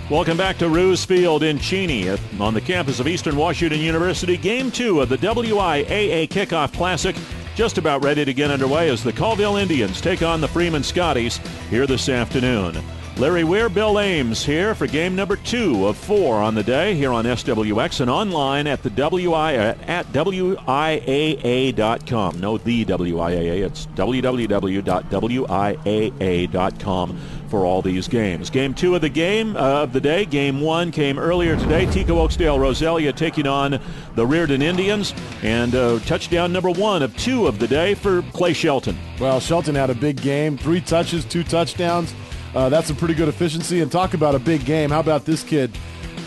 Welcome back to Roos Field in Cheney on the campus of Eastern Washington University. Game 2 of the WIAA Kickoff Classic just about ready to get underway as the Colville Indians take on the Freeman Scotties here this afternoon. Larry Weir, Bill Ames here for game number 2 of 4 on the day here on SWX and online at the WIAA.com. No, the WIAA. It's www.wiaa.com for all these games. Game 2 of the day. Game 1 came earlier today. Tico Oakesdale Roselia taking on the Reardon Indians, and touchdown number 1 of 2 of the day for Clay Shelton. Well, Shelton had a big game. 3 touches, 2 touchdowns. That's a pretty good efficiency. And talk about a big game. How about this kid,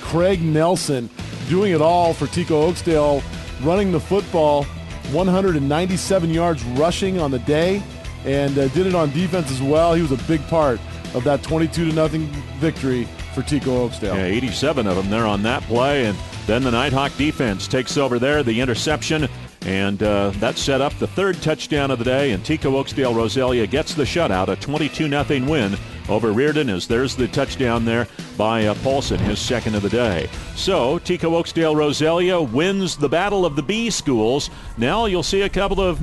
Craig Nelson, doing it all for Tico Oakesdale, running the football, 197 yards rushing on the day, and did it on defense as well. He was a big part of that 22-0 victory for Tico Oakesdale. Yeah, 87 of them there on that play, and then the Nighthawk defense takes over there, the interception, and that set up the 3rd touchdown of the day, and Tico Oakesdale Roselia gets the shutout, a 22-0 win over Reardon, as there's the touchdown there by Paulson, his 2nd of the day. So Tico Oakesdale Roselia wins the battle of the B schools. Now you'll see a couple of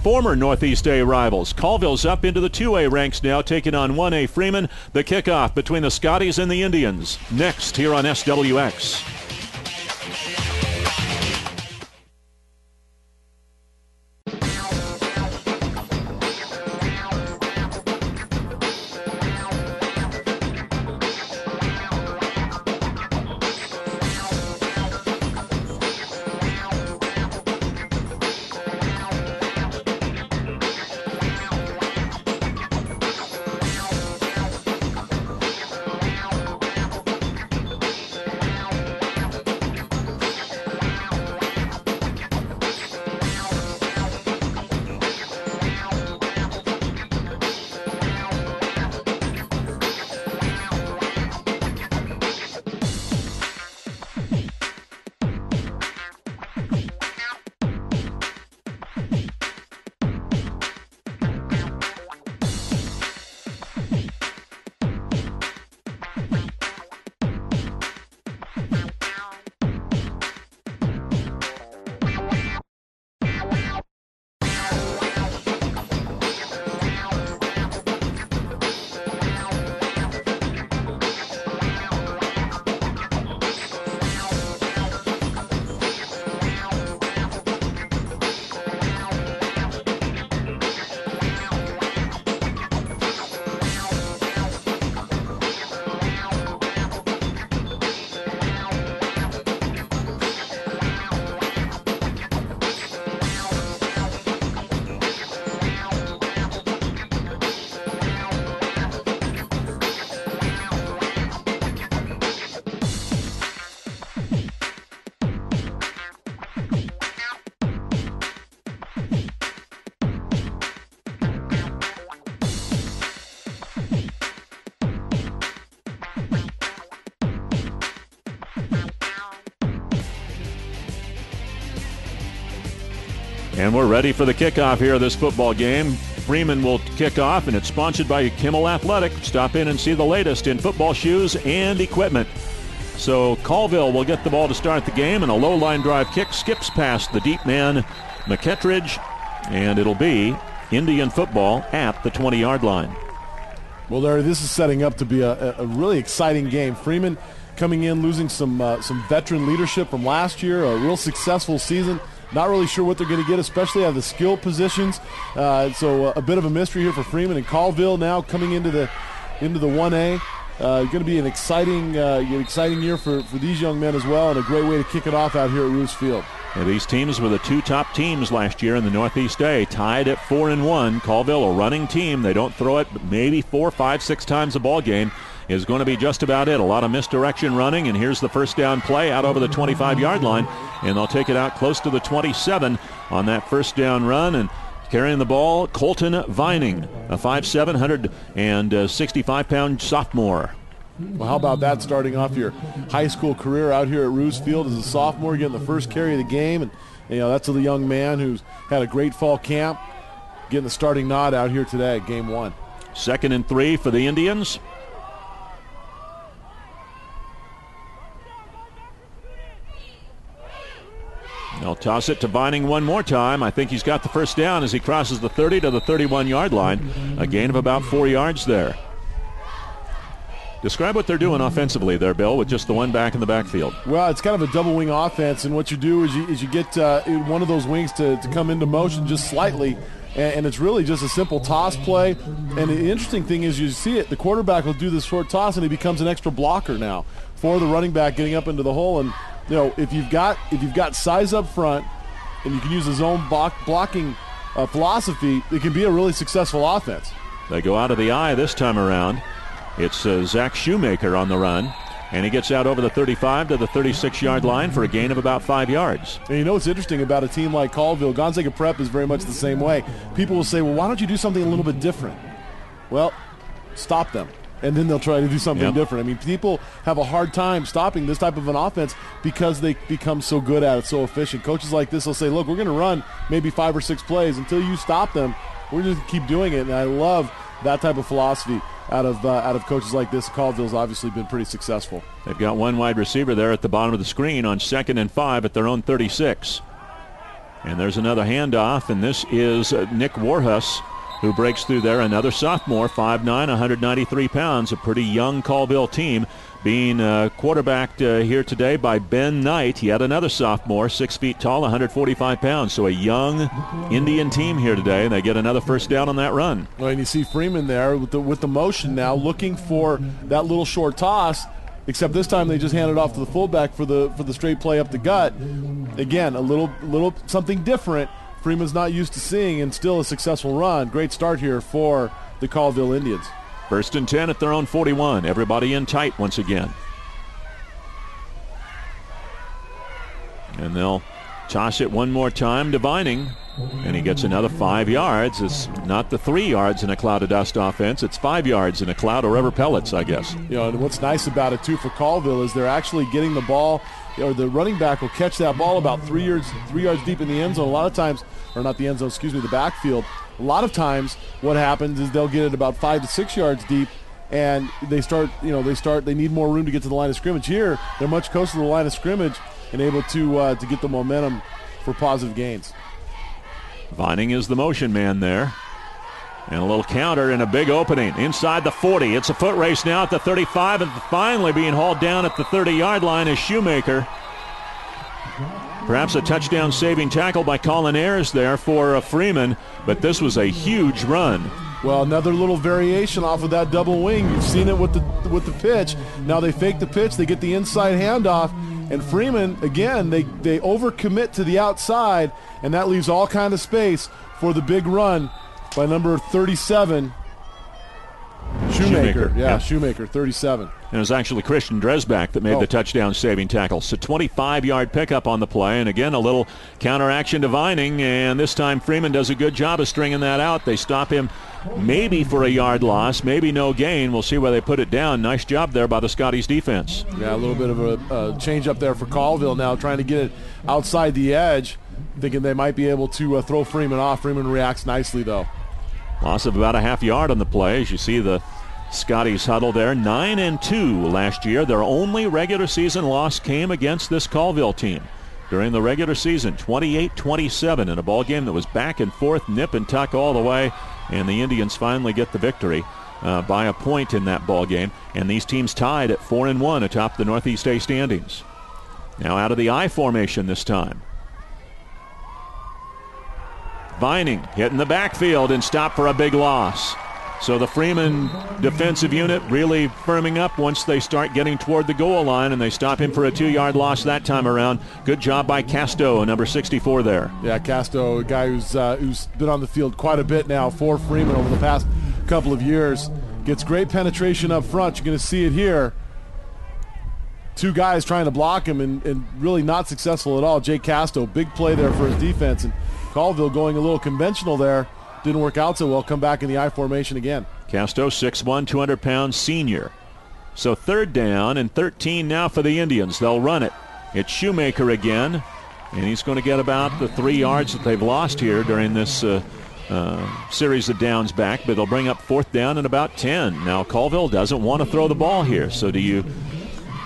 former Northeast A rivals. Colville's up into the 2A ranks now, taking on 1A Freeman. The kickoff between the Scotties and the Indians. Next here on SWX. And we're ready for the kickoff here of this football game. Freeman will kick off, and it's sponsored by Kimmel Athletic. Stop in and see the latest in football shoes and equipment. So Colville will get the ball to start the game, and a low line drive kick skips past the deep man, McKettridge, and it'll be Indian football at the 20-yard line. Well, Larry, this is setting up to be a really exciting game. Freeman coming in, losing some veteran leadership from last year, a real successful season. Not really sure what they're going to get, especially out of the skill positions. So a bit of a mystery here for Freeman. And Colville now coming into the 1A. Going to be an exciting year for these young men as well, and a great way to kick it off out here at Roos Field. Yeah, these teams were the 2 top teams last year in the Northeast A, tied at 4-1. Colville, a running team. They don't throw it maybe 4, 5, 6 times a ball game. Is going to be just about it. A lot of misdirection running, and here's the first down play out over the 25-yard line, and they'll take it out close to the 27 on that first down run. And carrying the ball, Colton Vining, a 5'7", 165-pound sophomore. Well, how about that, starting off your high school career out here at Roos Field as a sophomore, getting the first carry of the game, and that's a young man who's had a great fall camp, getting the starting nod out here today, game 1. 2nd and 3 for the Indians. They'll toss it to Vining one more time. I think he's got the first down as he crosses the 30 to the 31-yard line. A gain of about 4 yards there. Describe what they're doing offensively there, Bill, with just the one back in the backfield. Well, it's kind of a double wing offense, and what you do is you get one of those wings to come into motion just slightly, and it's really just a simple toss play. And the interesting thing is you see it, the quarterback will do this short toss, and he becomes an extra blocker now for the running back getting up into the hole. And you know, if you've got size up front, and you can use a zone blocking philosophy, it can be a really successful offense. They go out of the eye this time around. It's Zach Shoemaker on the run, and he gets out over the 35 to the 36-yard line for a gain of about 5 yards. And you know what's interesting about a team like Colville? Gonzaga Prep is very much the same way. People will say, well, why don't you do something a little bit different? Well, stop them, and then they'll try to do something different. I mean, people have a hard time stopping this type of an offense because they become so good at it, so efficient. Coaches like this will say, look, we're going to run maybe 5 or 6 plays. Until you stop them, we're just going to keep doing it. And I love that type of philosophy out of coaches like this. Colville's obviously been pretty successful. They've got one wide receiver there at the bottom of the screen on 2nd and 5 at their own 36. And there's another handoff, and this is Nick Warhus, who breaks through there. Another sophomore, 5'9", 193 pounds, a pretty young Colville team, being quarterbacked here today by Ben Knight. Yet another sophomore, 6 feet tall, 145 pounds. So a young Indian team here today, and they get another first down on that run. Well, and you see Freeman there with the motion now, looking for that little short toss, except this time they just hand it off to the fullback for the straight play up the gut. Again, a little something different Freeman's not used to seeing, and still a successful run. Great start here for the Colville Indians. 1st and 10 at their own 41. Everybody in tight once again. And they'll toss it one more time to Vining, and he gets another 5 yards. It's not the 3 yards in a cloud of dust offense. It's 5 yards in a cloud of rubber pellets, I guess. You know, and what's nice about it, too, for Colville is they're actually getting the ball, or the running back will catch that ball about 3 yards deep in the end zone. A lot of times, or not the end zone, excuse me, the backfield. A lot of times what happens is they'll get it about 5 to 6 yards deep, and they need more room to get to the line of scrimmage. Here, they're much closer to the line of scrimmage and able to get the momentum for positive gains. Vining is the motion man there. And a little counter and a big opening inside the 40. It's a foot race now at the 35, and finally being hauled down at the 30-yard line is Shoemaker. Perhaps a touchdown-saving tackle by Colin Ayers there for Freeman, but this was a huge run. Well, another little variation off of that double wing. You've seen it with the pitch. Now they fake the pitch, they get the inside handoff, and Freeman, again, they overcommit to the outside, and that leaves all kind of space for the big run by number 37, Shoemaker. Yeah, Shoemaker, 37. And it was actually Christian Dresbach that made the touchdown-saving tackle. So 25-yard pickup on the play. And again, a little counteraction to Vining. And this time Freeman does a good job of stringing that out. They stop him maybe for a yard loss, maybe no gain. We'll see where they put it down. Nice job there by the Scotties defense. Yeah, a little bit of a change up there for Colville now, trying to get it outside the edge, thinking they might be able to throw Freeman off. Freeman reacts nicely, though. Loss of about a half yard on the play. As you see the Scotties huddle there, 9-2 last year. Their only regular season loss came against this Colville team. During the regular season, 28-27 in a ball game that was back and forth, nip and tuck all the way, and the Indians finally get the victory by a point in that ball game. And these teams tied at 4-1 atop the Northeast A standings. Now out of the I formation this time. Vining hitting the backfield and stopped for a big loss. So the Freeman defensive unit really firming up once they start getting toward the goal line, and they stop him for a 2-yard loss that time around. Good job by Casto, number 64 there. Yeah, Casto, a guy who's been on the field quite a bit now for Freeman over the past couple of years. Gets great penetration up front. You're going to see it here. 2 guys trying to block him and really not successful at all. Jake Casto, big play there for his defense. And Colville going a little conventional there. Didn't work out so well. Come back in the I formation again. Casto, 6'1", 200-pound senior. So 3rd down and 13 now for the Indians. They'll run it. It's Shoemaker again, and he's going to get about the 3 yards that they've lost here during this series of downs back, but they'll bring up 4th down and about 10. Now Colville doesn't want to throw the ball here, so do you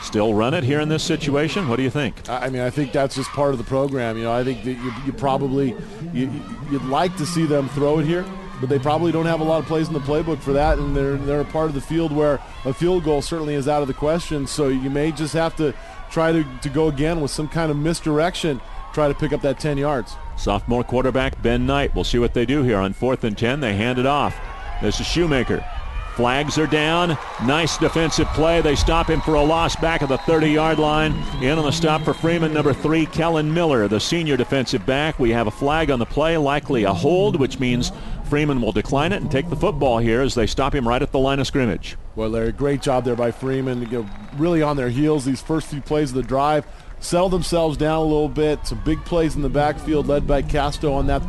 Still run it here in this situation? What do you think? I mean, I think that's just part of the program. I think that you probably you'd like to see them throw it here, but they probably don't have a lot of plays in the playbook for that, and they're a part of the field where a field goal certainly is out of the question. So you may just have to try to go again with some kind of misdirection, try to pick up that 10 yards. Sophomore quarterback Ben Knight. We'll see what they do here on 4th and 10. They hand it off. This is Shoemaker. Flags are down. Nice defensive play. They stop him for a loss back at the 30-yard line. In on the stop for Freeman, number 3, Kellen Miller, the senior defensive back. We have a flag on the play, likely a hold, which means Freeman will decline it and take the football here as they stop him right at the line of scrimmage. Well, Larry, great job there by Freeman. Really on their heels these first few plays of the drive. Settle themselves down a little bit. Some big plays in the backfield led by Casto on that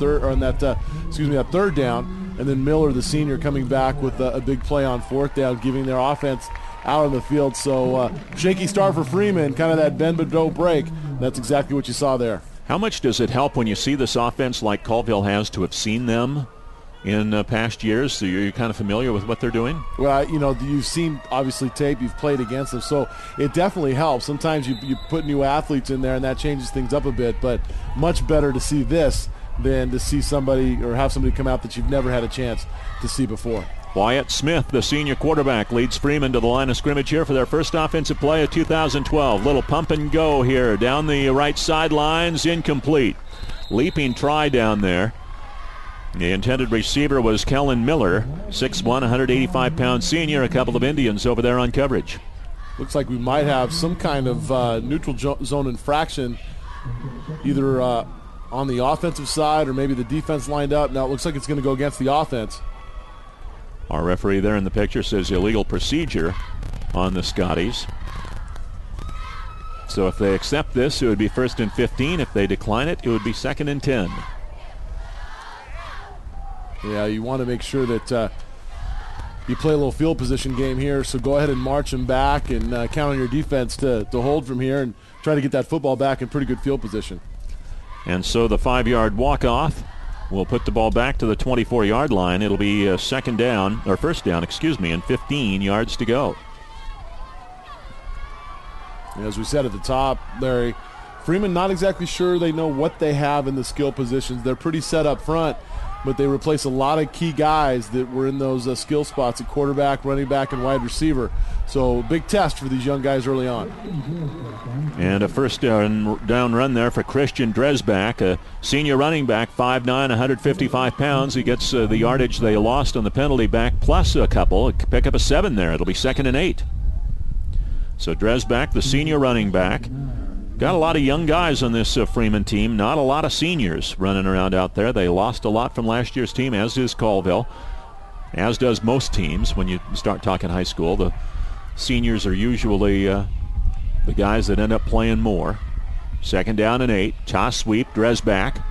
third down. And then Miller, the senior, coming back with a big play on 4th down, giving their offense out on the field. So shaky start for Freeman, kind of that bend but don't break. That's exactly what you saw there. How much does it help when you see this offense like Colville has to have seen them in past years? So you're kind of familiar with what they're doing? Well, you've seen, obviously, tape. You've played against them. So it definitely helps. Sometimes you put new athletes in there, and that changes things up a bit. But much better to see this than to see somebody or have somebody come out that you've never had a chance to see before. Wyatt Smith, the senior quarterback, leads Freeman to the line of scrimmage here for their first offensive play of 2012. Little pump and go here down the right sidelines, incomplete. Leaping try down there. The intended receiver was Kellen Miller, 6'1", 185-pound senior. A couple of Indians over there on coverage. Looks like we might have some kind of neutral zone infraction, either on the offensive side or maybe the defense lined up. Now it looks like it's going to go against the offense. Our referee there in the picture says illegal procedure on the Scotties. So if they accept this, it would be 1st and 15. If they decline it, it would be 2nd and 10. Yeah, you want to make sure that you play a little field position game here, so go ahead and march them back and count on your defense to hold from here and try to get that football back in pretty good field position. And so the 5-yard walk-off will put the ball back to the 24-yard line. It'll be first down, and 15 yards to go. As we said at the top, Larry, Freeman not exactly sure they know what they have in the skill positions. They're pretty set up front, but they replace a lot of key guys that were in those skill spots at quarterback, running back, and wide receiver. So big test for these young guys early on. And a first down run there for Christian Dresbach, a senior running back, 5'9", 155 pounds. He gets the yardage they lost on the penalty back plus a couple. Pick up a 7 there. It'll be 2nd and 8. So Dresbach, the senior running back. Got a lot of young guys on this Freeman team. Not a lot of seniors running around out there. They lost a lot from last year's team, as does Colville, as does most teams when you start talking high school. The seniors are usually the guys that end up playing more. 2nd down and 8. Toss sweep, Dresbach.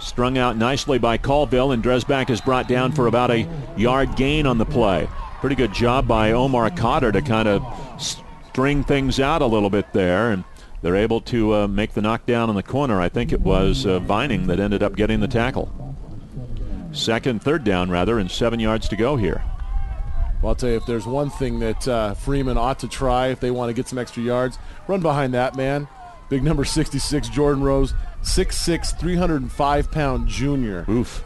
Strung out nicely by Colville, and Dresbach is brought down for about a yard gain on the play. Pretty good job by Omar Cotter to kind of string things out a little bit there, and they're able to make the knockdown in the corner. I think it was Vining that ended up getting the tackle. 3rd down, and 7 yards to go here. Well, I'll tell you, if there's one thing that Freeman ought to try if they want to get some extra yards, run behind that man. Big number 66, Jordan Rose, 6'6", 305-pound junior. Oof.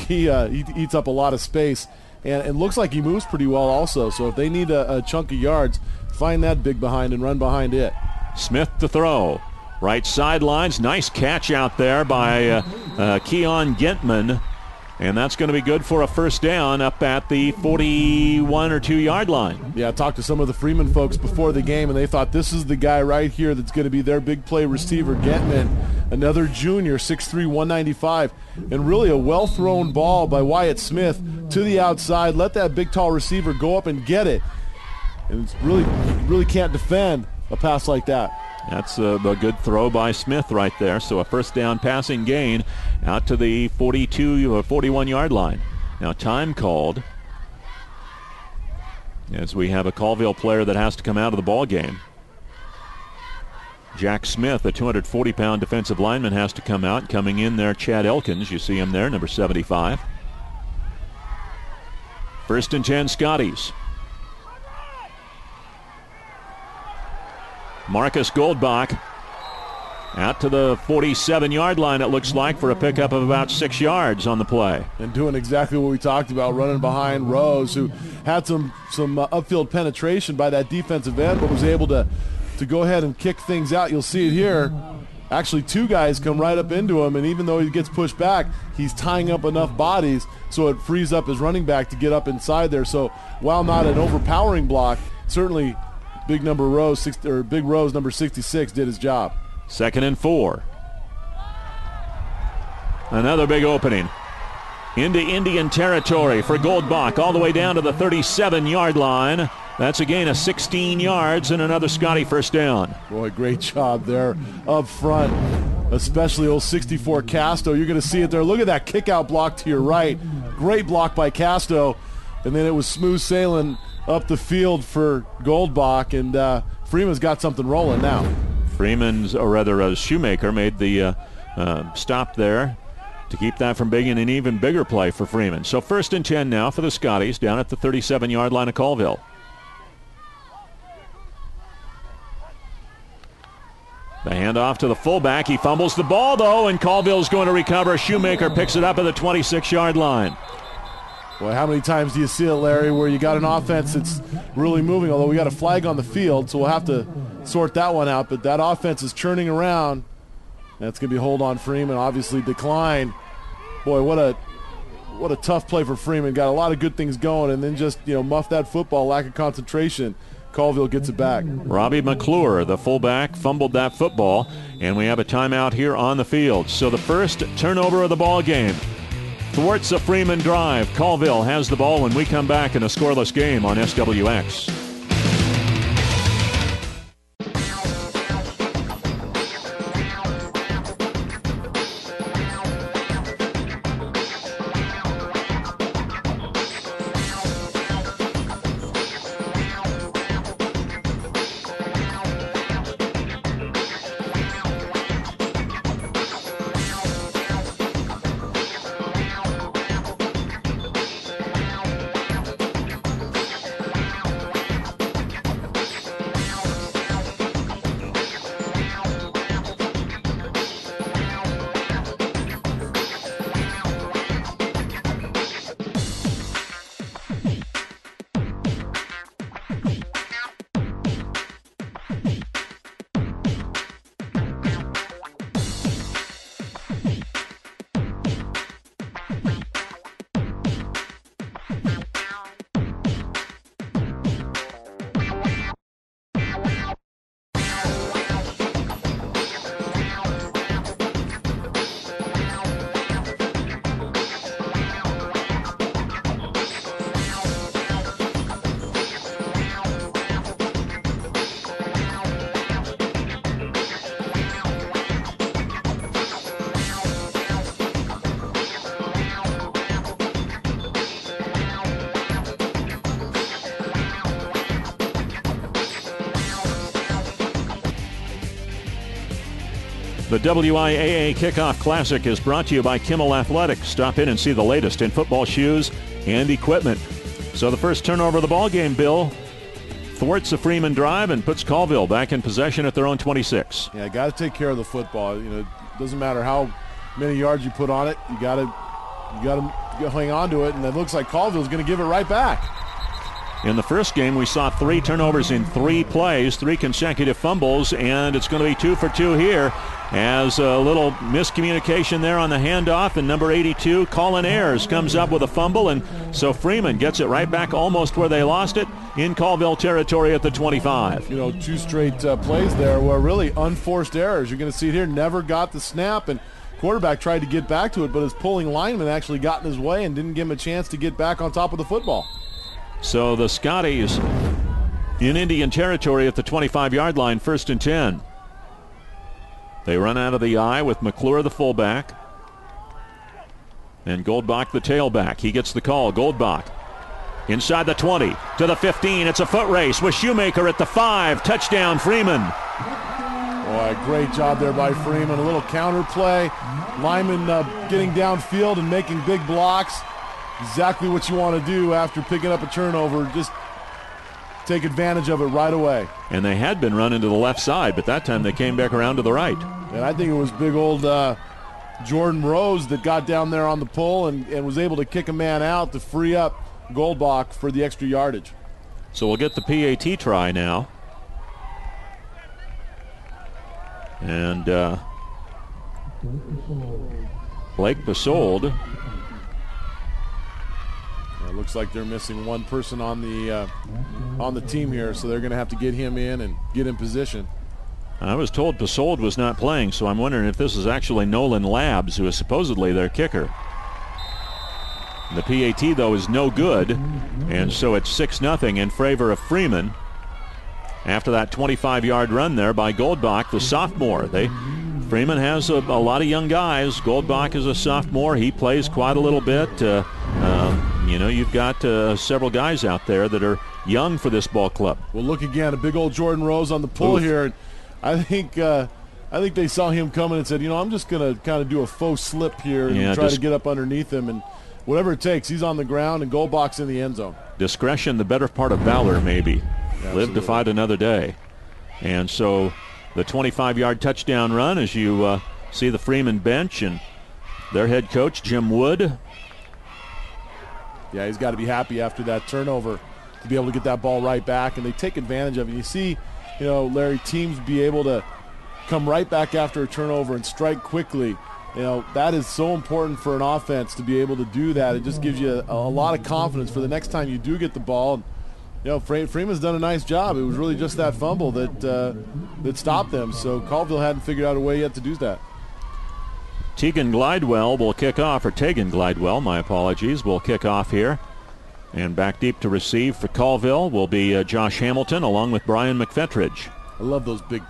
He eats up a lot of space, and looks like he moves pretty well also. So if they need a chunk of yards, find that big behind and run behind it. Smith to throw. Right sidelines. Nice catch out there by Keon Gentman. And that's going to be good for a first down up at the 41 or 2-yard line. Yeah, I talked to some of the Freeman folks before the game, and they thought this is the guy right here that's going to be their big play receiver, Gentman. Another junior, 6'3", 195. And really a well-thrown ball by Wyatt Smith to the outside. Let that big, tall receiver go up and get it. And it's really can't defend a pass like that. That's a good throw by Smith right there. So a first down passing gain out to the 42 or 41-yard line. Now time called as we have a Colville player that has to come out of the ball game. Jack Smith, a 240-pound defensive lineman, has to come out. Coming in there, Chad Elkins. You see him there, number 75. 1st and 10, Scotties. Marcus Goldbach out to the 47-yard line, it looks like, for a pickup of about 6 yards on the play. And doing exactly what we talked about, running behind Roos, who had some upfield penetration by that defensive end, but was able to go ahead and kick things out. You'll see it here. Actually, 2 guys come right up into him, and even though he gets pushed back, he's tying up enough bodies so it frees up his running back to get up inside there. So while not an overpowering block, certainly Big Roos, number 66, did his job. 2nd and 4. Another big opening into Indian territory for Goldbach, all the way down to the 37-yard line. That's a gain of 16 yards and another Scotty first down. Boy, great job there up front, especially old 64 Casto. You're going to see it there. Look at that kick-out block to your right. Great block by Casto. And then it was smooth sailing up the field for Goldbach, and Freeman's got something rolling now. Shoemaker made the stop there to keep that from being an even bigger play for Freeman. So 1st and 10 now for the Scotties down at the 37-yard line of Colville. The handoff to the fullback. He fumbles the ball, though, and Colville's going to recover. Shoemaker picks it up at the 26-yard line. Boy, how many times do you see it, Larry, where you got an offense that's really moving, although we got a flag on the field, so we'll have to sort that one out. But that offense is churning around. That's going to be hold on Freeman, obviously decline. Boy, what a tough play for Freeman. Got a lot of good things going, and then just, muff that football, lack of concentration. Colville gets it back. Robbie McClure, the fullback, fumbled that football, and we have a timeout here on the field. So the first turnover of the ball game thwarts a Freeman drive. Colville has the ball when we come back in a scoreless game on SWX. The WIAA Kickoff Classic is brought to you by Kimmel Athletics. Stop in and see the latest in football shoes and equipment. So the first turnover of the ball game, Bill, thwarts the Freeman drive and puts Colville back in possession at their own 26. Yeah, got to take care of the football. It doesn't matter how many yards you put on it. You got to hang on to it, and it looks like Colville's going to give it right back. In the first game, we saw 3 turnovers in 3 plays, 3 consecutive fumbles, and it's going to be 2 for 2 here as a little miscommunication there on the handoff, and number 82, Colin Ayers, comes up with a fumble, and so Freeman gets it right back almost where they lost it in Colville territory at the 25. 2 straight plays there were really unforced errors. You're going to see it here, never got the snap, and quarterback tried to get back to it, but his pulling lineman actually got in his way and didn't give him a chance to get back on top of the football. So the Scotties in Indian territory at the 25-yard line, 1st and 10. They run out of the I with McClure, the fullback, and Goldbach, the tailback. He gets the call. Goldbach inside the 20 to the 15. It's a foot race with Shoemaker at the 5. Touchdown, Freeman. Boy, great job there by Freeman. A little counter play. Lyman getting downfield and making big blocks. Exactly what you want to do after picking up a turnover. Just take advantage of it right away. And they had been running to the left side, but that time they came back around to the right. And I think it was big old Jordan Roos that got down there on the pull and was able to kick a man out to free up Goldbach for the extra yardage. So we'll get the PAT try now. And Blake Basold. It looks like they're missing one person on the team here, so they're going to have to get him in and get in position. I was told Basold was not playing, so I'm wondering if this is actually Nolan Labs, who is supposedly their kicker. The PAT, though, is no good, and so it's 6-0 in favor of Freeman. After that 25-yard run there by Goldbach, the sophomore. Freeman has a lot of young guys. Goldbach is a sophomore. He plays quite a little bit. You've got several guys out there that are young for this ball club. Well, look again, a big old Jordan Roos on the pull here. I think they saw him coming and said, I'm just going to kind of do a faux slip here and try to get up underneath him. And whatever it takes, he's on the ground and Goldbach's in the end zone. Discretion, the better part of valor, maybe. Absolutely. Live to fight another day. And so the 25-yard touchdown run, as you see the Freeman bench and their head coach, Jim Wood. Yeah, he's got to be happy after that turnover to be able to get that ball right back, and they take advantage of it. You see, Larry, teams be able to come right back after a turnover and strike quickly. That is so important for an offense to be able to do that. It just gives you a lot of confidence for the next time you do get the ball. Freeman's done a nice job. It was really just that fumble that stopped them. So Colville hadn't figured out a way yet to do that. Tegan Glidewell will kick off, or Tegan Glidewell, my apologies, will kick off here. And back deep to receive for Colville will be Josh Hamilton along with Brian McFetridge. I love those big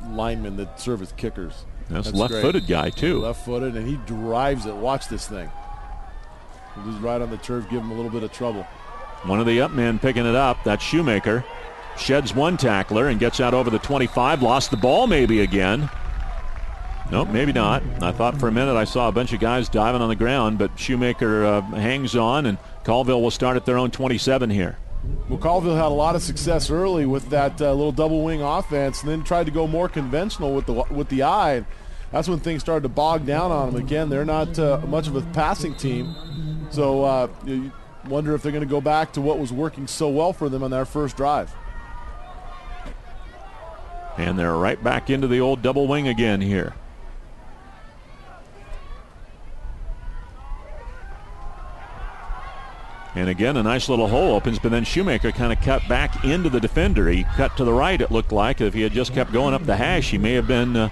linemen that serve as kickers. That's left-footed guy, too. Left-footed, and he drives it. Watch this thing. He's right on the turf, give him a little bit of trouble. One of the up men picking it up, that's Shoemaker. Sheds one tackler and gets out over the 25. Lost the ball maybe again. Nope, maybe not. I thought for a minute I saw a bunch of guys diving on the ground, but Shoemaker hangs on, and Colville will start at their own 27 here. Well, Colville had a lot of success early with that little double wing offense, and then tried to go more conventional with the eye. That's when things started to bog down on them. Again, they're not much of a passing team, so you wonder if they're going to go back to what was working so well for them on their first drive. And they're right back into the old double wing again here. And again, a nice little hole opens, but then Shoemaker kind of cut back into the defender. He cut to the right, it looked like. If he had just kept going up the hash, he may have been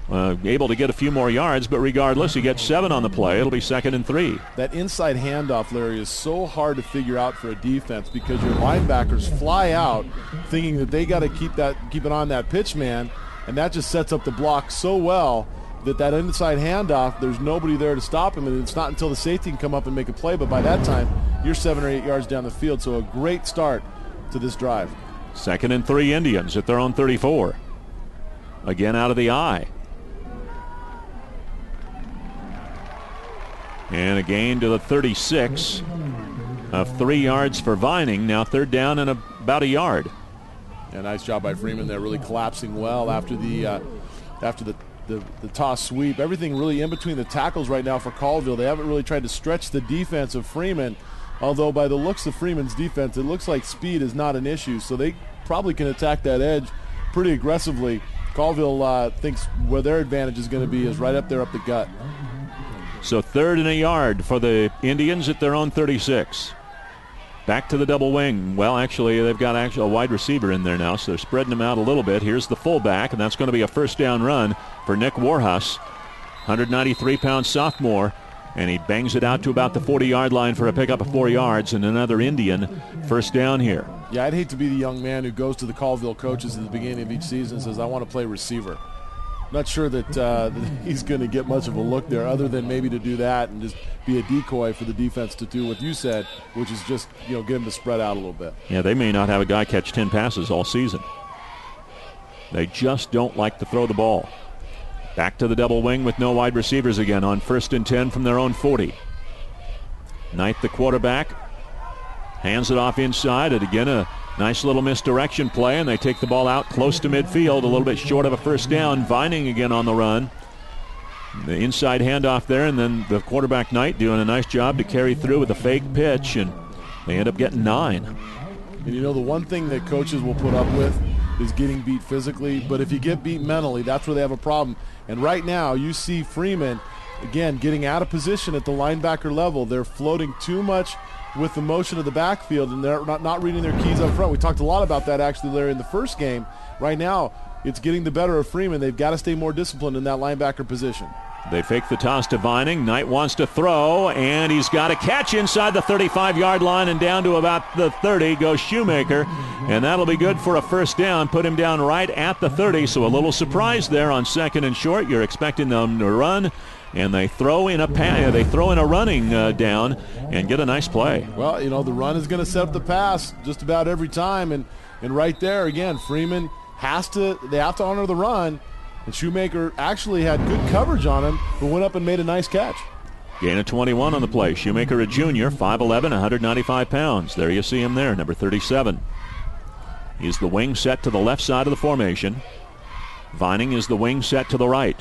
able to get a few more yards, but regardless, he gets 7 on the play. It'll be 2nd and 3. That inside handoff, Larry, is so hard to figure out for a defense because your linebackers fly out thinking that they got to keep it on that pitch man, and that just sets up the block so well that inside handoff, there's nobody there to stop him, and it's not until the safety can come up and make a play, but by that time, you're 7 or 8 yards down the field, so a great start to this drive. 2nd and 3 Indians at their own 34. Again out of the eye. And a gain to the 36 of 3 yards for Vining. Now 3rd down and about a yard. Yeah, nice job by Freeman there, really collapsing well after the toss sweep. Everything really in between the tackles right now for Colville. They haven't really tried to stretch the defense of Freeman, although by the looks of Freeman's defense, it looks like speed is not an issue, so they probably can attack that edge pretty aggressively. Colville thinks where their advantage is going to be is right up there up the gut. So 3rd and a yard for the Indians at their own 36. Back to the double wing. Well, actually, they've got a wide receiver in there now, so they're spreading them out a little bit. Here's the fullback, and that's going to be a 1st down run for Nick Warhus, 193-pound sophomore, and he bangs it out to about the 40-yard line for a pickup of 4 yards and another Indian 1st down here. Yeah, I'd hate to be the young man who goes to the Colville coaches at the beginning of each season and says, I want to play receiver. Not sure that he's going to get much of a look there other than maybe to do that and just be a decoy for the defense to do what you said, which is just, get him to spread out a little bit. Yeah, they may not have a guy catch 10 passes all season. They just don't like to throw the ball. Back to the double wing with no wide receivers again on 1st and 10 from their own 40. Knight, the quarterback, hands it off inside, and again a Nice little misdirection play, and they take the ball out close to midfield, a little bit short of a first down. Vining again on the run. The inside handoff there, and then the quarterback, Knight, doing a nice job to carry through with a fake pitch, and they end up getting 9. And you know, the one thing that coaches will put up with is getting beat physically, but if you get beat mentally, that's where they have a problem. And right now, you see Freeman, again, getting out of position at the linebacker level. They're floating too much with the motion of the backfield, and they're not reading their keys up front. We talked a lot about that, actually, Larry, in the first game. Right now, it's getting the better of Freeman. They've got to stay more disciplined in that linebacker position. They fake the toss to Vining. Knight wants to throw, and he's got a catch inside the 35-yard line, and down to about the 30 goes Shoemaker, and that'll be good for a first down. Put him down right at the 30, so a little surprise there on second and short. You're expecting them to run, and they throw in a running down and get a nice play. Well, you know, the run is going to set up the pass just about every time, and right there, again, Freeman they have to honor the run. And Shoemaker actually had good coverage on him, but went up and made a nice catch. Gain of 21 on the play. Shoemaker, a junior, 5'11", 195 pounds. There you see him there, number 37. He's the wing set to the left side of the formation. Vining is the wing set to the right.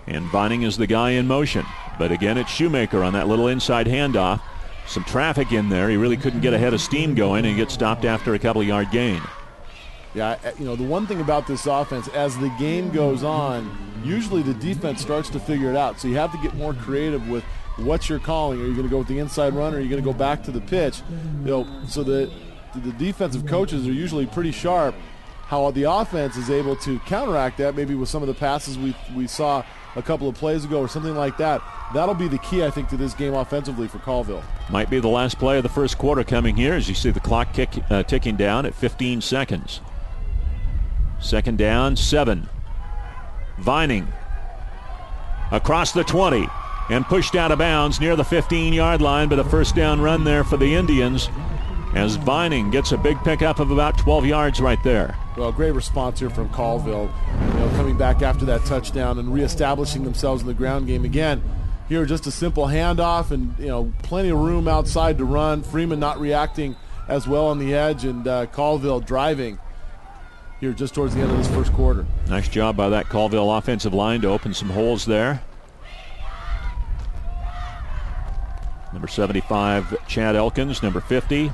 And Vining is the guy in motion. But again, it's Shoemaker on that little inside handoff. Some traffic in there. He really couldn't get ahead of steam going, and gets stopped after a couple-yard gain. Yeah, you know, the one thing about this offense, as the game goes on, usually the defense starts to figure it out. So you have to get more creative with what you're calling. Are you going to go with the inside run, or are you going to go back to the pitch? You know, so the defensive coaches are usually pretty sharp. How the offense is able to counteract that, maybe with some of the passes we saw a couple of plays ago or something like that. That'll be the key, I think, to this game offensively for Colville. Might be the last play of the first quarter coming here, as you see the clock ticking down at 15 seconds. Second down, 7. Vining across the 20 and pushed out of bounds near the 15-yard line, but a first down run there for the Indians as Vining gets a big pickup of about 12 yards right there. Well, great response here from Colville, coming back after that touchdown and reestablishing themselves in the ground game again. Here, just a simple handoff and, plenty of room outside to run. Freeman not reacting as well on the edge, and Colville driving here just towards the end of this first quarter. Nice job by that Colville offensive line to open some holes there. Number 75, Chad Elkins. Number 50,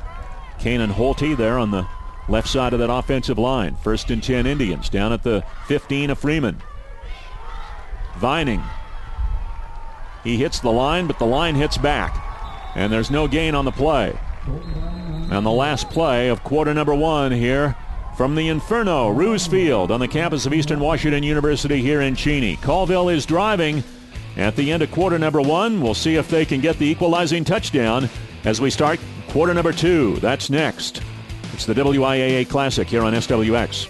Kanan Holte there on the left side of that offensive line. 1st and 10 Indians down at the 15 of Freeman. Vining. He hits the line, but the line hits back. And there's no gain on the play. And the last play of quarter number 1 here from the Inferno, Roos Field, on the campus of Eastern Washington University here in Cheney. Colville is driving at the end of quarter number 1. We'll see if they can get the equalizing touchdown as we start quarter number 2. That's next. It's the WIAA Classic here on SWX.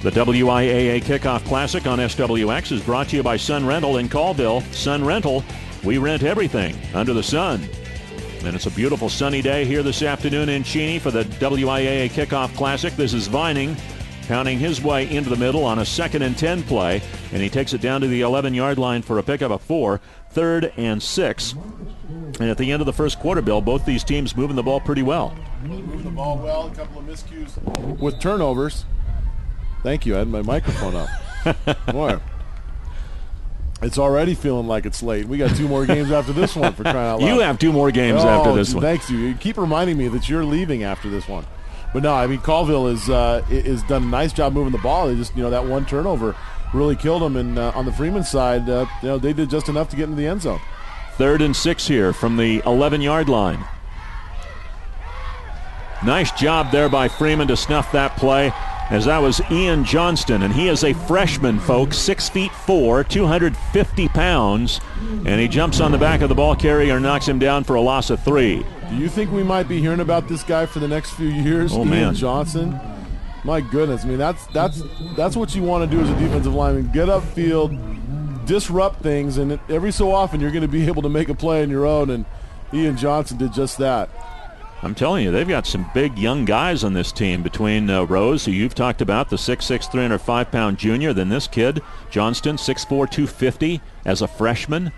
The WIAA Kickoff Classic on SWX is brought to you by Sun Rental in Colville. Sun Rental, We rent everything under the sun. And it's a beautiful sunny day here this afternoon in Cheney for the WIAA Kickoff Classic. This is Vining pounding his way into the middle on a 2nd and 10 play, and he takes it down to the 11-yard line for a pickup of 4, 3rd and 6. And at the end of the first quarter, Bill, both these teams moving the ball pretty well. Moving the ball well, a couple of miscues with turnovers. Thank you, I had my microphone up. Boy, it's already feeling like it's late. We got 2 more games after this one, for crying out loud. You have 2 more games after this one. Thanks you. You keep reminding me that you're leaving after this one. But no, I mean, Colville is done a nice job moving the ball. They just, that one turnover really killed them. And on the Freeman side, they did just enough to get into the end zone. 3rd and 6 here from the 11-yard line. Nice job there by Freeman to snuff that play, as that was Ian Johnston, and he is a freshman, folks, 6'4", 250 pounds, and he jumps on the back of the ball carrier and knocks him down for a loss of 3. Do you think we might be hearing about this guy for the next few years? Oh, Ian man. Johnson? My goodness. I mean, that's what you want to do as a defensive lineman. Get upfield, disrupt things, and every so often you're going to be able to make a play on your own, and Ian Johnson did just that. I'm telling you, they've got some big young guys on this team between Roos, who you've talked about, the 6'6", 305-pound junior, then this kid, Johnston, 6'4", 250 as a freshman.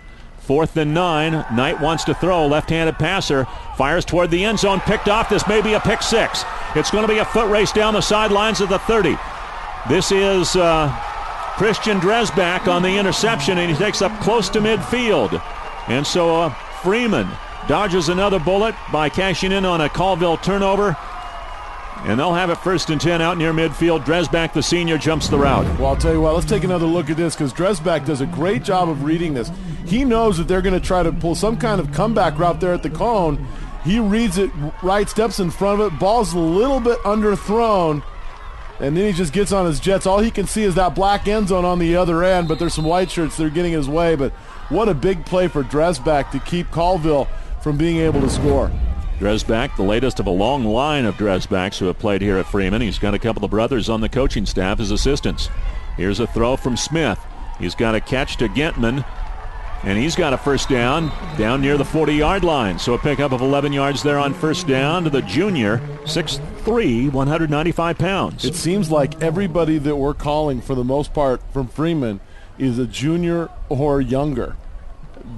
4th and 9. Knight wants to throw. Left-handed passer. Fires toward the end zone. Picked off. This may be a pick 6. It's going to be a foot race down the sidelines of the 30. This is Christian Dresbach on the interception, and he takes up close to midfield. And so Freeman dodges another bullet by cashing in on a Colville turnover. And they'll have it 1st and 10 out near midfield. Dresbach, the senior, jumps the route. Well, I'll tell you what, let's take another look at this, because Dresbach does a great job of reading this. He knows that they're going to try to pull some kind of comeback route there at the cone. He reads it right, steps in front of it, ball's a little bit underthrown, and then he just gets on his jets. All he can see is that black end zone on the other end, but there's some white shirts that are getting his way. But what a big play for Dresbach to keep Colville from being able to score. Dresbach, the latest of a long line of Dresbachs who have played here at Freeman. He's got a couple of brothers on the coaching staff as assistants. Here's a throw from Smith. He's got a catch to Gentman, and he's got a first down near the 40-yard line. So a pickup of 11 yards there on first down to the junior, 6'3", 195 pounds. It seems like everybody that we're calling, for the most part, from Freeman is a junior or younger.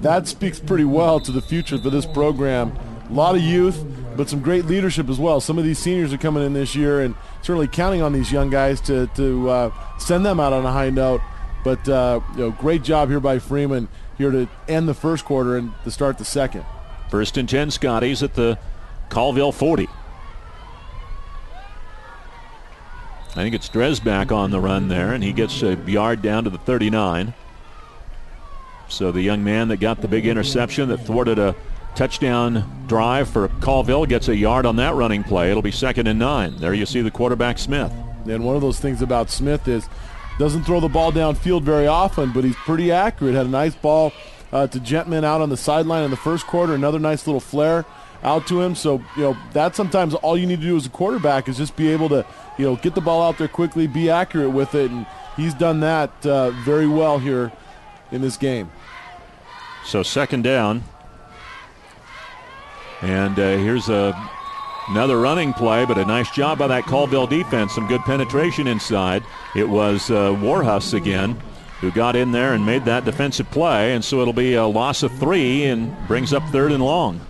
That speaks pretty well to the future for this program. A lot of youth, but some great leadership as well. Some of these seniors are coming in this year, and certainly counting on these young guys to send them out on a high note. But great job here by Freeman here to end the first quarter and to start the second. 1st and 10 Scotties at the Colville 40. I think it's Dresbach on the run there, and he gets a yard down to the 39. So the young man that got the big interception that thwarted a touchdown drive for Colville gets a yard on that running play. It'll be 2nd and 9. There you see the quarterback, Smith. And one of those things about Smith is doesn't throw the ball downfield very often, but he's pretty accurate. Had a nice ball to Gentman out on the sideline in the first quarter. Another nice little flare out to him. So, that's sometimes all you need to do as a quarterback is just be able to, get the ball out there quickly, be accurate with it. And he's done that very well here in this game. So 2nd down. And here's another running play, but a nice job by that Colville defense. Some good penetration inside. It was Warhus again who got in there and made that defensive play, and so it'll be a loss of 3 and brings up 3rd and long.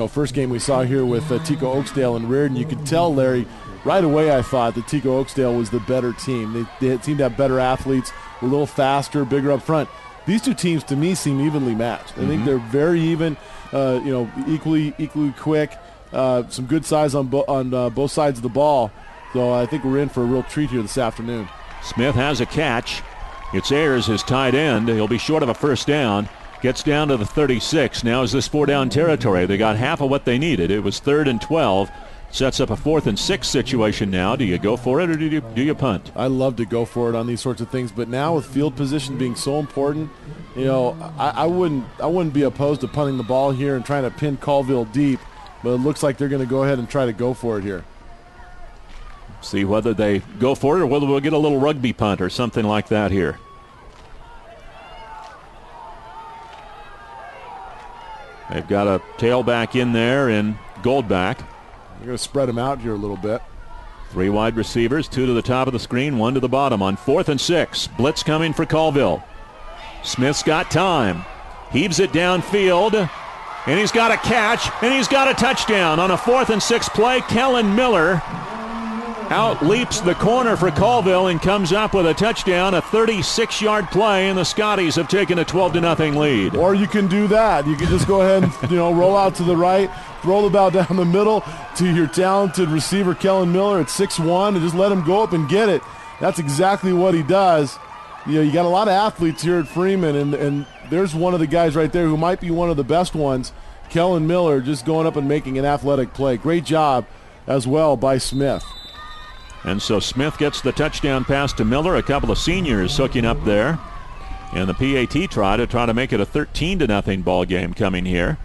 First game we saw here with Tico Oakesdale and Reardon, you could tell, Larry, right away I thought that Tico Oakesdale was the better team. They seemed to have better athletes, a little faster, bigger up front. These two teams, to me, seem evenly matched. I think they're very even, equally quick. Some good size on both sides of the ball. So I think we're in for a real treat here this afternoon. Smith has a catch. It's Ayers, his tight end. He'll be short of a first down. Gets down to the 36. Now is this 4-down territory. They got half of what they needed. It was 3rd and 12. Sets up a 4th and 6 situation now. Do you go for it or do you punt? I love to go for it on these sorts of things, but now with field position being so important, I wouldn't be opposed to punting the ball here and trying to pin Colville deep, but it looks like they're going to go ahead and try to go for it here. See whether they go for it or whether we'll get a little rugby punt or something like that here. They've got a tailback in there in Goldback. They're going to spread him out here a little bit. 3 wide receivers, 2 to the top of the screen, 1 to the bottom on 4th and 6. Blitz coming for Colville. Smith's got time. Heaves it downfield. And he's got a catch, and he's got a touchdown on a 4th and 6 play. Kellen Miller out-leaps the corner for Colville and comes up with a touchdown, a 36-yard play, and the Scotties have taken a 12-0 lead. Or you can do that. You can just go ahead and roll out to the right, throw the ball down the middle to your talented receiver, Kellen Miller, at 6'1", and just let him go up and get it. That's exactly what he does. You got a lot of athletes here at Freeman, and there's one of the guys right there who might be one of the best ones, Kellen Miller, just going up and making an athletic play. Great job as well by Smith. And so Smith gets the touchdown pass to Miller. A couple of seniors hooking up there. And the PAT try to make it a 13-0 ball game coming here.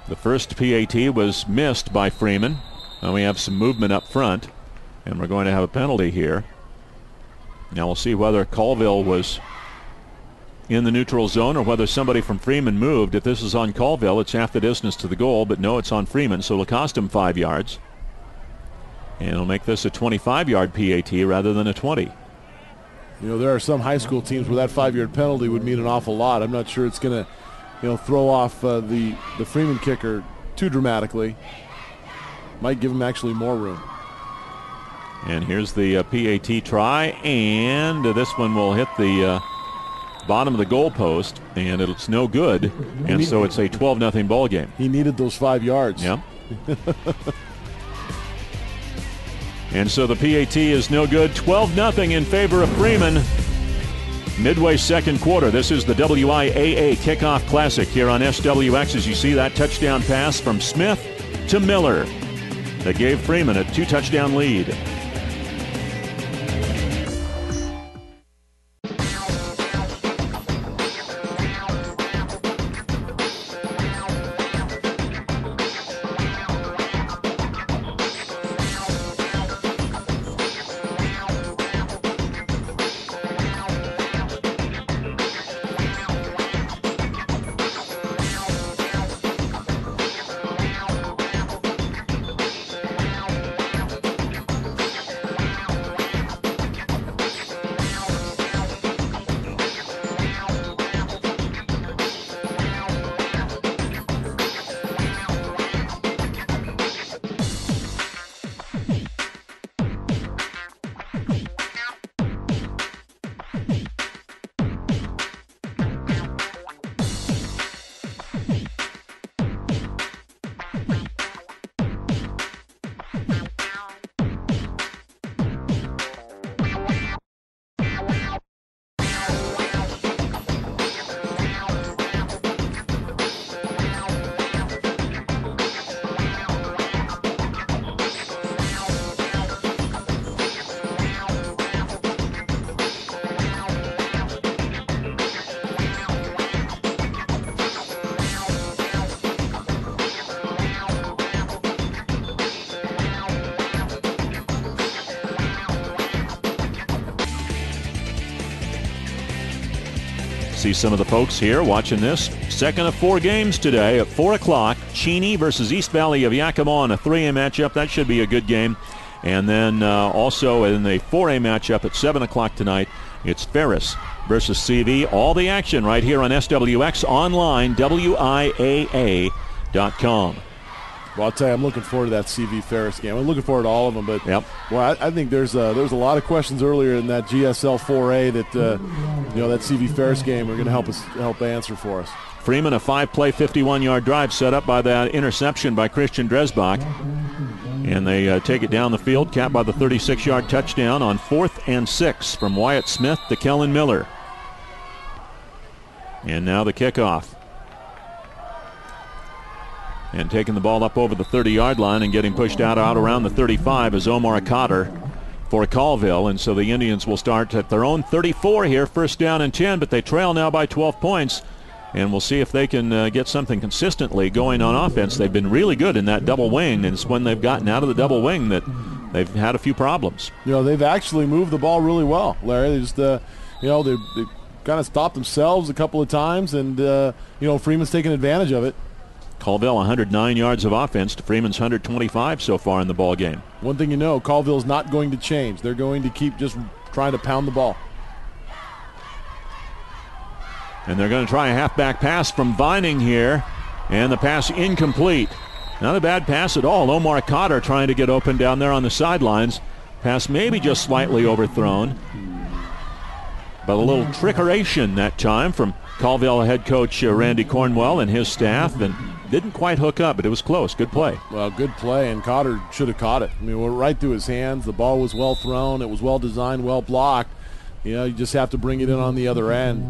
The first PAT was missed by Freeman. Now we have some movement up front, and we're going to have a penalty here. Now we'll see whether Colville was in the neutral zone or whether somebody from Freeman moved. If this is on Colville, it's half the distance to the goal, but no, it's on Freeman, so it'll cost him 5 yards. And it'll make this a 25-yard PAT rather than a 20. There are some high school teams where that 5-yard penalty would mean an awful lot. I'm not sure it's going to, throw off the Freeman kicker too dramatically. Might give him actually more room. And here's the PAT try, and this one will hit the bottom of the goalpost, and it's no good, and so it's a 12-0 ball game. He needed those 5 yards. Yeah. And so the PAT is no good. 12-0 in favor of Freeman. Midway second quarter. This is the WIAA Kickoff Classic here on SWX as you see that touchdown pass from Smith to Miller that gave Freeman a 2-touchdown lead. See some of the folks here watching this. Second of 4 games today at 4 o'clock. Cheney versus East Valley of Yakima on a 3A matchup. That should be a good game. And then also in the 4A matchup at 7 o'clock tonight, it's Ferris versus CV. All the action right here on SWX online, WIAA.com. Well, I'll tell you, I'm looking forward to that CV Ferris game. I'm looking forward to all of them, but yep. Well, I think there's a lot of questions earlier in that GSL 4A that that CV Ferris game are going to help answer for us. Freeman, a 5-play, 51-yard drive set up by that interception by Christian Dresbach. And they take it down the field, capped by the 36-yard touchdown on 4th and 6 from Wyatt Smith to Kellen Miller. And now the kickoff. And taking the ball up over the 30-yard line and getting pushed out around the 35 is Omar Cotter for Colville. And so the Indians will start at their own 34 here, first down and 10, but they trail now by 12 points. And we'll see if they can get something consistently going on offense. They've been really good in that double wing, and it's when they've gotten out of the double wing that they've had a few problems. They've actually moved the ball really well, Larry. They just, they kind of stopped themselves a couple of times, and Freeman's taking advantage of it. Colville 109 yards of offense to Freeman's 125 so far in the ball game. One thing you know, Colville's not going to change. They're going to keep just trying to pound the ball. And they're going to try a halfback pass from Vining here, and the pass incomplete. Not a bad pass at all. Omar Cotter trying to get open down there on the sidelines. Pass maybe just slightly overthrown. But a little trickeration that time from Colville head coach Randy Cornwell and his staff, and didn't quite hook up, but it was close. Good play. Well, good play, and Cotter should have caught it. I mean, went right through his hands. The ball was well thrown. It was well designed, well blocked. You just have to bring it in on the other end.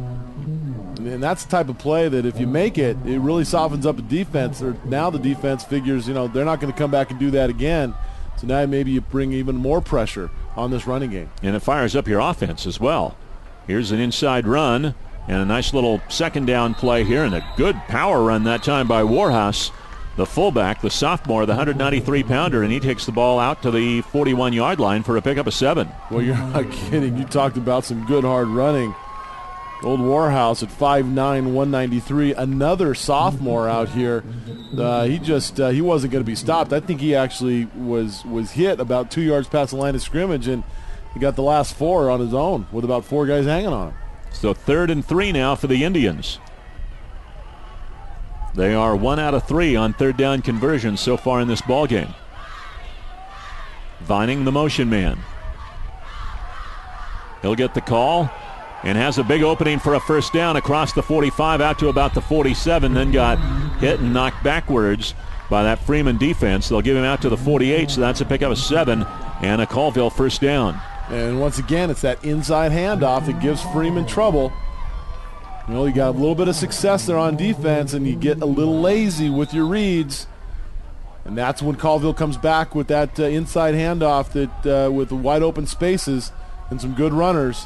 And that's the type of play that if you make it, it really softens up the defense. Now the defense figures, they're not going to come back and do that again. So now maybe you bring even more pressure on this running game. And it fires up your offense as well. Here's an inside run and a nice little second down play here, and a good power run that time by Warhouse, the fullback, the sophomore, the 193-pounder, and he takes the ball out to the 41-yard line for a pickup of 7. Well, you're not kidding. You talked about some good hard running. Old Warhouse at 5'9", 193, another sophomore out here. He wasn't going to be stopped. I think he actually was hit about 2 yards past the line of scrimmage, and he got the last 4 on his own with about 4 guys hanging on him. So 3rd and 3 now for the Indians. They are 1 out of 3 on third down conversions so far in this ball game. Vining, the motion man. He'll get the call and has a big opening for a first down across the 45 out to about the 47, then got hit and knocked backwards by that Freeman defense. They'll give him out to the 48, so that's a pickup of 7 and a Colville first down. And once again, it's that inside handoff that gives Freeman trouble. You got a little bit of success there on defense, and you get a little lazy with your reads. And that's when Colville comes back with that inside handoff that with wide open spaces and some good runners.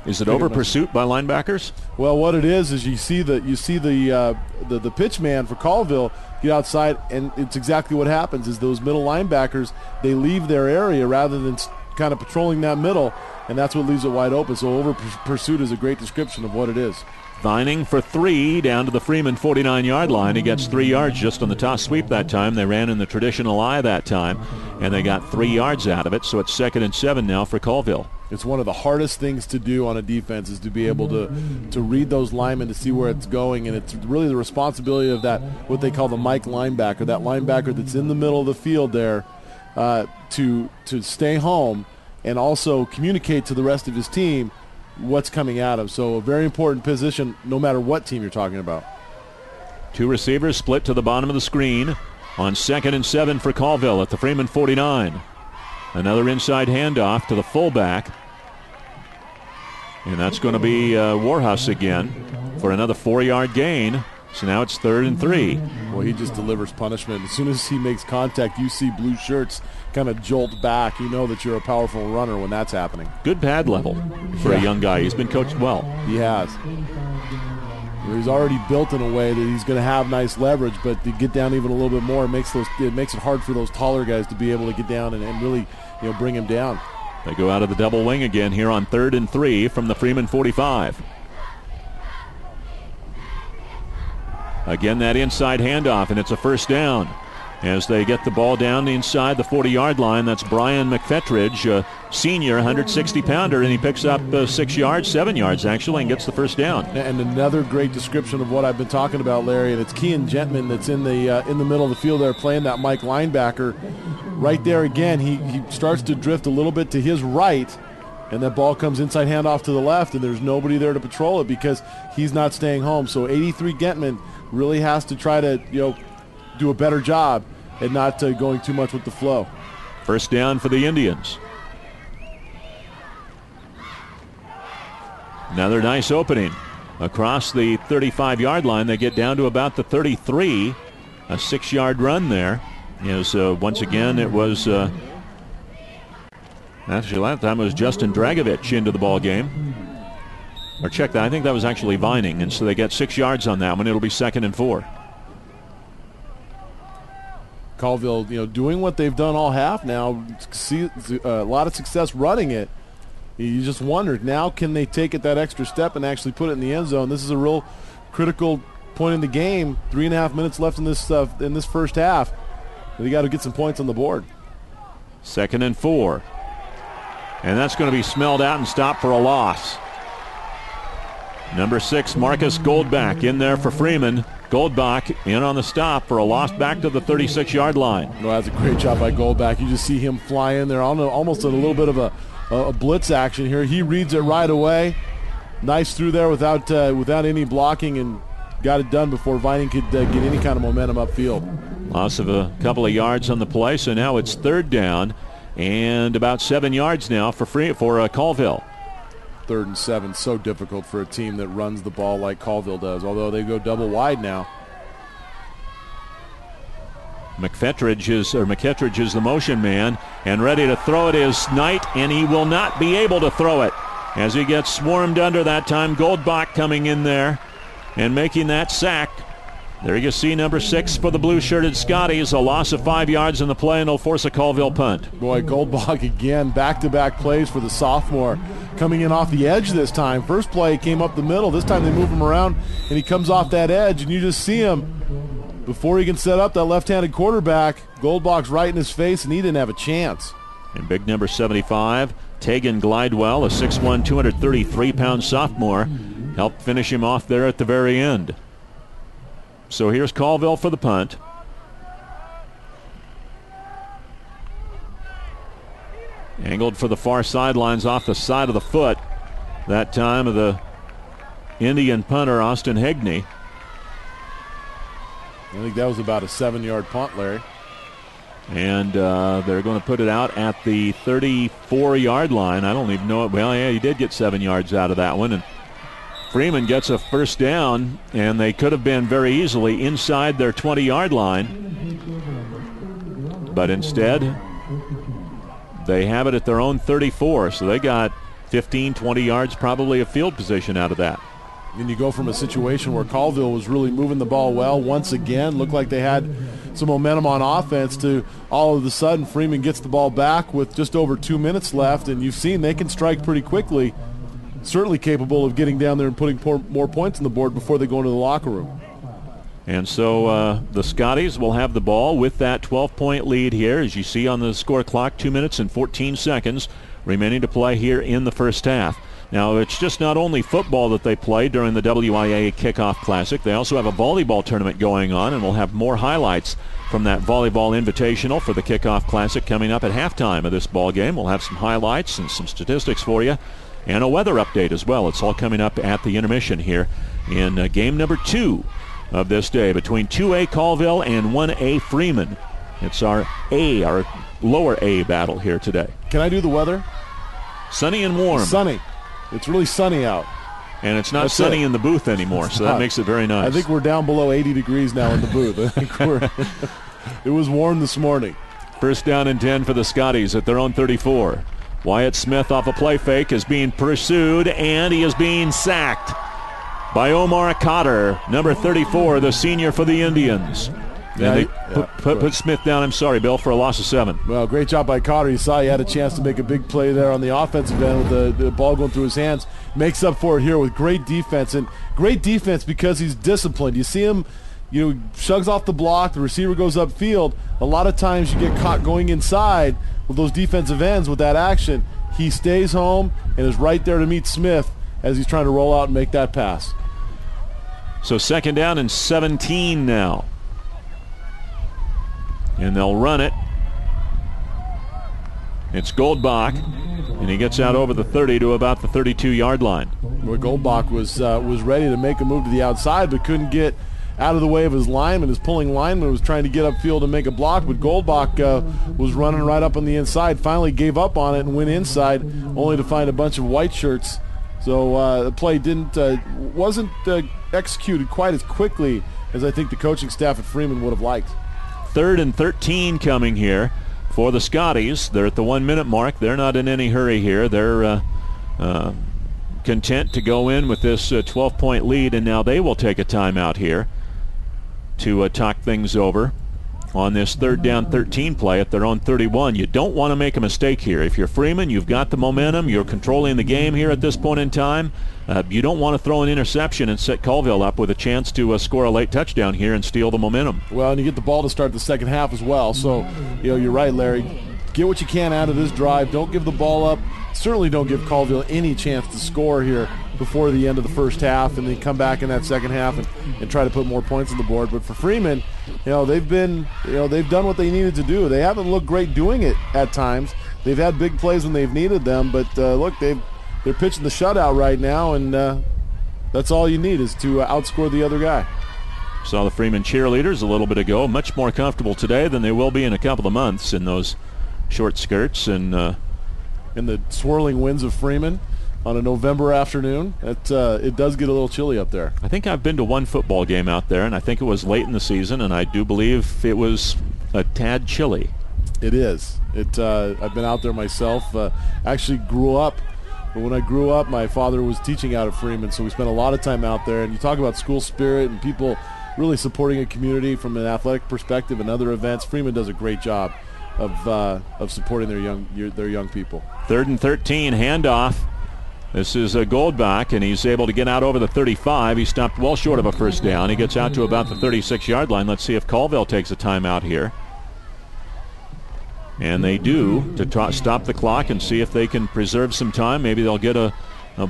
Is it over pursuit by linebackers? Well, what it is you see the pitch man for Colville get outside, and it's exactly what happens is those middle linebackers, they leave their area rather than kind of patrolling that middle, and that's what leaves it wide open. So over pursuit is a great description of what it is. Vining for 3 down to the Freeman 49-yard line. He gets 3 yards just on the toss sweep that time. They ran in the traditional eye that time, and they got 3 yards out of it. So it's 2nd and 7 now for Colville. It's one of the hardest things to do on a defense is to be able to read those linemen to see where it's going, and it's really the responsibility of that, what they call the Mike linebacker, that linebacker that's in the middle of the field there, to stay home and also communicate to the rest of his team what's coming at him. So a very important position no matter what team you're talking about. 2 receivers split to the bottom of the screen on 2nd and 7 for Colville at the Freeman 49. Another inside handoff to the fullback. And that's going to be Warhouse again for another 4-yard gain. So now it's 3rd and 3. Well, he just delivers punishment. As soon as he makes contact, you see blue shirts kind of jolt back. You know that you're a powerful runner when that's happening. Good pad level for a young guy. He's been coached well. He has. He's already built in a way that he's going to have nice leverage, but to get down even a little bit more, it makes it hard for those taller guys to be able to get down and really bring him down. They go out of the double wing again here on 3rd and 3 from the Freeman 45. Again, that inside handoff, and it's a first down. As they get the ball down inside the 40-yard line, that's Brian McFetridge, a senior 160-pounder, and he picks up 6 yards, 7 yards actually, and gets the first down. And another great description of what I've been talking about, Larry, and it's Kean Gentman that's in the middle of the field there playing that Mike linebacker. Right there again, he starts to drift a little bit to his right, and that ball comes inside handoff to the left, and there's nobody there to patrol it because he's not staying home. So 83 Gentman really has to try to do a better job and not going too much with the flow. First down for the Indians. Another nice opening across the 35-yard line. They get down to about the 33, a 6-yard run there. So once again, it was actually last time it was Justin Dragovich into the ball game. Or check that. I think that was actually Vining, and so they get 6 yards on that one. It'll be 2nd and 4. Colville, doing what they've done all half now, see a lot of success running it. You just wondered, now can they take it that extra step and actually put it in the end zone? This is a real critical point in the game. 3.5 minutes left in this first half. They got to get some points on the board. 2nd and 4. And that's going to be smelled out and stopped for a loss. Number 6, Marcus Goldbach in there for Freeman. Goldbach in on the stop for a loss back to the 36-yard line. No, that's a great job by Goldbach. You just see him fly in there almost in a little bit of a blitz action here. He reads it right away. Nice through there without any blocking, and got it done before Vining could get any kind of momentum upfield. Loss of a couple of yards on the play, so now it's 3rd down and about 7 yards now for Colville. 3rd and 7, so difficult for a team that runs the ball like Colville does, although they go double wide now. McKettridge is the motion man, and ready to throw it is Knight, and he will not be able to throw it as he gets swarmed under that time. Goldbach coming in there and making that sack. There you see number 6 for the blue-shirted Scotties. A loss of 5 yards in the play, and it'll force a Colville punt. Boy, Goldbach again, back-to-back plays for the sophomore. Coming in off the edge this time. First play came up the middle. This time they move him around, and he comes off that edge, and you just see him. Before he can set up that left-handed quarterback, Goldbach's right in his face, and he didn't have a chance. And big number 75, Tegan Glidewell, a 6'1", 233-pound sophomore, helped finish him off there at the very end. So here's Colville for the punt. Angled for the far sidelines off the side of the foot. That time of the Indian punter, Austin Hegney. I think that was about a 7-yard punt, Larry. And they're going to put it out at the 34-yard line. I don't even know it. Well, yeah, he did get 7 yards out of that one. And Freeman gets a first down, and they could have been very easily inside their 20-yard line. But instead, they have it at their own 34, so they got 15, 20 yards probably of field position out of that. And you go from a situation where Colville was really moving the ball well once again, looked like they had some momentum on offense, to all of a sudden Freeman gets the ball back with just over 2 minutes left, and you've seen they can strike pretty quickly. Certainly capable of getting down there and putting more points on the board before they go into the locker room. And so the Scotties will have the ball with that 12-point lead here. As you see on the score clock, 2 minutes and 14 seconds remaining to play here in the first half. Now, it's just not only football that they play during the WIAA Kickoff Classic. They also have a volleyball tournament going on, and we'll have more highlights from that volleyball invitational for the Kickoff Classic coming up at halftime of this ball game. We'll have some highlights and some statistics for you, and a weather update as well. It's all coming up at the intermission here in game number 2 of this day between 2A Colville and 1A Freeman. It's our lower A battle here today. Can I do the weather? Sunny and warm. Sunny. It's really sunny out. And it's not sunny in the booth anymore, so that makes it very nice. I think we're down below 80 degrees now in the booth. I think it was warm this morning. First down and 10 for the Scotties at their own 34. Wyatt Smith off a play fake is being pursued, and he is being sacked by Omar Cotter, number 34, the senior for the Indians. And they put Smith down, I'm sorry, Bill, for a loss of 7. Well, great job by Cotter. You saw he had a chance to make a big play there on the offensive end with the ball going through his hands. Makes up for it here with great defense, and great defense because he's disciplined. You see him, shugs off the block, the receiver goes upfield. A lot of times you get caught going inside with those defensive ends with that action. He stays home and is right there to meet Smith as he's trying to roll out and make that pass. So 2nd down and 17 now. And they'll run it. It's Goldbach, and he gets out over the 30 to about the 32-yard line. Where Goldbach was ready to make a move to the outside, but couldn't get out of the way of his lineman. His pulling lineman was trying to get upfield and make a block, but Goldbach was running right up on the inside, finally gave up on it and went inside, only to find a bunch of white shirts. So the play wasn't executed quite as quickly as I think the coaching staff at Freeman would have liked. 3rd and 13 coming here for the Scotties. They're at the 1-minute mark. They're not in any hurry here. They're content to go in with this 12-point lead, and now they will take a timeout here to talk things over on this 3rd down 13 play at their own 31. You don't want to make a mistake here. If you're Freeman, you've got the momentum. You're controlling the game here at this point in time. You don't want to throw an interception and set Colville up with a chance to score a late touchdown here and steal the momentum. Well, and you get the ball to start the second half as well. So, you're right, Larry. Get what you can out of this drive. Don't give the ball up. Certainly don't give Colville any chance to score here before the end of the first half, and then come back in that second half and try to put more points on the board. But for Freeman, they've done what they needed to do. They haven't looked great doing it at times. They've had big plays when they've needed them, but look, they're pitching the shutout right now, and that's all you need is to outscore the other guy. Saw the Freeman cheerleaders a little bit ago. Much more comfortable today than they will be in a couple of months in those short skirts and in the swirling winds of Freeman on a November afternoon. It does get a little chilly up there. I think I've been to one football game out there, and I think it was late in the season, and I do believe it was a tad chilly. It is. I've been out there myself. Actually grew up. But when I grew up, my father was teaching out at Freeman, so we spent a lot of time out there. And you talk about school spirit and people really supporting a community from an athletic perspective and other events. Freeman does a great job of supporting their young people. 3rd and 13, handoff. This is Goldbach, and he's able to get out over the 35. He stopped well short of a first down. He gets out to about the 36-yard line. Let's see if Colville takes a timeout here. And they do, to stop the clock and see if they can preserve some time. Maybe they'll get a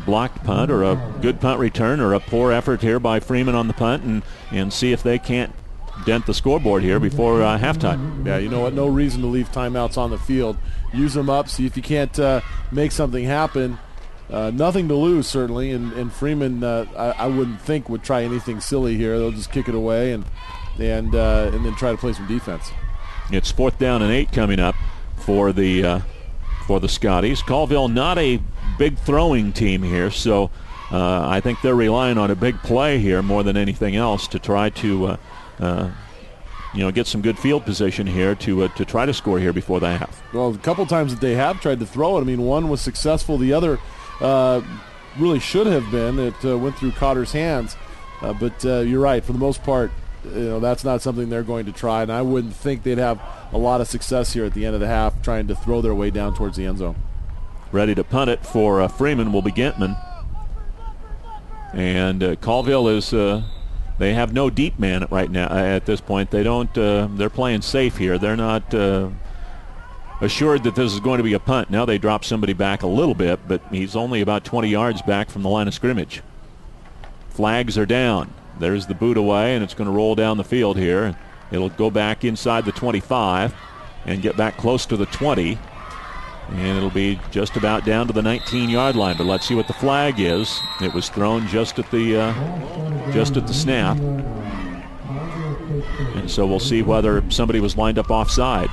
blocked punt or a good punt return or a poor effort here by Freeman on the punt and see if they can't dent the scoreboard here before halftime. Yeah, you know what? No reason to leave timeouts on the field. Use them up. See if you can't make something happen. Nothing to lose, certainly. And Freeman, I wouldn't think, would try anything silly here. They'll just kick it away and then try to play some defense. It's 4th down and 8 coming up for the Scotties. Colville not a big throwing team here, so I think they're relying on a big play here more than anything else to try to get some good field position here to try to score here before the half. Well, a couple times that they have tried to throw it. I mean, one was successful. The other really should have been. It went through Cotter's hands. But you're right. For the most part, that's not something they're going to try, and I wouldn't think they'd have a lot of success here at the end of the half trying to throw their way down towards the end zone. Ready to punt it for Freeman will be Gentman. And Colville is they have no deep man right now at this point. They don't they're playing safe here. They're not assured that this is going to be a punt. Now they drop somebody back a little bit, but he's only about 20 yards back from the line of scrimmage. Flags are down. There's the boot away, and it's going to roll down the field here. It'll go back inside the 25 and get back close to the 20. And it'll be just about down to the 19-yard line. But let's see what the flag is. It was thrown just at the snap. And so we'll see whether somebody was lined up offside.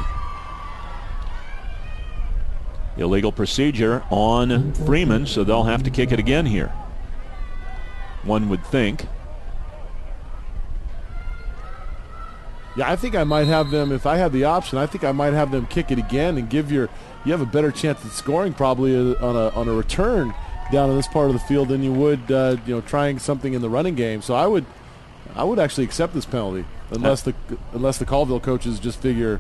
Illegal procedure on Freeman, so they'll have to kick it again here, one would think. Yeah, I think I might have them, if I had the option, I think I might have them kick it again and you have a better chance at scoring probably on a return down in this part of the field than you would trying something in the running game. So I would actually accept this penalty unless the Colville coaches just figure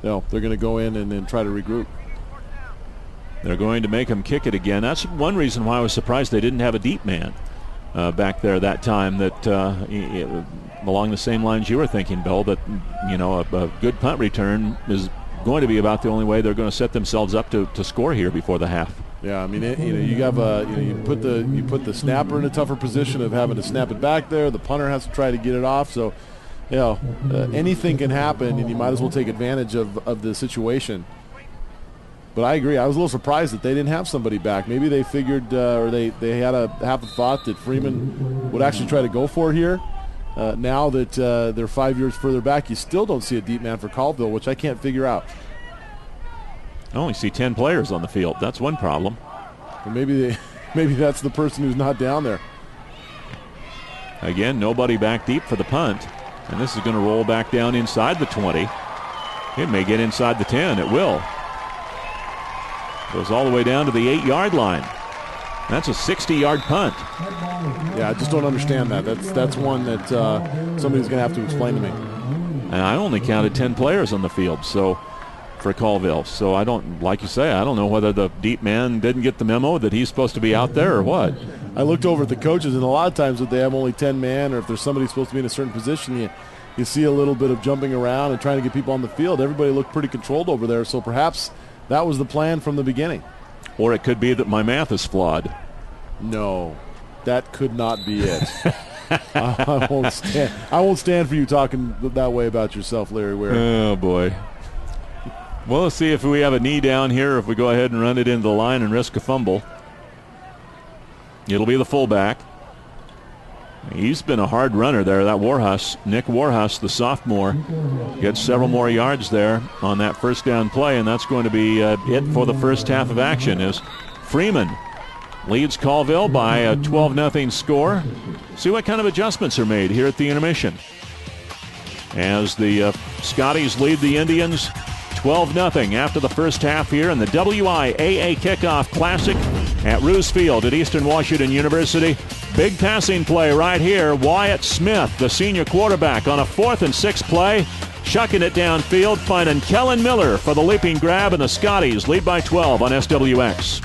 they're going to go in and then try to regroup. They're going to make him kick it again. That's one reason why I was surprised they didn't have a deep man back there that time, that along the same lines you were thinking, Bill, that a good punt return is going to be about the only way they're going to set themselves up to score here before the half. Yeah, I mean, you have you put the snapper in a tougher position of having to snap it back there. The punter has to try to get it off. So, anything can happen, and you might as well take advantage of the situation. But I agree. I was a little surprised that they didn't have somebody back. Maybe they figured, or they had half a thought that Freeman would actually try to go for it here. Now that they're 5 years further back, you still don't see a deep man for Colville, which I can't figure out. I only see 10 players on the field. That's one problem. Or maybe that's the person who's not down there. Again, nobody back deep for the punt. And this is going to roll back down inside the 20. It may get inside the 10. It will. Goes all the way down to the 8-yard line. That's a 60-yard punt. Yeah, I just don't understand that. That's one that somebody's going to have to explain to me. And I only counted 10 players on the field for Colville. So I don't, like you say, I don't know whether the deep man didn't get the memo that he's supposed to be out there or what. I looked over at the coaches, and a lot of times if they have only 10 man or if there's somebody supposed to be in a certain position, you see a little bit of jumping around and trying to get people on the field. Everybody looked pretty controlled over there, so perhaps that was the plan from the beginning. Or it could be that my math is flawed. No, that could not be it. I won't stand for you talking that way about yourself, Larry Ware. Oh, boy. Well, let's see if we have a knee down here, if we go ahead and run it into the line and risk a fumble. It'll be the fullback. He's been a hard runner there, that Warhus. Nick Warhus, the sophomore, gets several more yards there on that first down play, and that's going to be it for the first half of action as Freeman leads Colville by a 12-0 score. See what kind of adjustments are made here at the intermission. As the Scotties lead the Indians 12-0 after the first half here in the WIAA Kickoff Classic at Roos Field at Eastern Washington University. Big passing play right here. Wyatt Smith, the senior quarterback, on a 4th and 6 play, chucking it downfield, finding Kellen Miller for the leaping grab, and the Scotties lead by 12 on SWX.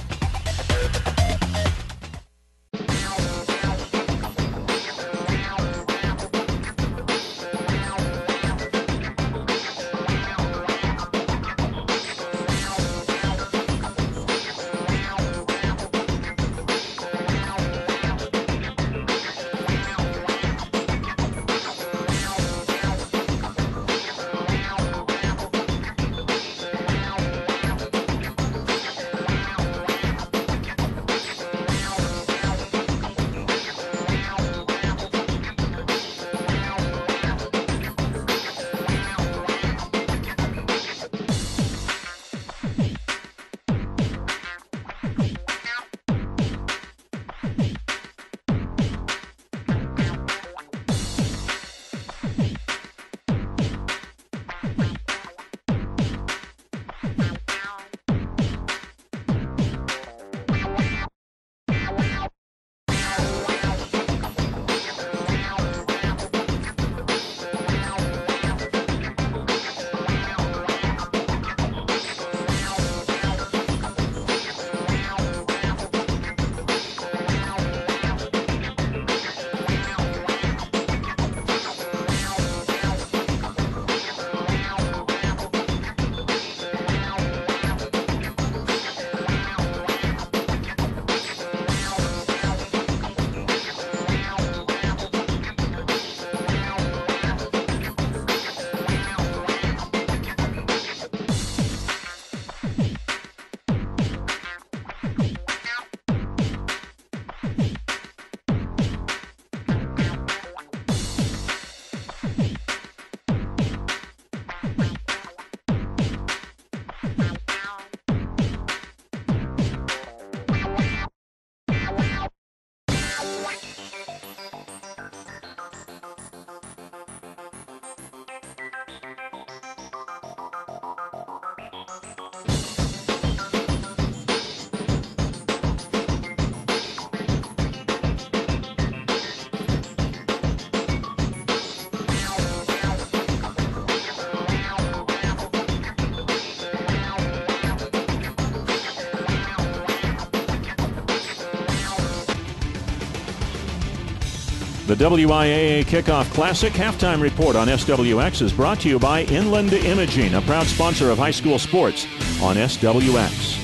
The WIAA Kickoff Classic halftime report on SWX is brought to you by Inland Imaging, a proud sponsor of high school sports on SWX.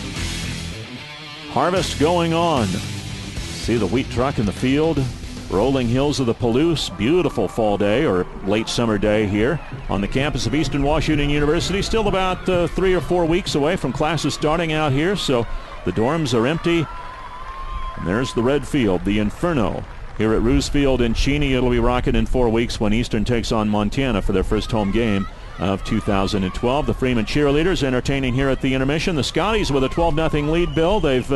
Harvest going on. See the wheat truck in the field. Rolling hills of the Palouse. Beautiful fall day or late summer day here on the campus of Eastern Washington University. Still about 3 or 4 weeks away from classes starting out here, so the dorms are empty. And there's the red field, the Inferno. Here at Roos Field in Cheney, it'll be rocking in 4 weeks when Eastern takes on Montana for their first home game of 2012. The Freeman cheerleaders entertaining here at the intermission. The Scotties with a 12-0 lead, Bill. They've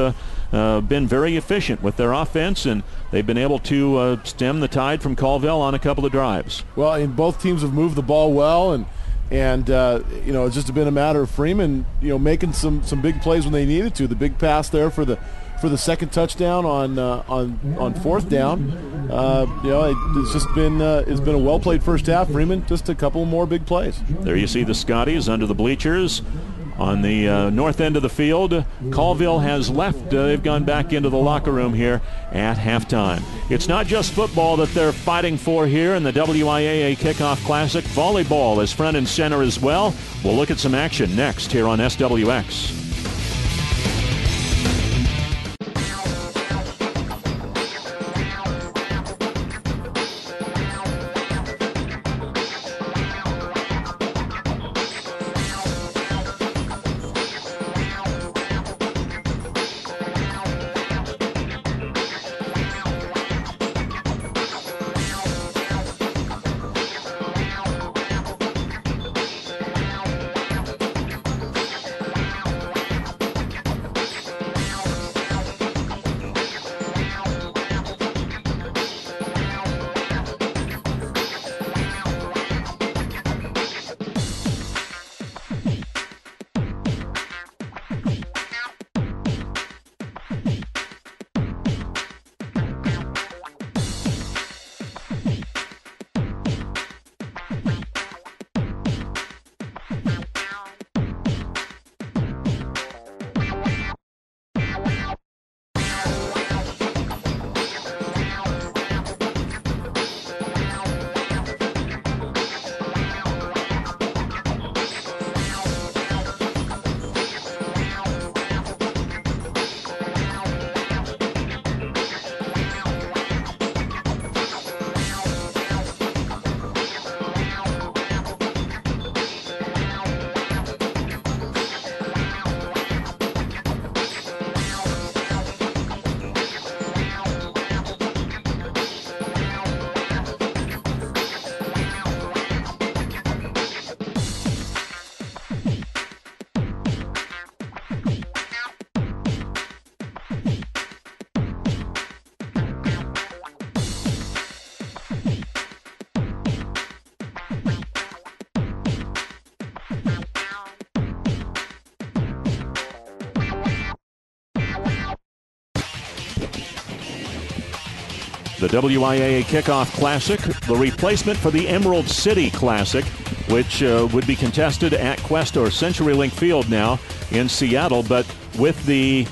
been very efficient with their offense, and they've been able to stem the tide from Colville on a couple of drives. Well, and both teams have moved the ball well, and it's just been a matter of Freeman, making some big plays when they needed to. The big pass there for the for the second touchdown on fourth down. It's just been it's been a well-played first half. Freeman, just a couple more big plays. There you see the Scotties under the bleachers. On the north end of the field, Colville has left. They've gone back into the locker room here at halftime. It's not just football that they're fighting for here in the WIAA Kickoff Classic. Volleyball is front and center as well. We'll look at some action next here on SWX. The WIAA Kickoff Classic, the replacement for the Emerald City Classic, which would be contested at Quest or CenturyLink Field now in Seattle. But with the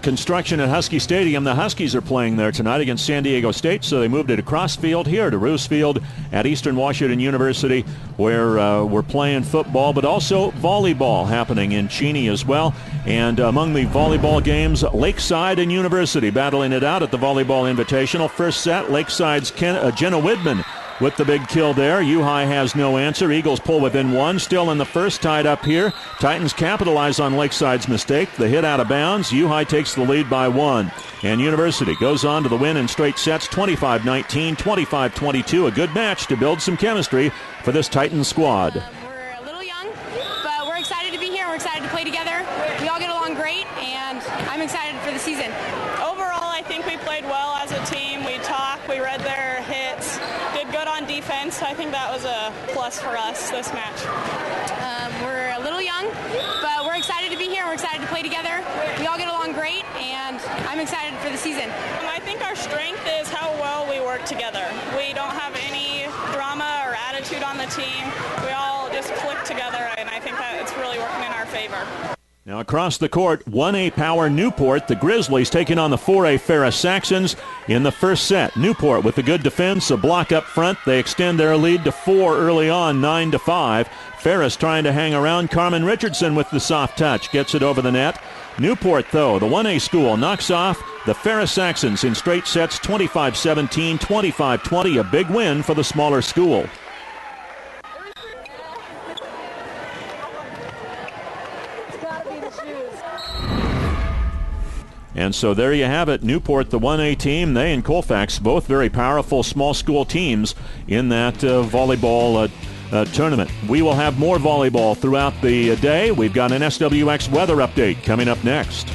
construction at Husky Stadium, the Huskies are playing there tonight against San Diego State, so they moved it across field here to Roos Field at Eastern Washington University, where we're playing football, but also volleyball happening in Cheney as well. And among the volleyball games, Lakeside and University battling it out at the Volleyball Invitational. First set, Lakeside's Jenna Widman with the big kill there. U-High has no answer. Eagles pull within one. Still in the first, tied up here. Titans capitalize on Lakeside's mistake. The hit out of bounds. U-High takes the lead by one. And University goes on to the win in straight sets, 25-19, 25-22. A good match to build some chemistry for this Titans squad. We're a little young, but we're excited to be here. We're excited to play together. We all get along great, and I'm excited for the season. Overall, I think we played well as a team. We talked, we read their hits, did good on defense. I think that was a plus for us this match. We're a little young, but we're excited to be here. We're excited to play together. We all get along great, and I'm excited for the season. I think our strength is how well we work together. We don't have any drama or attitude on the team. We all just click together, and I think that it's really working in our favor. Now across the court, 1A power Newport. The Grizzlies taking on the 4A Ferris Saxons in the first set. Newport with a good defense, a block up front. They extend their lead to 4 early on, 9-5. Ferris trying to hang around. Carmen Richardson with the soft touch. Gets it over the net. Newport, though, the 1A school, knocks off the Ferris Saxons in straight sets, 25-17, 25-20. A big win for the smaller school. And so there you have it. Newport, the 1A team, they and Colfax, both very powerful small school teams in that volleyball tournament. We will have more volleyball throughout the day. We've got an SWX weather update coming up next.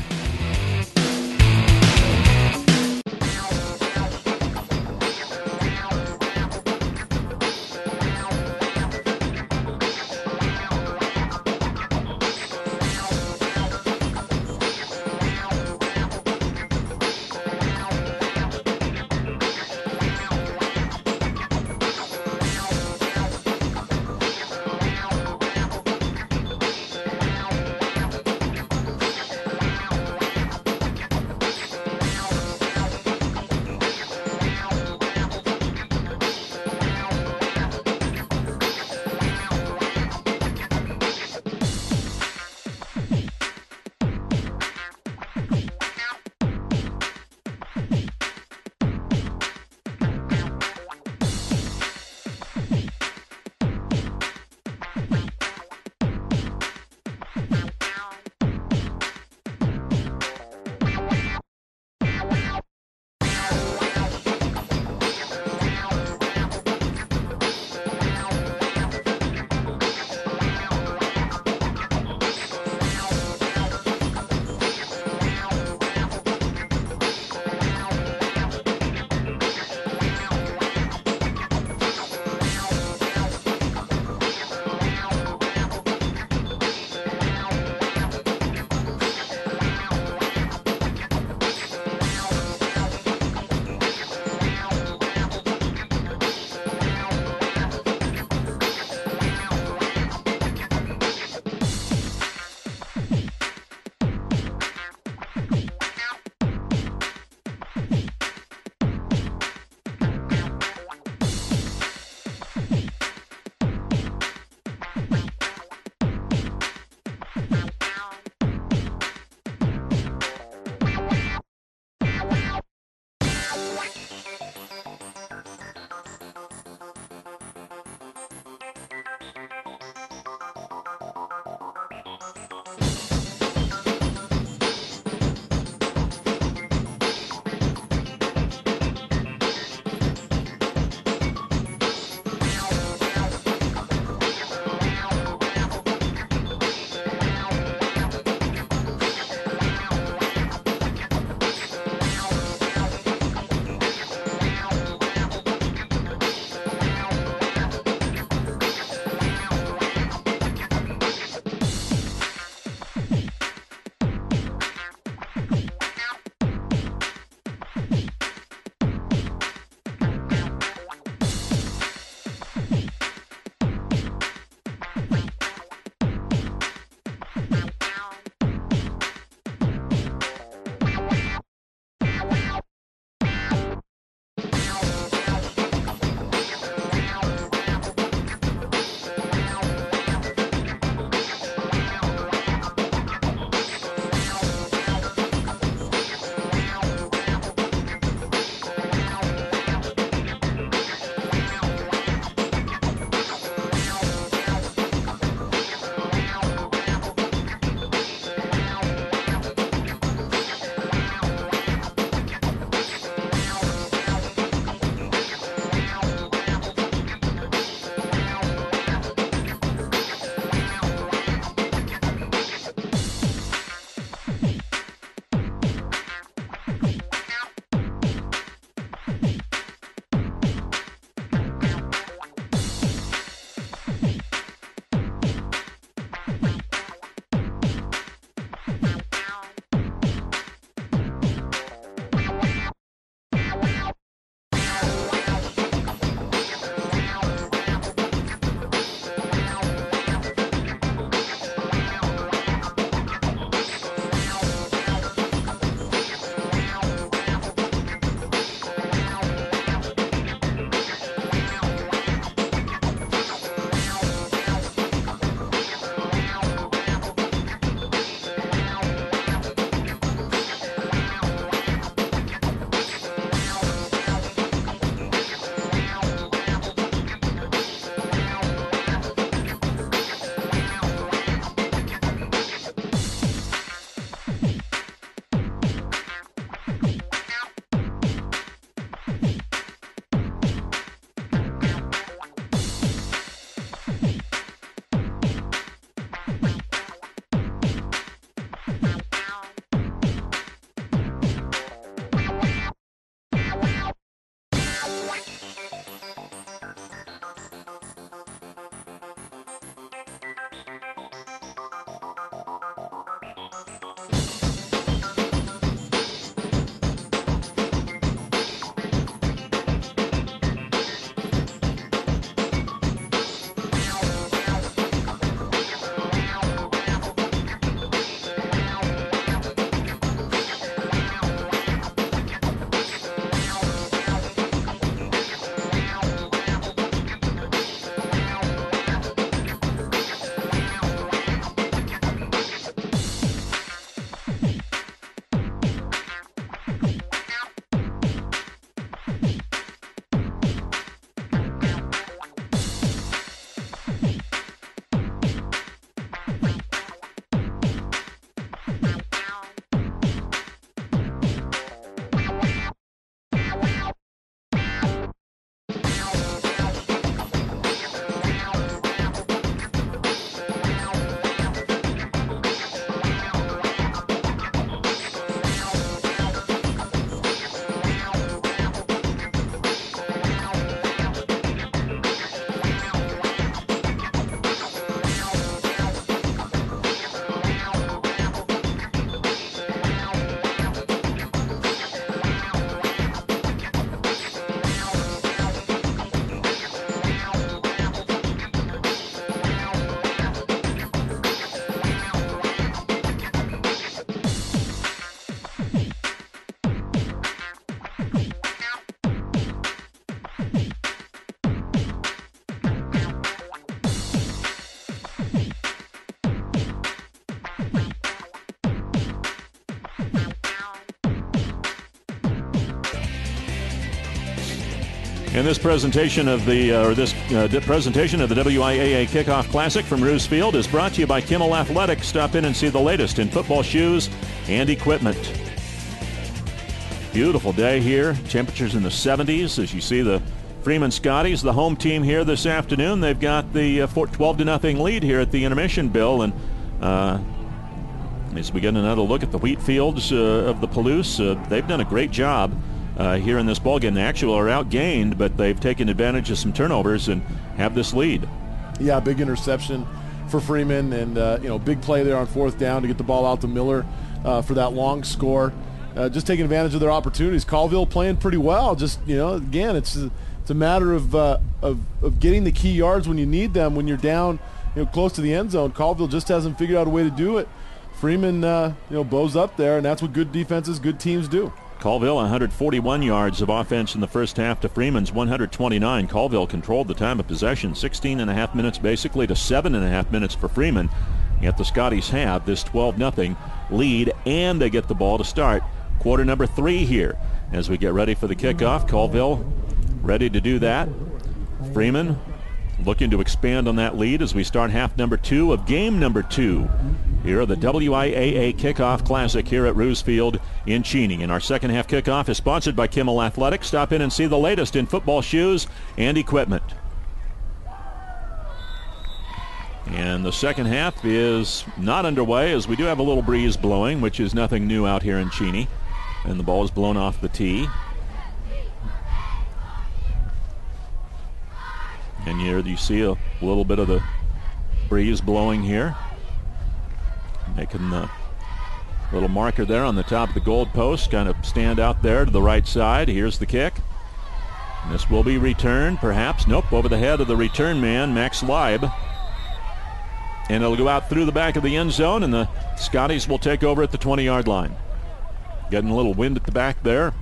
And this presentation of the presentation of the WIAA Kickoff Classic from Roos Field is brought to you by Kimmel Athletics. Stop in and see the latest in football shoes and equipment. Beautiful day here. Temperatures in the 70s as you see the Freeman Scotties, the home team here this afternoon. They've got the 12-0 lead here at the intermission, Bill. And as we get another look at the wheat fields of the Palouse, they've done a great job here in this ballgame. They actually are outgained, but they've taken advantage of some turnovers and have this lead. Yeah, big interception for Freeman, and big play there on fourth down to get the ball out to Miller for that long score. Just taking advantage of their opportunities. Colville playing pretty well. Just again, it's a matter of getting the key yards when you need them. When you're down, close to the end zone, Colville just hasn't figured out a way to do it. Freeman, bows up there, and that's what good defenses, good teams do. Colville 141 yards of offense in the first half to Freeman's 129. Colville controlled the time of possession, 16.5 minutes basically to 7.5 minutes for Freeman. Yet the Scotties have this 12-0 lead, and they get the ball to start quarter number 3 here. As we get ready for the kickoff, Colville ready to do that. Freeman looking to expand on that lead as we start half number 2 of game number 2 here at the WIAA Kickoff Classic here at Roos Field in Cheney. And our second half kickoff is sponsored by Kimmel Athletics. Stop in and see the latest in football shoes and equipment. And the second half is not underway as we do have a little breeze blowing, which is nothing new out here in Cheney. And the ball is blown off the tee. And here you see a little bit of the breeze blowing here. Making the little marker there on the top of the goal post, kind of stand out there to the right side. Here's the kick. And this will be returned, perhaps. Nope, over the head of the return man, Max Leib. And it'll go out through the back of the end zone, and the Scotties will take over at the 20-yard line. Getting a little wind at the back there.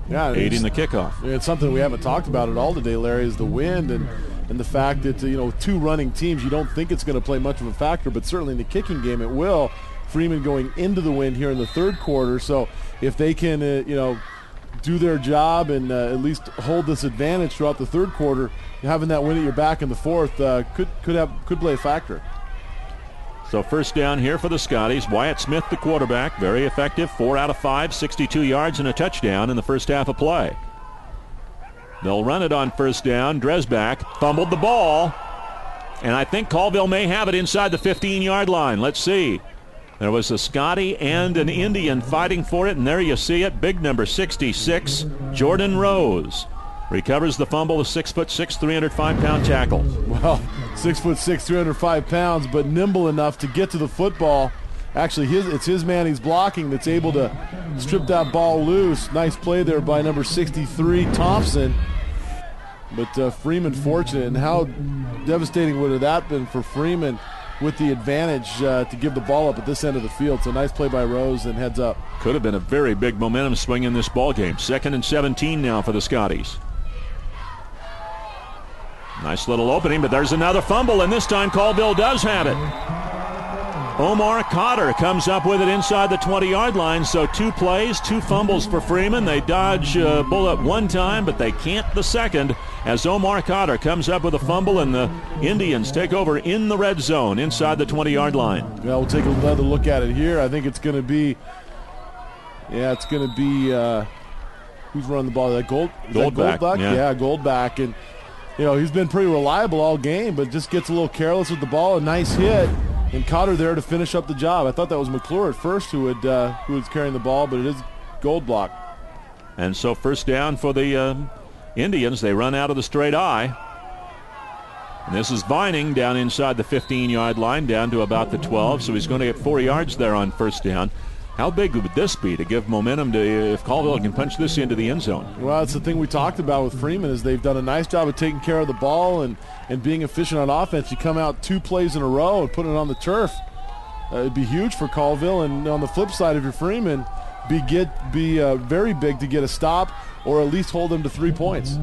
Yeah, aiding the kickoff. It's something we haven't talked about at all today, Larry, is the wind and the fact that, two running teams, you don't think it's going to play much of a factor, but certainly in the kicking game it will. Freeman going into the wind here in the third quarter, so if they can, do their job and at least hold this advantage throughout the third quarter, having that wind at your back in the fourth could play a factor. So first down here for the Scotties. Wyatt Smith, the quarterback, very effective, 4 out of 5, 62 yards and a touchdown in the first half of play. They'll run it on first down. Dresbach fumbled the ball, and I think Colville may have it inside the 15-yard line. Let's see. There was a Scotty and an Indian fighting for it, and there you see it. Big number 66, Jordan Rose. Recovers the fumble, a 6'6", 305-pound tackle. Well, 6'6", 305 pounds, but nimble enough to get to the football. Actually, it's his man he's blocking that's able to strip that ball loose. Nice play there by number 63, Thompson. But Freeman fortunate, and how devastating would have that been for Freeman with the advantage to give the ball up at this end of the field. So nice play by Rose, and heads up. Could have been a very big momentum swing in this ball game. 2nd and 17 now for the Scotties. Nice little opening, but there's another fumble, and this time Colville does have it. Omar Cotter comes up with it inside the 20-yard line, so 2 plays, 2 fumbles for Freeman. They dodge a bullet one time, but they can't the second, as Omar Cotter comes up with a fumble, and the Indians take over in the red zone inside the 20-yard line. Yeah, we'll take another look at it here. I think it's going to be, who's running the ball? Goldback? Yeah, Goldback. And he's been pretty reliable all game, but just gets a little careless with the ball. A nice hit, and Cotter there to finish up the job. I thought that was McClure at first who was carrying the ball, but it is Goldblock. And so first down for the Indians. They run out of the straight I. And this is Vining down inside the 15-yard line, down to about the 12, so he's going to get 4 yards there on first down. How big would this be to give momentum to if Colville can punch this into the end zone? Well, it's the thing we talked about with Freeman is they've done a nice job of taking care of the ball and being efficient on offense. You come out 2 plays in a row and put it on the turf. It'd be huge for Colville. And on the flip side, if you're Freeman, be very big to get a stop or at least hold them to 3 points.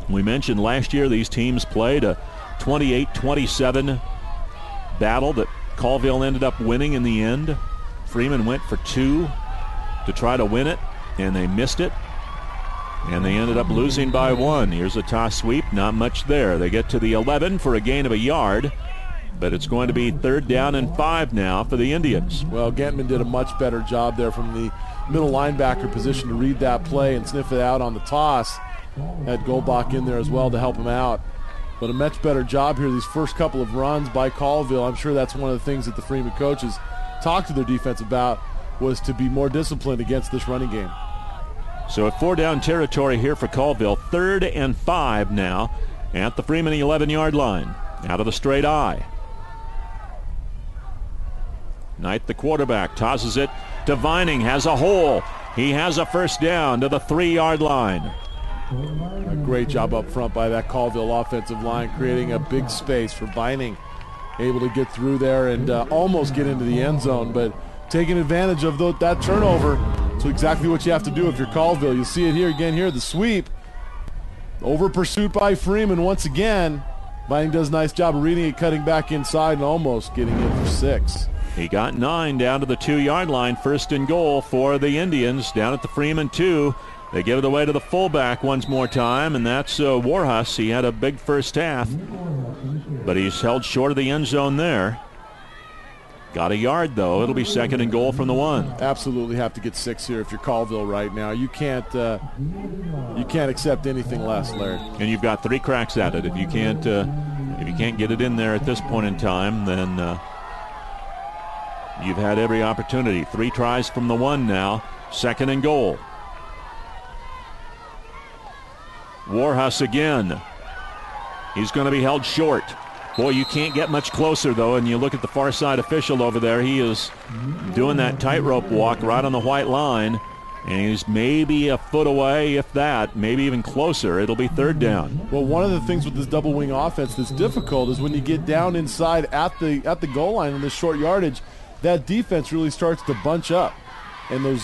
We mentioned last year these teams played a 28-27 battle that Colville ended up winning in the end. Freeman went for 2 to try to win it, and they missed it. and they ended up losing by 1. Here's a toss sweep, not much there. They get to the 11 for a gain of a yard, but it's going to be 3rd down and 5 now for the Indians. Well, Gantman did a much better job there from the middle linebacker position to read that play and sniff it out on the toss. Had Goldbach in there as well to help him out. But a much better job here these first couple of runs by Colville. I'm sure that's one of the things that the Freeman coaches talked to their defense about, was to be more disciplined against this running game. So a 4-down territory here for Colville. 3rd and 5 now at the Freeman 11-yard line. Out of the straight eye. Knight, the quarterback, tosses it to Vining. Has a hole. He has a first down to the 3-yard line. A great job up front by that Colville offensive line, creating a big space for Vining. Able to get through there and almost get into the end zone, but taking advantage of that turnover. So exactly what you have to do if you're Colville. You see it here again here, the sweep. Over pursuit by Freeman once again. Vining does a nice job of reading it, cutting back inside, and almost getting in for 6. He got 9 down to the 2-yard line. 1st and goal for the Indians down at the Freeman 2. They give it away to the fullback once more time, and that's Warhus. He had a big first half, but he's held short of the end zone there. Got a yard, though. It'll be 2nd and goal from the 1. Absolutely have to get 6 here if you're Colville right now. You can't accept anything less, Larry. And you've got 3 cracks at it. If you can't get it in there at this point in time, then you've had every opportunity. 3 tries from the 1 now. 2nd and goal. Warhus again. He's going to be held short. Boy, you can't get much closer, though, and you look at the far side official over there. He is doing that tightrope walk right on the white line, and he's maybe a foot away, if that, maybe even closer. It'll be 3rd down. Well, one of the things with this double wing offense that's difficult is when you get down inside at the goal line in this short yardage, that defense really starts to bunch up, and those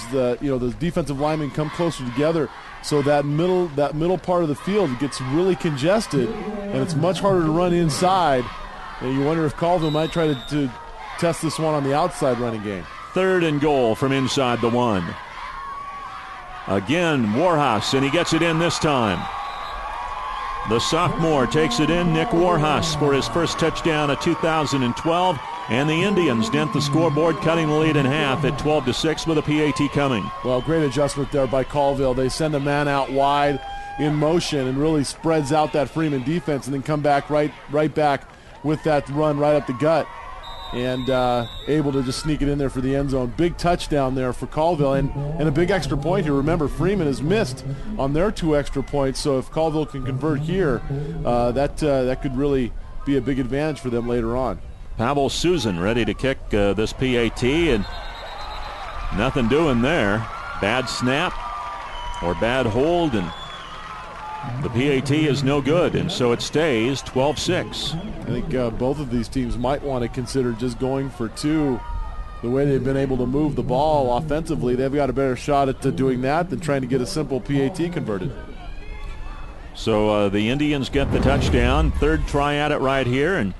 defensive linemen come closer together. So that middle part of the field gets really congested, and it's much harder to run inside. And you wonder if Colville might try to test this one on the outside running game. 3rd and goal from inside the 1. Again, Warhus, and he gets it in this time. The sophomore takes it in, Nick Warhus, for his first touchdown of 2012. And the Indians dent the scoreboard, cutting the lead in half at 12-6 with a PAT coming. Well, great adjustment there by Colville. They send a man out wide in motion and really spreads out that Freeman defense, and then come back right back with that run right up the gut, and able to just sneak it in there for the end zone. Big touchdown there for Colville, and a big extra point here. Remember, Freeman has missed on their 2 extra points, so if Colville can convert here, that could really be a big advantage for them later on. Pavel Susan ready to kick this PAT, and nothing doing there. Bad snap or bad hold, and the PAT is no good, and so it stays 12-6. I think both of these teams might want to consider just going for 2. The way they've been able to move the ball offensively, they've got a better shot at doing that than trying to get a simple PAT converted. So the Indians get the touchdown. 3rd try at it right here, and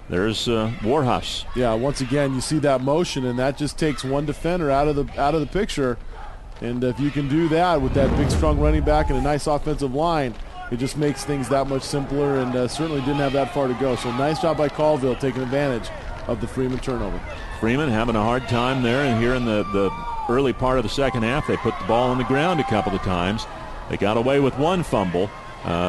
there's Warhus. Yeah, once again, you see that motion, and that just takes one defender out of the picture. And if you can do that with that big, strong running back and a nice offensive line, it just makes things that much simpler, and certainly didn't have that far to go. So nice job by Colville taking advantage of the Freeman turnover. Freeman having a hard time there, and here in the early part of the second half, they put the ball on the ground a couple of times. They got away with 1 fumble.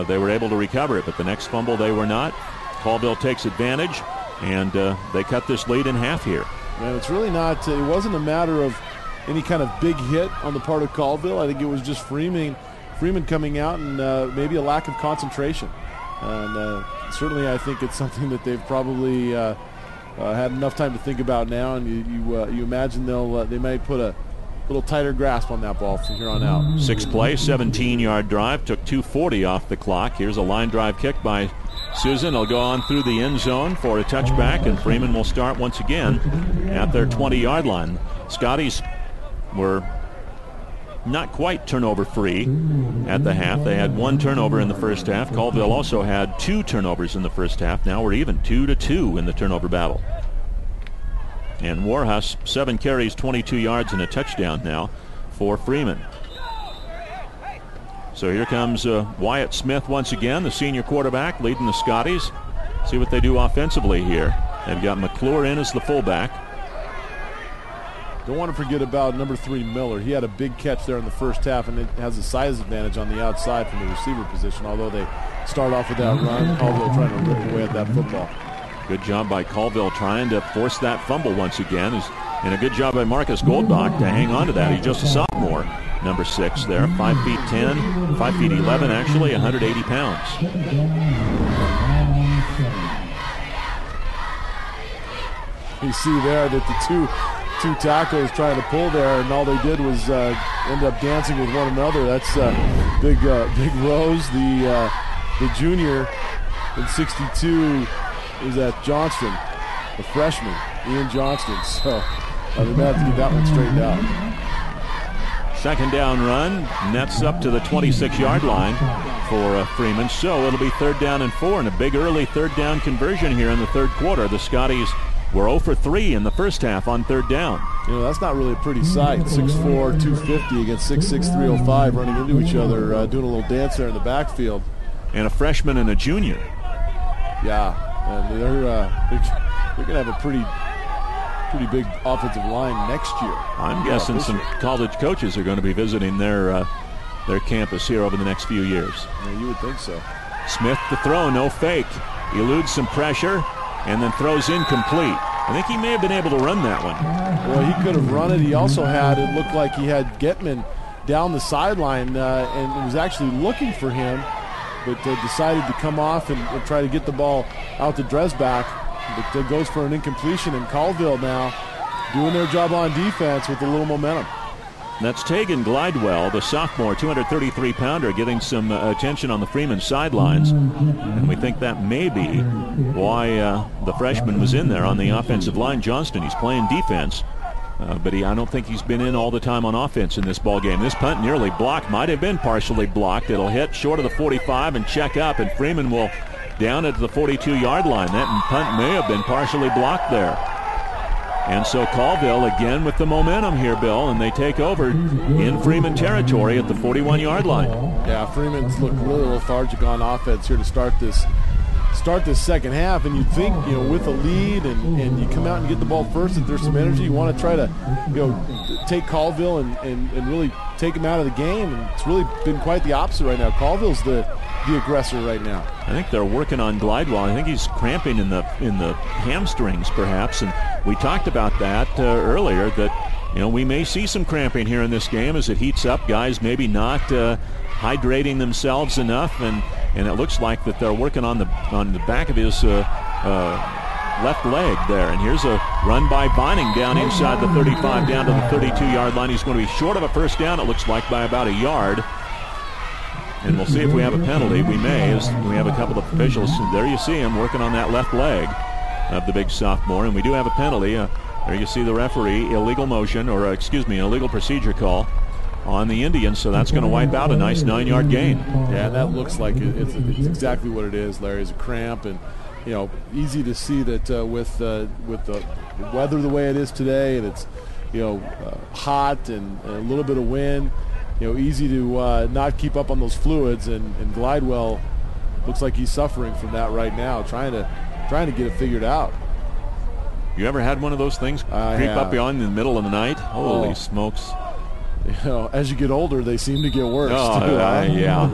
They were able to recover it, but the next fumble they were not. Colville takes advantage, and they cut this lead in half here. And it's really not, it wasn't a matter of any kind of big hit on the part of Colville. I think it was just Freeman coming out and maybe a lack of concentration. And certainly I think it's something that they've probably had enough time to think about now, and you imagine they might put a little tighter grasp on that ball from here on out. 6-play, 17-yard drive, took 2:40 off the clock. Here's a line drive kick by Susan. Will go on through the end zone for a touchback, and Freeman will start once again at their 20-yard line. Scotties were not quite turnover-free at the half. They had 1 turnover in the first half. Colville also had 2 turnovers in the first half. Now we're even 2-2 in the turnover battle. And Warhus, 7 carries, 22 yards, and a touchdown now for Freeman. So here comes Wyatt Smith once again, the senior quarterback, leading the Scotties. See what they do offensively here. They've got McClure in as the fullback. Don't want to forget about number 3, Miller. He had a big catch there in the first half, and it has a size advantage on the outside from the receiver position, although they start off with that run. Colville trying to rip away at that football. Good job by Colville trying to force that fumble once again. And a good job by Marcus Goldbach to hang on to that. He's just a sophomore, number 6 there. 5 feet 10, 5 feet 11 actually, 180 pounds. You see there that the two tackles trying to pull there, and all they did was end up dancing with one another. That's Big Rose, the junior, in 62 is at Johnston, the freshman, Ian Johnston. So they may have to get that one straightened out. Second down run, nets up to the 26-yard line for Freeman. So it'll be 3rd down and 4, and a big early 3rd down conversion here in the 3rd quarter. The Scotties were 0 for 3 in the first half on 3rd down. You know, that's not really a pretty sight. 6'4", 250 against 6'6", 305 running into each other, doing a little dance there in the backfield. And a freshman and a junior. Yeah, and they're going to have a pretty big offensive line next year. I'm guessing some college coaches are going to be visiting their campus here over the next few years. Yeah, you would think so. Smith to throw, no fake. Eludes some pressure and then throws incomplete. I think he may have been able to run that one. Well, he could have run it. He also it looked like he had Getman down the sideline and was actually looking for him, but decided to come off and try to get the ball out to Dresbach. But goes for an incompletion, and Colville now doing their job on defense with a little momentum. That's Tegan Glidewell, the sophomore, 233-pounder, getting some attention on the Freeman sidelines. And we think that may be why the freshman was in there on the offensive line. Johnston, he's playing defense, but I don't think he's been in all the time on offense in this ball game. This punt nearly blocked, might have been partially blocked. It'll hit short of the 45 and check up, and Freeman will down at the 42-yard line. That punt may have been partially blocked there. And so Colville again with the momentum here, Bill, and they take over in Freeman territory at the 41-yard line. Yeah, Freeman's looked really lethargic on offense here to start this second half, and you'd think, with a lead and you come out and get the ball first, if there's some energy, you want to try to, take Colville and really take him out of the game, and it's really been quite the opposite right now. Colville's the aggressor right now. I think they're working on Glidewell. I think he's cramping in the hamstrings perhaps, and we talked about that earlier, that we may see some cramping here in this game as it heats up. Guys maybe not hydrating themselves enough, and it looks like that they're working on the back of his left leg there. And here's a run by Vining down inside the 35 down to the 32-yard line. He's going to be short of a first down, it looks like, by about a yard. And we'll see if we have a penalty. We may, as we have a couple of officials. There you see him working on that left leg of the big sophomore. And we do have a penalty. There you see the referee, illegal motion, or illegal procedure call on the Indians. So that's going to wipe out a nice 9-yard gain. Yeah, and that looks like it's exactly what it is, Larry. It's a cramp, and easy to see that with the weather the way it is today, and it's hot and a little bit of wind. Easy to not keep up on those fluids, and Glidewell looks like he's suffering from that right now, trying to get it figured out. You ever had one of those things creep up on in the middle of the night? Holy smokes. As you get older, they seem to get worse. Yeah.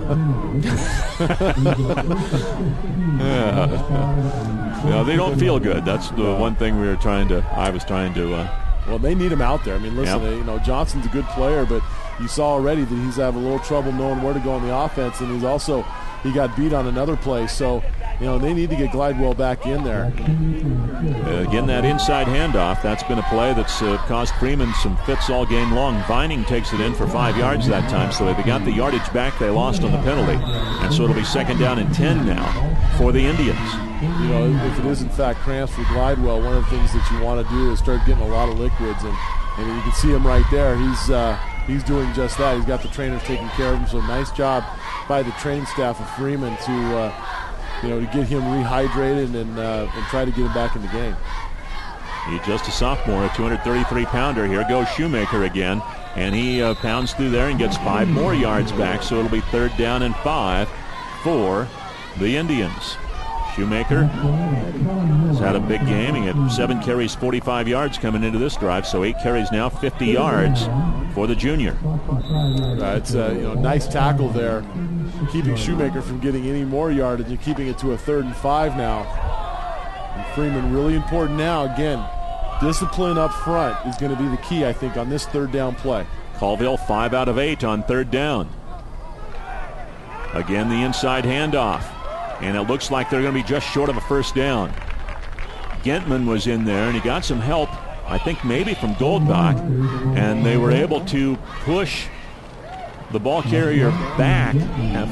They don't feel good. That's the one thing I was trying to. Well, they need him out there. I mean, listen, Johnson's a good player, but you saw already that he's having a little trouble knowing where to go on the offense, and he got beat on another play. So, they need to get Glidewell back in there. Again, that inside handoff, that's been a play that's caused Freeman some fits all game long. Vining takes it in for 5 yards that time, so they got the yardage back they lost on the penalty. And so it'll be 2nd down and 10 now for the Indians. If it is in fact cramps for Glidewell, one of the things that you want to do is start getting a lot of liquids, and you can see him right there. He's doing just that. He's got the trainers taking care of him, so nice job by the training staff of Freeman to get him rehydrated and try to get him back in the game. He's just a sophomore, a 233-pounder. Here goes Shoemaker again. And he pounds through there and gets 5 more yards back, so it'll be 3rd down and 5 for the Indians. Shoemaker has had a big game. He had 7 carries, 45 yards coming into this drive, so 8 carries now, 50 yards for the junior. It's a nice tackle there, keeping Shoemaker from getting any more yardage and keeping it to a 3rd and 5 now. And Freeman really important now. Again, discipline up front is going to be the key, I think, on this 3rd down play. Colville 5 out of 8 on 3rd down. Again, the inside handoff. And it looks like they're going to be just short of a 1st down. Gentman was in there, and he got some help, I think maybe from Goldbach, and they were able to push the ball carrier back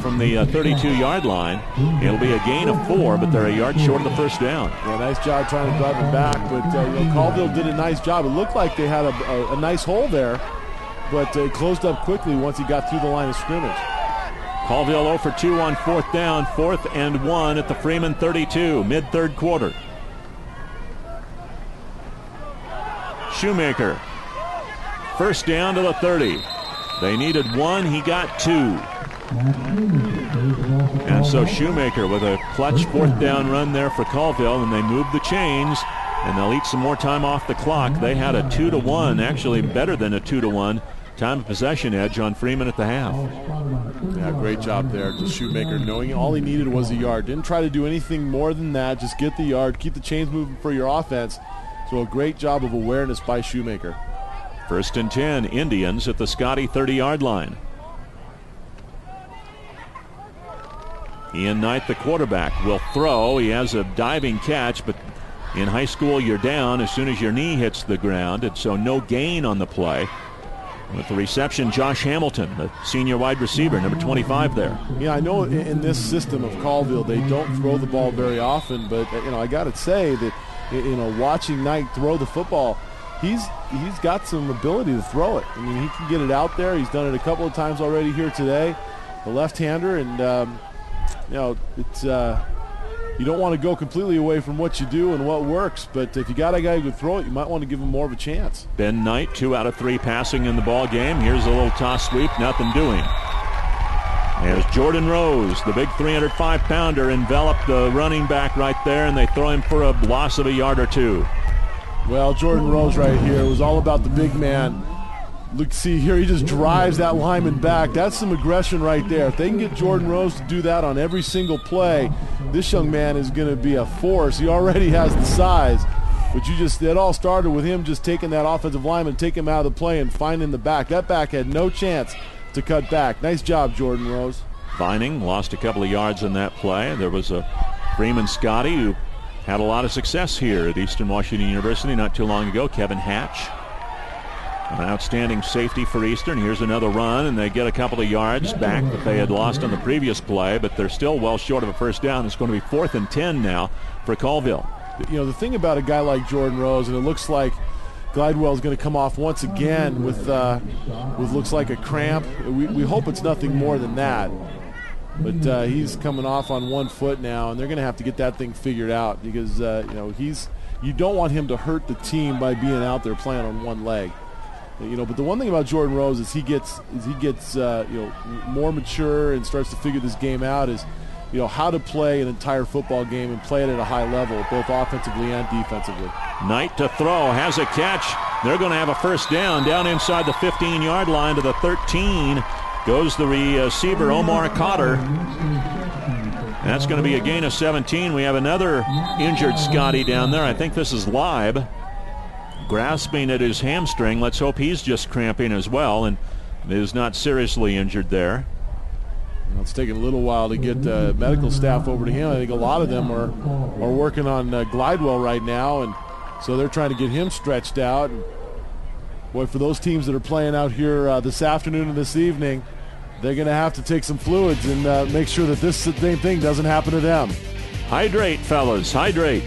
from the 32-yard line. It'll be a gain of 4, but they're a yard short of the 1st down. Yeah, nice job trying to drive him back, but Colville did a nice job. It looked like they had a nice hole there, but it closed up quickly once he got through the line of scrimmage. Colville 0 for 2 on 4th down, 4th and 1 at the Freeman 32, mid-3rd quarter. Shoemaker, 1st down to the 30. They needed 1, he got 2. And so Shoemaker with a clutch 4th down run there for Colville, and they move the chains, and they'll eat some more time off the clock. They had a 2-1, actually better than a 2-1 time of possession edge on Freeman at the half. Yeah, great job there. Just Shoemaker knowing all he needed was a yard. Didn't try to do anything more than that. Just get the yard, keep the chains moving for your offense. So a great job of awareness by Shoemaker. 1st and 10, Indians at the Scotty 30-yard line. Ian Knight, the quarterback, will throw. He has a diving catch, but in high school you're down as soon as your knee hits the ground, and so no gain on the play. With the reception, Josh Hamilton, the senior wide receiver, number 25 there. Yeah, I know in this system of Colville, they don't throw the ball very often, but I got to say that watching Knight throw the football, he's got some ability to throw it. I mean, he can get it out there. He's done it a couple of times already here today. The left-hander, and it's you don't want to go completely away from what you do and what works, but if you got a guy who can throw it, you might want to give him more of a chance. Ben Knight, 2 out of 3 passing in the ball game. Here's a little toss sweep, nothing doing. There's Jordan Rose, the big 305-pounder, enveloped the running back right there, and they throw him for a loss of a yard or 2. Well, Jordan Rose right here, it was all about the big man. Look, see here, he just drives that lineman back. That's some aggression right there. If they can get Jordan Rose to do that on every single play, this young man is going to be a force. He already has the size. But it all started with him just taking that offensive lineman, taking him out of the play and finding the back. That back had no chance to cut back. Nice job, Jordan Rose. Vining lost a couple of yards in that play. There was a Freeman Scotty who had a lot of success here at Eastern Washington University not too long ago, Kevin Hatch. An outstanding safety for Eastern. Here's another run, and they get a couple of yards back that they had lost on the previous play, but they're still well short of a 1st down. It's going to be 4th and 10 now for Colville. The thing about a guy like Jordan Rose, and it looks like Glidewell is going to come off once again with looks like a cramp. We hope it's nothing more than that. But he's coming off on 1 foot now, and they're going to have to get that thing figured out because you don't want him to hurt the team by being out there playing on 1 leg. But the one thing about Jordan Rose is he gets more mature and starts to figure this game out is how to play an entire football game and play it at a high level, both offensively and defensively. Knight to throw, has a catch. They're going to have a 1st down inside the 15-yard line to the 13. Goes the receiver, Omar Cotter. That's going to be a gain of 17. We have another injured Scotty down there. I think this is Leib, grasping at his hamstring. Let's hope he's just cramping as well and is not seriously injured there. Well, it's taking a little while to get medical staff over to him. I think a lot of them are working on Glidewell right now, and so they're trying to get him stretched out. And boy, for those teams that are playing out here this afternoon and this evening, they're going to have to take some fluids and make sure that this same thing doesn't happen to them. Hydrate, fellas, hydrate.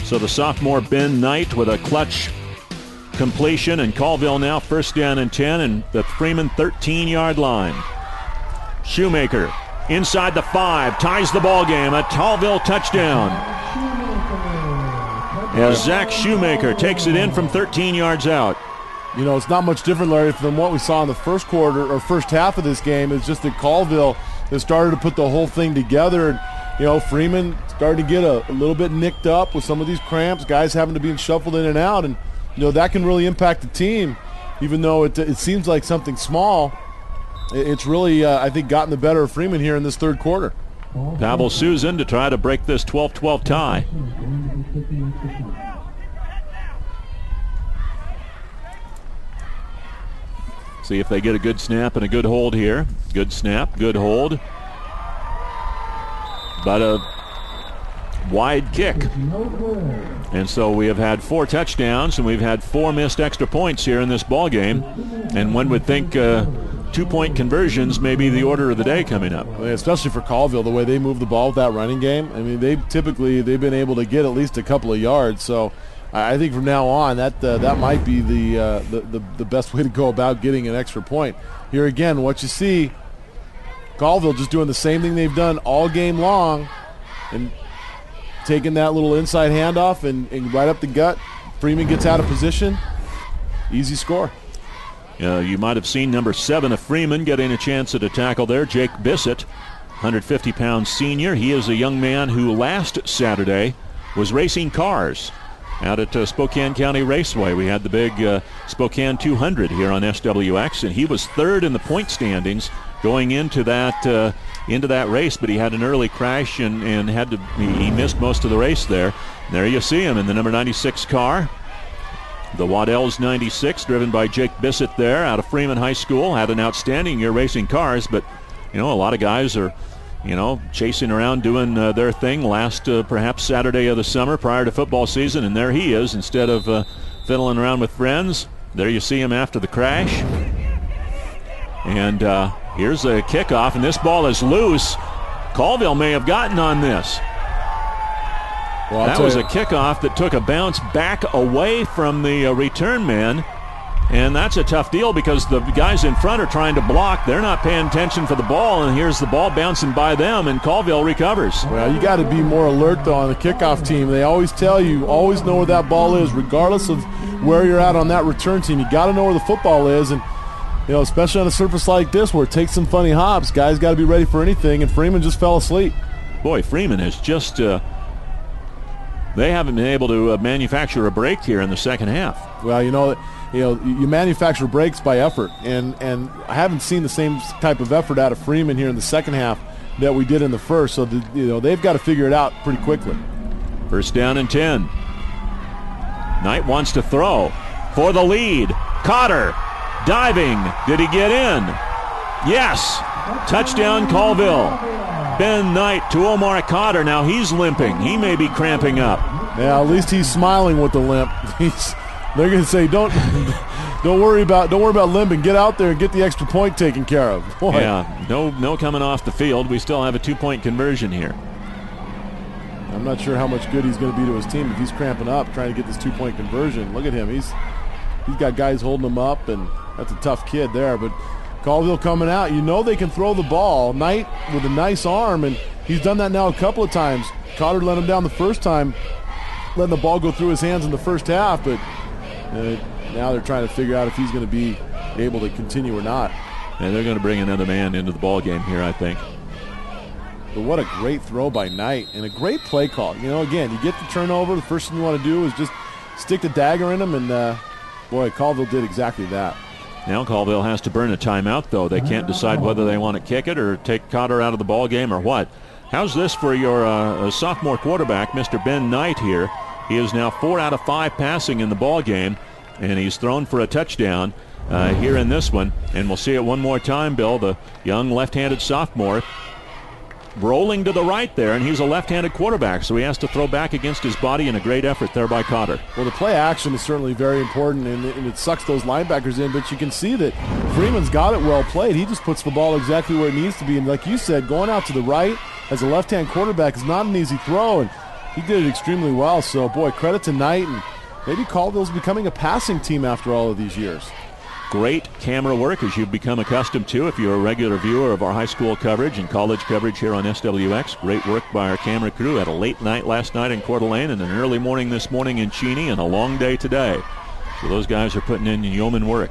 So the sophomore Ben Knight with a clutch completion, and Colville now first down and 10, and the Freeman 13-yard line. Shoemaker inside the 5, ties the ball game. A Colville touchdown. As Zach Shoemaker takes it in from 13 yards out. You know, it's not much different, Larry, than what we saw in the first quarter or first half of this game. It's just that Colville has started to put the whole thing together. And, you know, Freeman started to get a little bit nicked up with some of these cramps, guys having to be shuffled in and out. And, you know, that can really impact the team, even though it seems like something small. It's really, I think, gotten the better of Freeman here in this third quarter. Pavel Susan to try to break this 12-12 tie. See if they get a good snap and a good hold here. Good snap, good hold. But a wide kick. And so we have had 4 touchdowns, and we've had 4 missed extra points here in this ball game. And one would think 2-point conversions may be the order of the day coming up. I mean, especially for Colville, the way they move the ball with that running game. I mean, they've been able to get at least a couple of yards. So I think from now on that might be the best way to go about getting an extra point. Here again, what you see, Colville just doing the same thing they've done all game long, and taking that little inside handoff and right up the gut. Freeman gets out of position. Easy score. You might have seen number 7 of Freeman getting a chance at a tackle there, Jake Bissett, 150-pound senior. He is a young man who last Saturday was racing cars out at Spokane County Raceway. We had the big Spokane 200 here on SWX, and he was 3rd in the point standings going into that race, but he had an early crash and he missed most of the race there. There you see him in the number 96 car. The Waddell's 96, driven by Jake Bissett there out of Freeman High School. Had an outstanding year racing cars, but, you know, a lot of guys are, you know, chasing around doing their thing last perhaps Saturday of the summer prior to football season, and there he is instead of fiddling around with friends. There you see him after the crash. And here's a kickoff, and this ball is loose. Colville may have gotten on this. Well, that was a kickoff that took a bounce back away from the return man, and that's a tough deal because the guys in front are trying to block. They're not paying attention for the ball, and here's the ball bouncing by them, and Colville recovers. Well, you got to be more alert, though, on the kickoff team. They always tell you, always know where that ball is, regardless of where you're at on that return team. You got to know where the football is, and, you know, especially on a surface like this where it takes some funny hops, guys got to be ready for anything, and Freeman just fell asleep. Boy, Freeman is just they haven't been able to manufacture a break here in the second half. Well, you manufacture breaks by effort, and I haven't seen the same type of effort out of Freeman here in the second half that we did in the first. So they've got to figure it out pretty quickly. First down and 10. Knight wants to throw for the lead. Cotter diving. Did he get in? Yes. Touchdown Colville. Ben Knight to Omar Cotter. Now he's limping. He may be cramping up. Yeah, at least he's smiling with the limp. They're going to say, don't worry about limping. Get out there and get the extra point taken care of. Boy. Yeah, no coming off the field. We still have a 2-point conversion here. I'm not sure how much good he's going to be to his team if he's cramping up trying to get this 2-point conversion. Look at him. He's got guys holding him up, and that's a tough kid there. But Colville coming out. You know they can throw the ball. Knight with a nice arm, and he's done that now a couple of times. Cotter let him down the first time, letting the ball go through his hands in the first half, but now they're trying to figure out if he's going to be able to continue or not. And they're going to bring another man into the ball game here, I think. But what a great throw by Knight and a great play call. You know, again, you get the turnover. The first thing you want to do is just stick the dagger in them, and boy, Colville did exactly that. Now Colville has to burn a timeout, though. They can't decide whether they want to kick it or take Cotter out of the ball game or what. How's this for your sophomore quarterback, Mr. Ben Knight here? He is now 4 out of 5 passing in the ball game, and he's thrown for a touchdown here in this one. And we'll see it one more time, Bill. The young left-handed sophomore rolling to the right there, and he's a left-handed quarterback, so he has to throw back against his body, and a great effort there by Cotter. Well, the play action is certainly very important, and it sucks those linebackers in, but you can see that Freeman's got it well played. He just puts the ball exactly where it needs to be, and like you said, going out to the right as a left-hand quarterback is not an easy throw, and he did it extremely well. So, boy, credit to Knight, and maybe Colville's becoming a passing team after all of these years. Great camera work, as you've become accustomed to if you're a regular viewer of our high school coverage and college coverage here on SWX. Great work by our camera crew. Had a late night last night in Coeur d'Alene and an early morning this morning in Cheney, and a long day today. So those guys are putting in yeoman work.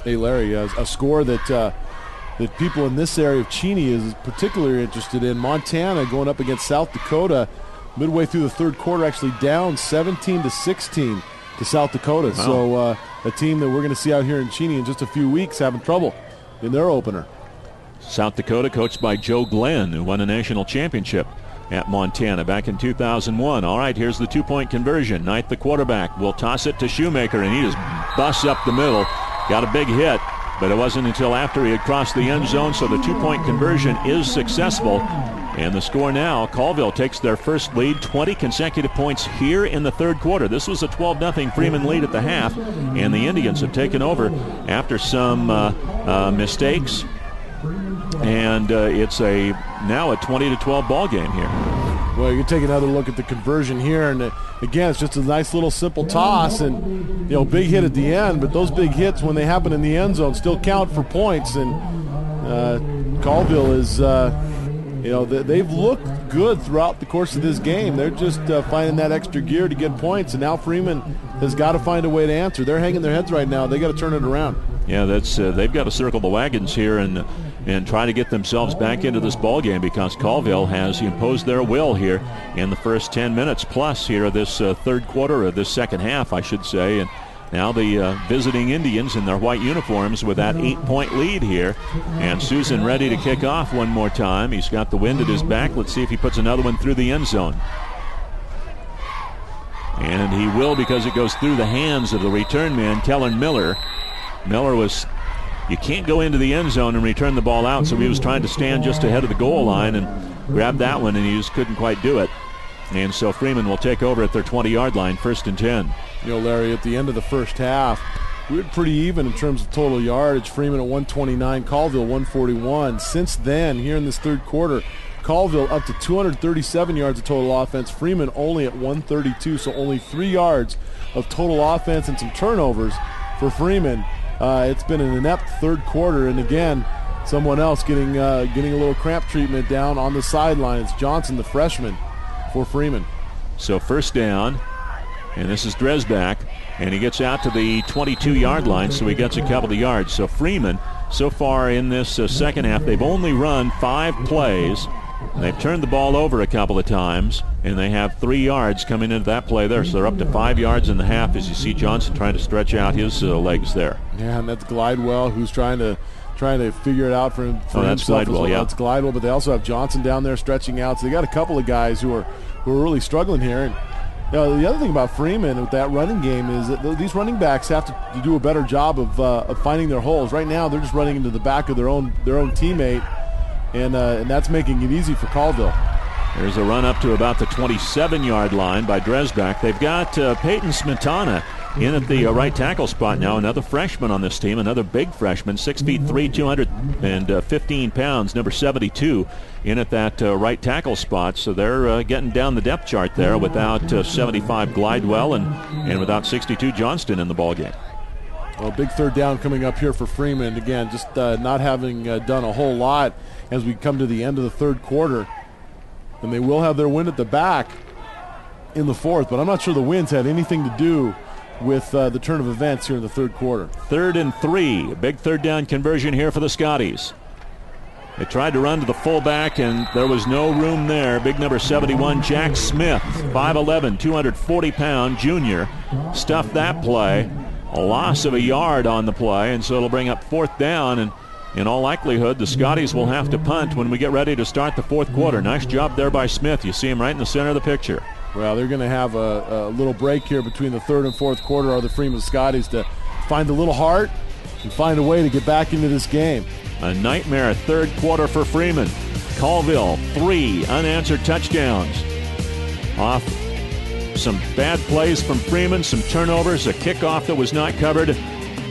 Hey, Larry, a score that people in this area of Cheney is particularly interested in. Montana going up against South Dakota midway through the third quarter, actually down 17-16 to South Dakota. Wow. So a team that we're going to see out here in Cheney in just a few weeks having trouble in their opener. South Dakota coached by Joe Glenn, who won a national championship at Montana back in 2001. All right, here's the two-point conversion. Knight, the quarterback, will toss it to Shoemaker, and he just busts up the middle. Got a big hit, but it wasn't until after he had crossed the end zone, so the two-point conversion is successful. And the score now, Colville takes their first lead, 20 consecutive points here in the third quarter. This was a 12-0 Freeman lead at the half, and the Indians have taken over after some mistakes. And it's now a 20-12 ball game here. Well, you can take another look at the conversion here, and again, it's just a nice little simple toss, and big hit at the end. But those big hits, when they happen in the end zone, still count for points. And Colville is. They've looked good throughout the course of this game. They're just finding that extra gear to get points, and now Freeman has got to find a way to answer. They're hanging their heads right now. They got to turn it around. Yeah, that's they've got to circle the wagons here and try to get themselves back into this ball game, because Colville has imposed their will here in the first 10 minutes plus here of this third quarter, or this second half, I should say. And now the visiting Indians in their white uniforms with that 8-point lead here. And Susan ready to kick off one more time. He's got the wind at his back. Let's see if he puts another one through the end zone. And he will, because it goes through the hands of the return man, Kellen Miller. You can't go into the end zone and return the ball out, so he was trying to stand just ahead of the goal line and grab that one, and he just couldn't quite do it. And so Freeman will take over at their 20-yard line, 1st and 10. Larry, at the end of the first half, we were pretty even in terms of total yardage. Freeman at 129, Colville 141. Since then, here in this third quarter, Colville up to 237 yards of total offense. Freeman only at 132, so only 3 yards of total offense and some turnovers for Freeman. It's been an inept third quarter, and again, someone else getting a little cramp treatment down on the sideline. It's Johnson, the freshman, for Freeman. So first down, and this is Dresbach, and he gets out to the 22-yard line, so he gets a couple of yards. So Freeman, so far in this second half, they've only run 5 plays. They've turned the ball over a couple of times, and they have 3 yards coming into that play there. So they're up to 5 yards in the half, as you see Johnson trying to stretch out his legs there. Yeah, and that's Glidewell, who's trying to figure it out for himself. That's Glidewell, well. yeah. That's Glidewell, but they also have Johnson down there stretching out. So they got a couple of guys who are really struggling here. And the other thing about Freeman with that running game is that these running backs have to do a better job of finding their holes. Right now, they're just running into the back of their own teammate, and that's making it easy for Colville. There's a run up to about the 27-yard line by Dresbach. They've got Peyton Smetana in at the right tackle spot now, another freshman on this team, another big freshman, 6'3", 215 pounds, number 72, in at that right tackle spot. So they're getting down the depth chart there without 75 Glidewell and without 62 Johnston in the ballgame. Well, big third down coming up here for Freeman. Again, just not having done a whole lot as we come to the end of the third quarter. And they will have their wind at the back in the fourth, but I'm not sure the winds had anything to do with the turn of events here in the third quarter. 3rd and 3, a big third down conversion here for the Scotties. They tried to run to the fullback, and there was no room there. Big number 71, Jack Smith, 5'11", 240-pound junior, stuffed that play. A loss of a yard on the play, and so it'll bring up 4th down, and in all likelihood, the Scotties will have to punt when we get ready to start the fourth quarter. Nice job there by Smith. You see him right in the center of the picture. Well, they're going to have a little break here between the third and fourth quarter, or the Freeman Scotties, to find a little heart and find a way to get back into this game. A nightmare third quarter for Freeman. Colville, 3 unanswered touchdowns. Off some bad plays from Freeman, some turnovers, a kickoff that was not covered,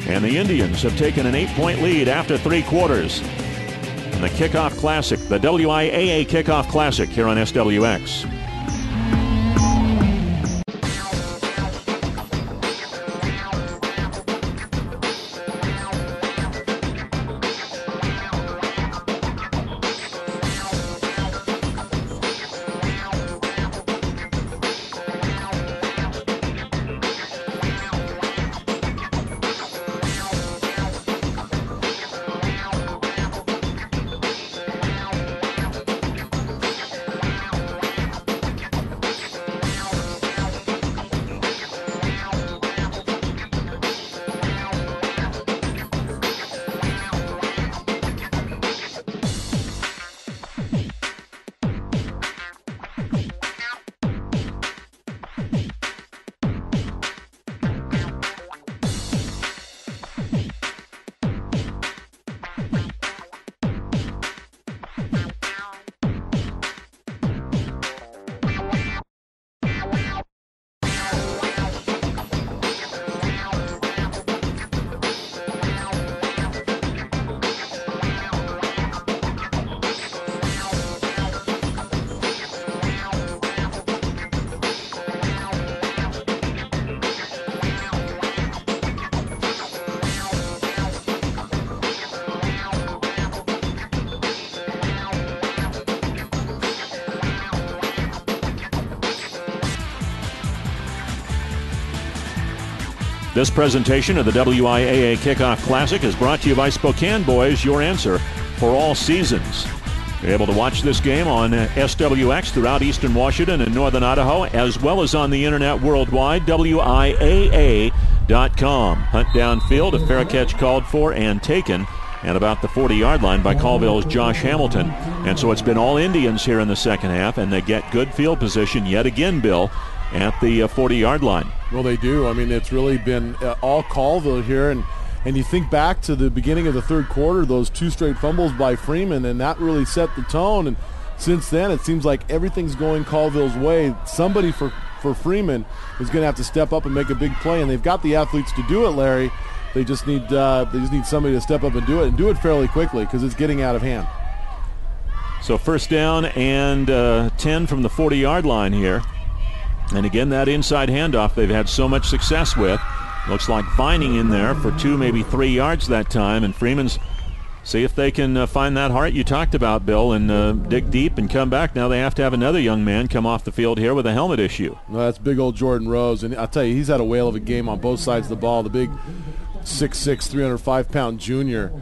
and the Indians have taken an 8-point lead after 3 quarters. And the Kickoff Classic, the WIAA Kickoff Classic here on SWX. This presentation of the WIAA Kickoff Classic is brought to you by Spokane Boys, your answer for all seasons. You're able to watch this game on SWX throughout eastern Washington and northern Idaho, as well as on the internet worldwide, WIAA.com. Hunt downfield, a fair catch called for and taken at about the 40-yard line by Colville's Josh Hamilton. And so it's been all Indians here in the second half, and they get good field position yet again, Bill, at the 40-yard line. Well, they do. I mean, it's really been all Colville here, and you think back to the beginning of the third quarter, those 2 straight fumbles by Freeman, and that really set the tone. And since then, it seems like everything's going Colville's way. Somebody for Freeman is going to have to step up and make a big play, and they've got the athletes to do it, Larry. They just need somebody to step up and do it fairly quickly because it's getting out of hand. So first down and 10 from the 40-yard line here. And again, that inside handoff they've had so much success with. Looks like Vining in there for 2, maybe 3 yards that time. And Freeman's see if they can find that heart you talked about, Bill, and dig deep and come back. Now they have to have another young man come off the field here with a helmet issue. Well, that's big old Jordan Roos. And I'll tell you, he's had a whale of a game on both sides of the ball. The big 6'6", 305-pound junior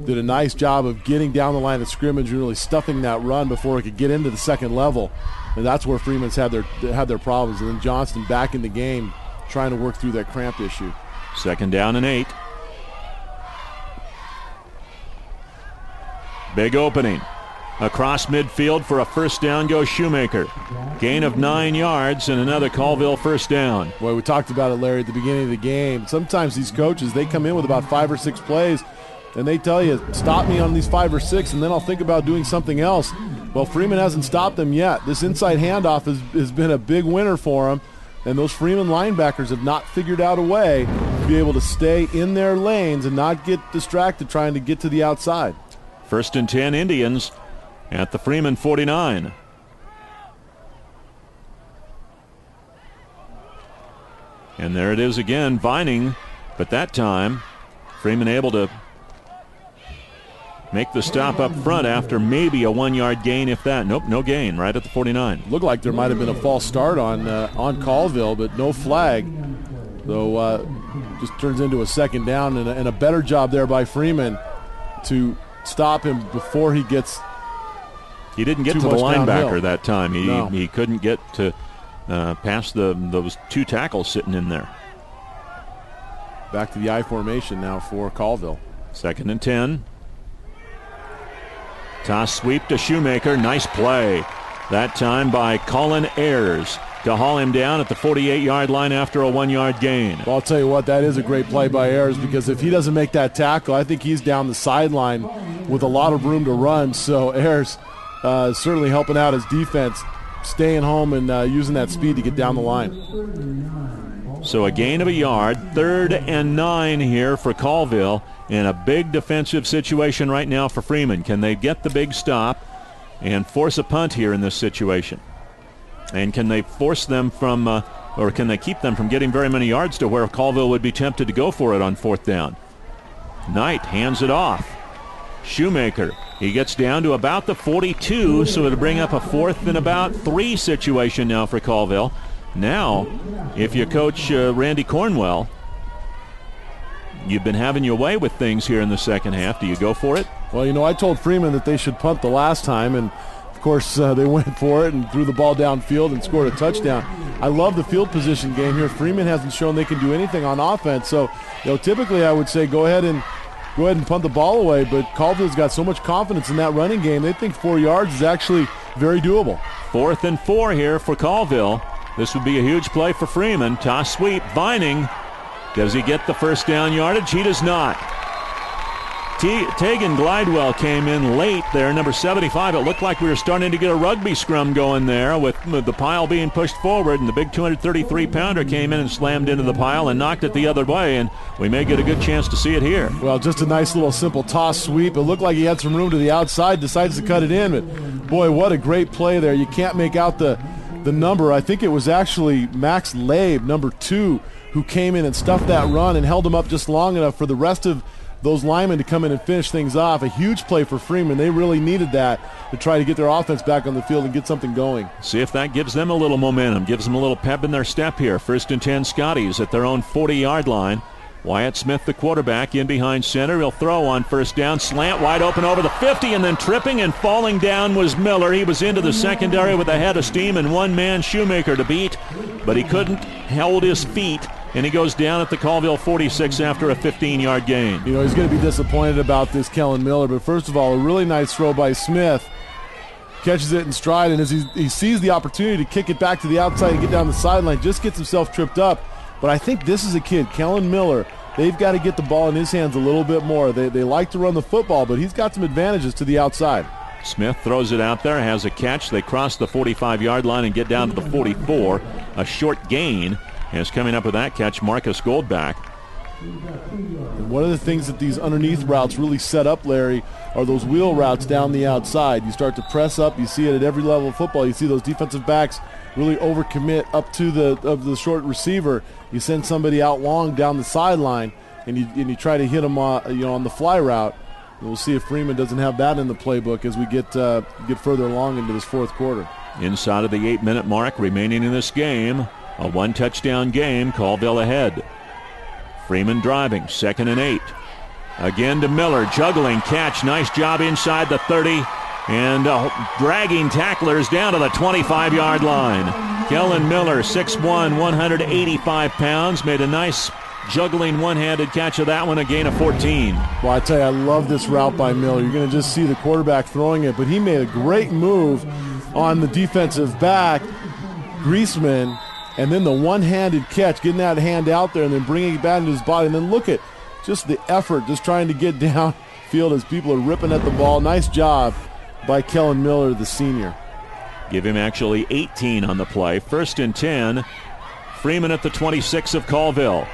did a nice job of getting down the line of scrimmage and really stuffing that run before it could get into the second level. And that's where Freeman's had their problems. And then Johnston back in the game trying to work through that cramp issue. Second down and 8. Big opening. Across midfield for a first down goes Shoemaker. Gain of 9 yards and another Colville first down. Boy, we talked about it, Larry, at the beginning of the game. Sometimes these coaches, they come in with about 5 or 6 plays, and they tell you, stop me on these 5 or 6, and then I'll think about doing something else. Well, Freeman hasn't stopped them yet. This inside handoff has been a big winner for him, and those Freeman linebackers have not figured out a way to be able to stay in their lanes and not get distracted trying to get to the outside. First and 10 Indians at the Freeman 49. And there it is again, Vining, but that time Freeman able to make the stop up front after maybe a 1-yard gain, if that. Nope, no gain, right at the 49. Looked like there might have been a false start on Colville, but no flag. So just turns into a second down, and a better job there by Freeman to stop him before he gets. He didn't get to the linebacker that time. No. He couldn't get to past those 2 tackles sitting in there. Back to the I formation now for Colville. Second and 10. Toss sweep to Shoemaker. Nice play. That time by Colin Ayers to haul him down at the 48-yard line after a 1-yard gain. Well, I'll tell you what, that is a great play by Ayers, because if he doesn't make that tackle, I think he's down the sideline with a lot of room to run. So Ayers certainly helping out his defense, staying home and using that speed to get down the line. So a gain of a yard, 3rd and 9 here for Colville in a big defensive situation right now for Freeman. Can they get the big stop and force a punt here in this situation? And can they force them from, or can they keep them from getting very many yards to where Colville would be tempted to go for it on 4th down? Knight hands it off. Shoemaker, he gets down to about the 42, so it'll bring up a 4th and about 3 situation now for Colville. Now, if you coach Randy Cornwell, you've been having your way with things here in the second half. Do you go for it? Well, you know, I told Freeman that they should punt the last time, and of course they went for it and threw the ball downfield and scored a touchdown. I love the field position game here. Freeman hasn't shown they can do anything on offense, so typically I would say go ahead and punt the ball away, but Colville's got so much confidence in that running game, they think 4 yards is actually very doable. 4th and 4 here for Colville. This would be a huge play for Freeman. Toss sweep, Vining. Does he get the first down yardage? He does not. Tegan Glidewell came in late there, number 75. It looked like we were starting to get a rugby scrum going there with the pile being pushed forward, and the big 233-pounder came in and slammed into the pile and knocked it the other way, and we may get a good chance to see it here. Well, just a nice little simple toss sweep. It looked like he had some room to the outside, decides to cut it in, but boy, what a great play there. You can't make out the number. I think it was actually Max Labe, number 2, who came in and stuffed that run and held him up just long enough for the rest of those linemen to come in and finish things off. A huge play for Freeman. They really needed that to try to get their offense back on the field and get something going. See if that gives them a little momentum, gives them a little pep in their step here. 1st and 10 Scotties at their own 40-yard line. Wyatt Smith, the quarterback, in behind center. He'll throw on 1st down. Slant wide open over the 50, and then tripping and falling down was Miller. He was into the secondary with a head of steam and one man, Shoemaker, to beat, but he couldn't hold his feet, and he goes down at the Colville 46 after a 15-yard gain. You know, he's going to be disappointed about this, Kellen Miller, but first of all, a really nice throw by Smith. Catches it in stride, and as he sees the opportunity to kick it back to the outside and get down the sideline, just gets himself tripped up. But I think this is a kid, Kellen Miller. They've got to get the ball in his hands a little bit more. They like to run the football, but he's got some advantages to the outside. Smith throws it out there, has a catch. They cross the 45-yard line and get down to the 44. A short gain is coming up with that catch, Marcus Goldback. And one of the things that these underneath routes really set up, Larry, are those wheel routes down the outside. You start to press up. You see it at every level of football. You see those defensive backs really overcommit up to the short receiver. You send somebody out long down the sideline, and you try to hit them on the fly route. And we'll see if Freeman doesn't have that in the playbook as we get further along into this fourth quarter. Inside of the 8-minute mark remaining in this game, a one-touchdown game, Colville ahead. Freeman driving, 2nd and 8. Again to Miller, juggling catch. Nice job inside the 30. And dragging tacklers down to the 25-yard line. Kellen Miller, 6'1", 185 pounds, made a nice juggling one-handed catch of that one, a gain of 14. Well, I tell you, I love this route by Miller. You're going to just see the quarterback throwing it, but he made a great move on the defensive back, Griezmann, and then the one-handed catch, getting that hand out there and then bringing it back into his body. And then look at just the effort, just trying to get downfield as people are ripping at the ball. Nice job by Kellen Miller, the senior. Give him actually 18 on the play. 1st and 10. Freeman at the 26 of Colville.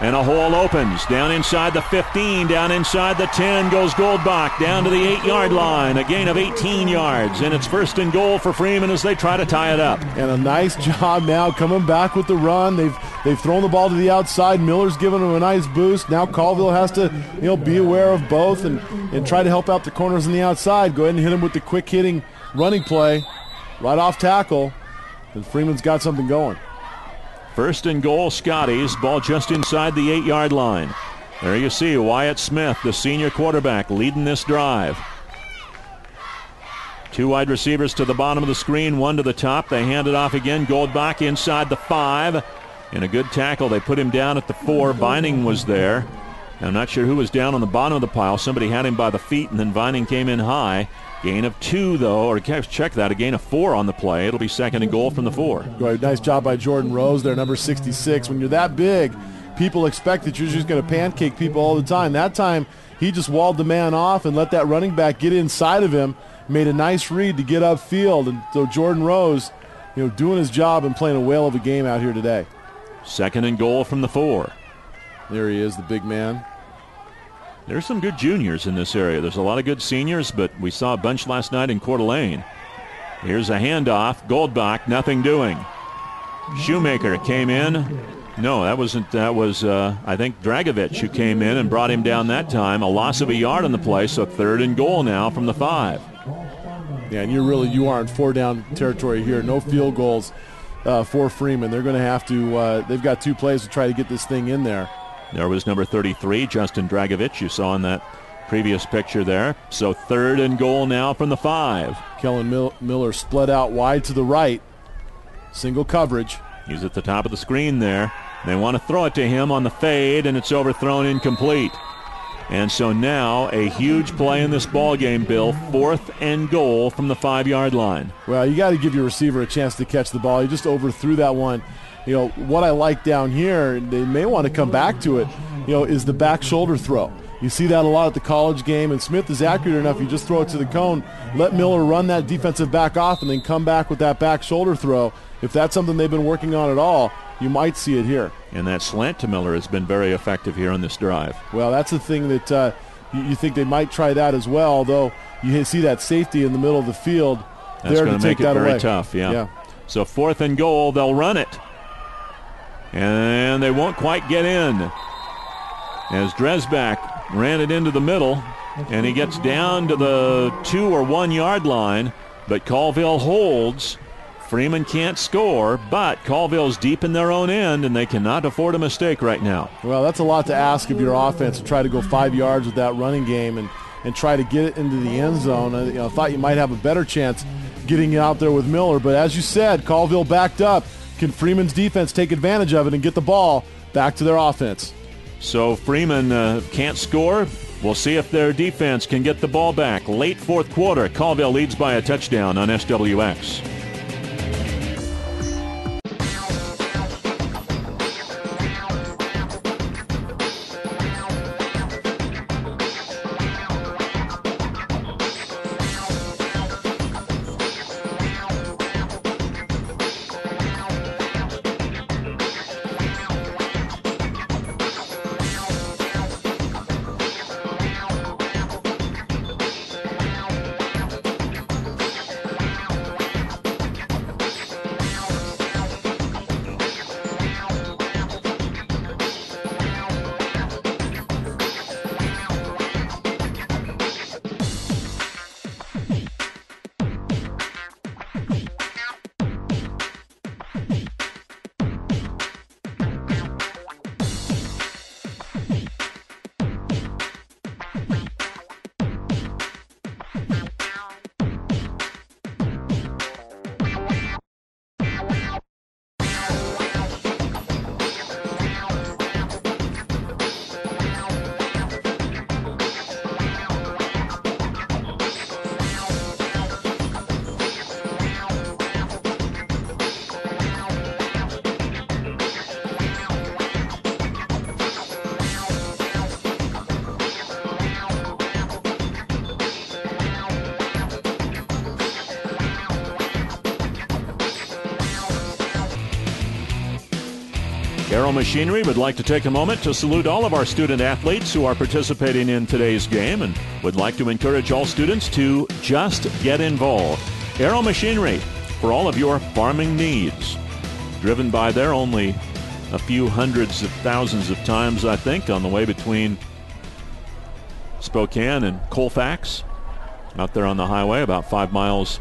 And a hole opens. Down inside the 15, down inside the 10 goes Goldbach. Down to the 8-yard line. A gain of 18 yards. And it's 1st and goal for Freeman as they try to tie it up. And a nice job now coming back with the run. They've thrown the ball to the outside. Miller's giving them a nice boost. Now Colville has to be aware of both and try to help out the corners on the outside. Go ahead and hit him with the quick hitting running play right off tackle. And Freeman's got something going. 1st and goal, Scotties. Ball just inside the 8-yard line. There you see Wyatt Smith, the senior quarterback, leading this drive. 2 wide receivers to the bottom of the screen, 1 to the top. They hand it off again. Goldbach inside the 5. And a good tackle. They put him down at the 4. Vining was there. I'm not sure who was down on the bottom of the pile. Somebody had him by the feet, and then Vining came in high. Gain of 2, though, or check that, a gain of 4 on the play. It'll be 2nd and goal from the 4. Right, nice job by Jordan Rose there, number 66. When you're that big, people expect that you're just going to pancake people all the time. That time, he just walled the man off and let that running back get inside of him, made a nice read to get upfield. And so Jordan Rose, doing his job and playing a whale of a game out here today. 2nd and goal from the 4. There he is, the big man. There's some good juniors in this area. There's a lot of good seniors, but we saw a bunch last night in Coeur d'Alene. Here's a handoff. Goldbach, nothing doing. Shoemaker came in. No, that was I think Dragovich who came in and brought him down that time. A loss of a yard on the play, so 3rd and goal now from the 5. Yeah, and you are in 4-down territory here. No field goals for Freeman. They're going to have to, they've got 2 plays to try to get this thing in there. There was number 33, Justin Dragovich, you saw in that previous picture there. So 3rd and goal now from the 5. Kellen Miller split out wide to the right. Single coverage. He's at the top of the screen there. They want to throw it to him on the fade, and it's overthrown incomplete. And so now a huge play in this ball game, Bill. 4th and goal from the 5-yard line. Well, you got to give your receiver a chance to catch the ball. He just overthrew that one. What I like down here, they may want to come back to it, is the back shoulder throw. You see that a lot at the college game, and Smith is accurate enough. You just throw it to the cone, let Miller run that defensive back off, and then come back with that back shoulder throw. If that's something they've been working on at all, you might see it here. And that slant to Miller has been very effective here on this drive. Well, that's the thing that you think they might try that as well, although you see that safety in the middle of the field. That's going to make it very tough, yeah. So 4th and goal, they'll run it. And they won't quite get in. As Dresbach ran it into the middle, and he gets down to the 2 or 1 yard line, but Colville holds. Freeman can't score, but Colville's deep in their own end, and they cannot afford a mistake right now. Well, that's a lot to ask of your offense to try to go 5 yards with that running game and try to get it into the end zone. I thought you might have a better chance getting it out there with Miller, but as you said, Colville backed up. Can Freeman's defense take advantage of it and get the ball back to their offense? So Freeman can't score. We'll see if their defense can get the ball back. Late fourth quarter, Colville leads by a touchdown on SWX. Aero Machinery would like to take a moment to salute all of our student athletes who are participating in today's game and would like to encourage all students to just get involved. Aero Machinery, for all of your farming needs. Driven by there only a few hundreds of thousands of times, I think, on the way between Spokane and Colfax. Out there on the highway, about 5 miles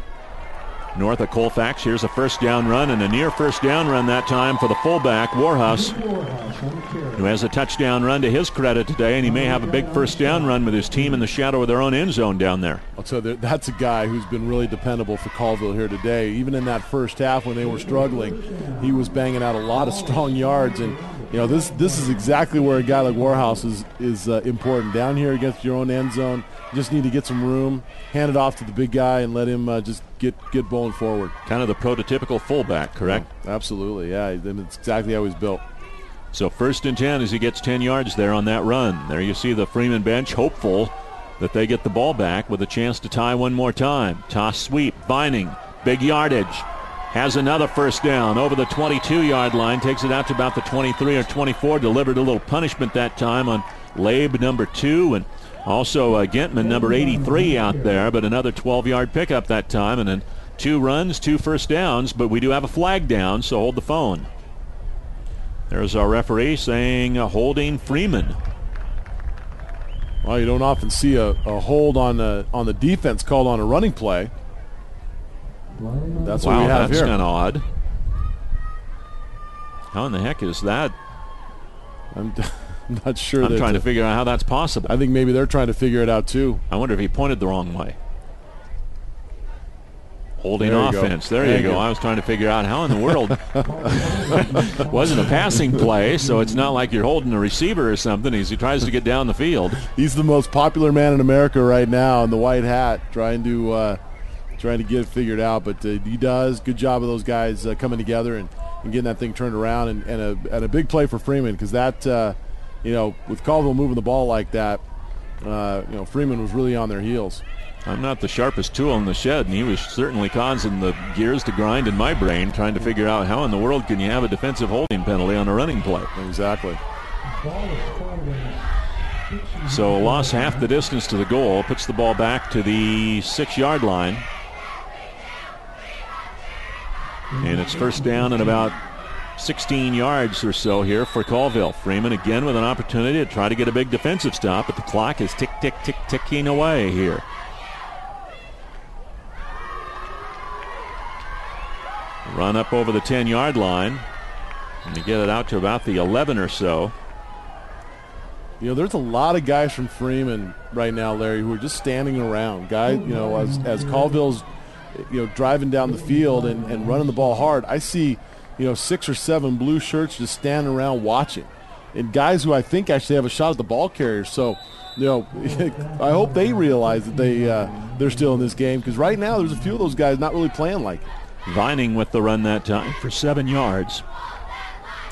north of Colfax. Here's a first down run, and a near first down run that time for the fullback, Warhus, who has a touchdown run to his credit today, and he may have a big first down run with his team in the shadow of their own end zone down there. I'll tell you, that's a guy who's been really dependable for Colville here today. Even in that first half when they were struggling, he was banging out a lot of strong yards, and this is exactly where a guy like Warhus is important. Down here against your own end zone, you just need to get some room, hand it off to the big guy, and let him just get bowling forward. Kind of the prototypical fullback, correct? Oh, absolutely, yeah. It's exactly how he's built. So 1st and 10 as he gets 10 yards there on that run. There you see the Freeman bench hopeful that they get the ball back with a chance to tie one more time. Toss sweep, Vining, big yardage. Has another first down over the 22-yard line. Takes it out to about the 23 or 24. Delivered a little punishment that time on Labe, number 2, and also Gentman, number 83, out there. But another 12-yard pickup that time. And then 2 runs, 2 first downs. But we do have a flag down, so hold the phone. There's our referee saying holding Freeman. Well, you don't often see a hold on the defense called on a running play. That's what we have here. That's kind of odd. How in the heck is that? I'm not sure. I'm trying to figure out how that's possible. I think maybe they're trying to figure it out too. I wonder if he pointed the wrong way. Holding offense. There you go. I was trying to figure out how in the world. Wasn't a passing play, so it's not like you're holding a receiver or something. He tries to get down the field. He's the most popular man in America right now in the white hat, trying to get it figured out. But he does. Good job of those guys coming together and getting that thing turned around. And a big play for Freeman, because that, with Colville moving the ball like that, Freeman was really on their heels. I'm not the sharpest tool in the shed, and he was certainly causing the gears to grind in my brain, trying to figure out how in the world can you have a defensive holding penalty on a running play. Exactly. So loss half the distance to the goal, puts the ball back to the 6-yard line. And it's first down and about 16 yards or so here for Colville. Freeman again with an opportunity to try to get a big defensive stop, but the clock is ticking away here. Run up over the 10-yard line, and you get it out to about the 11 or so. You know, there's a lot of guys from Freeman right now, Larry, who are just standing around. Guys, you know, as Colville's, you know, driving down the field and running the ball hard, I see, you know, 6 or 7 blue shirts just standing around watching. And guys who I think actually have a shot at the ball carrier. So, you know, I hope they realize that they're still in this game, because right now there's a few of those guys not really playing like it. Vining with the run that time for 7 yards.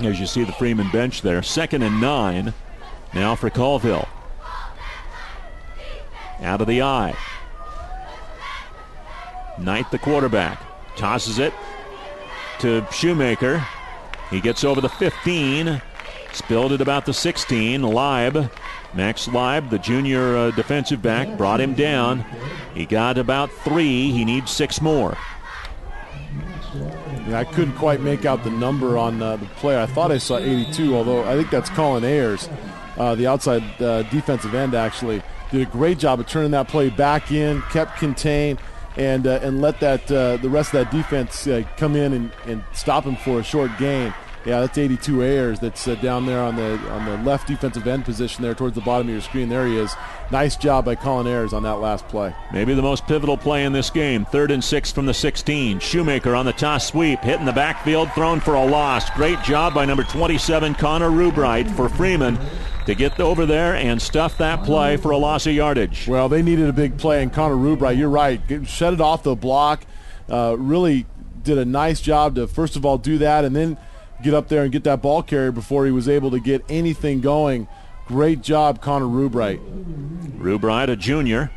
As you see the Freeman bench there. 2nd and 9 now for Colville. Out of the eye. Knight, the quarterback, tosses it to Shoemaker. He gets over the 15, spilled it about the 16. Max Leib, the junior defensive back, brought him down. He got about 3. He needs 6 more. Yeah, I couldn't quite make out the number on the play. I thought I saw 82, although I think that's Colin Ayers, the outside defensive end, actually did a great job of turning that play back in, kept contained, and let that the rest of that defense come in and stop him for a short gain. Yeah, that's 82 Ayers. That's down there on the left defensive end position there towards the bottom of your screen. There he is. Nice job by Colin Ayers on that last play. Maybe the most pivotal play in this game. 3rd and 6 from the 16. Shoemaker on the toss sweep, hitting the backfield, thrown for a loss. Great job by number 27, Connor Rubright, for Freeman to get over there and stuff that play for a loss of yardage. Well, they needed a big play, and Connor Rubright, you're right, shut it off the block. Really did a nice job to, first of all, do that, and then get up there and get that ball carrier before he was able to get anything going. Great job, Connor Rubright. Rubright, a junior,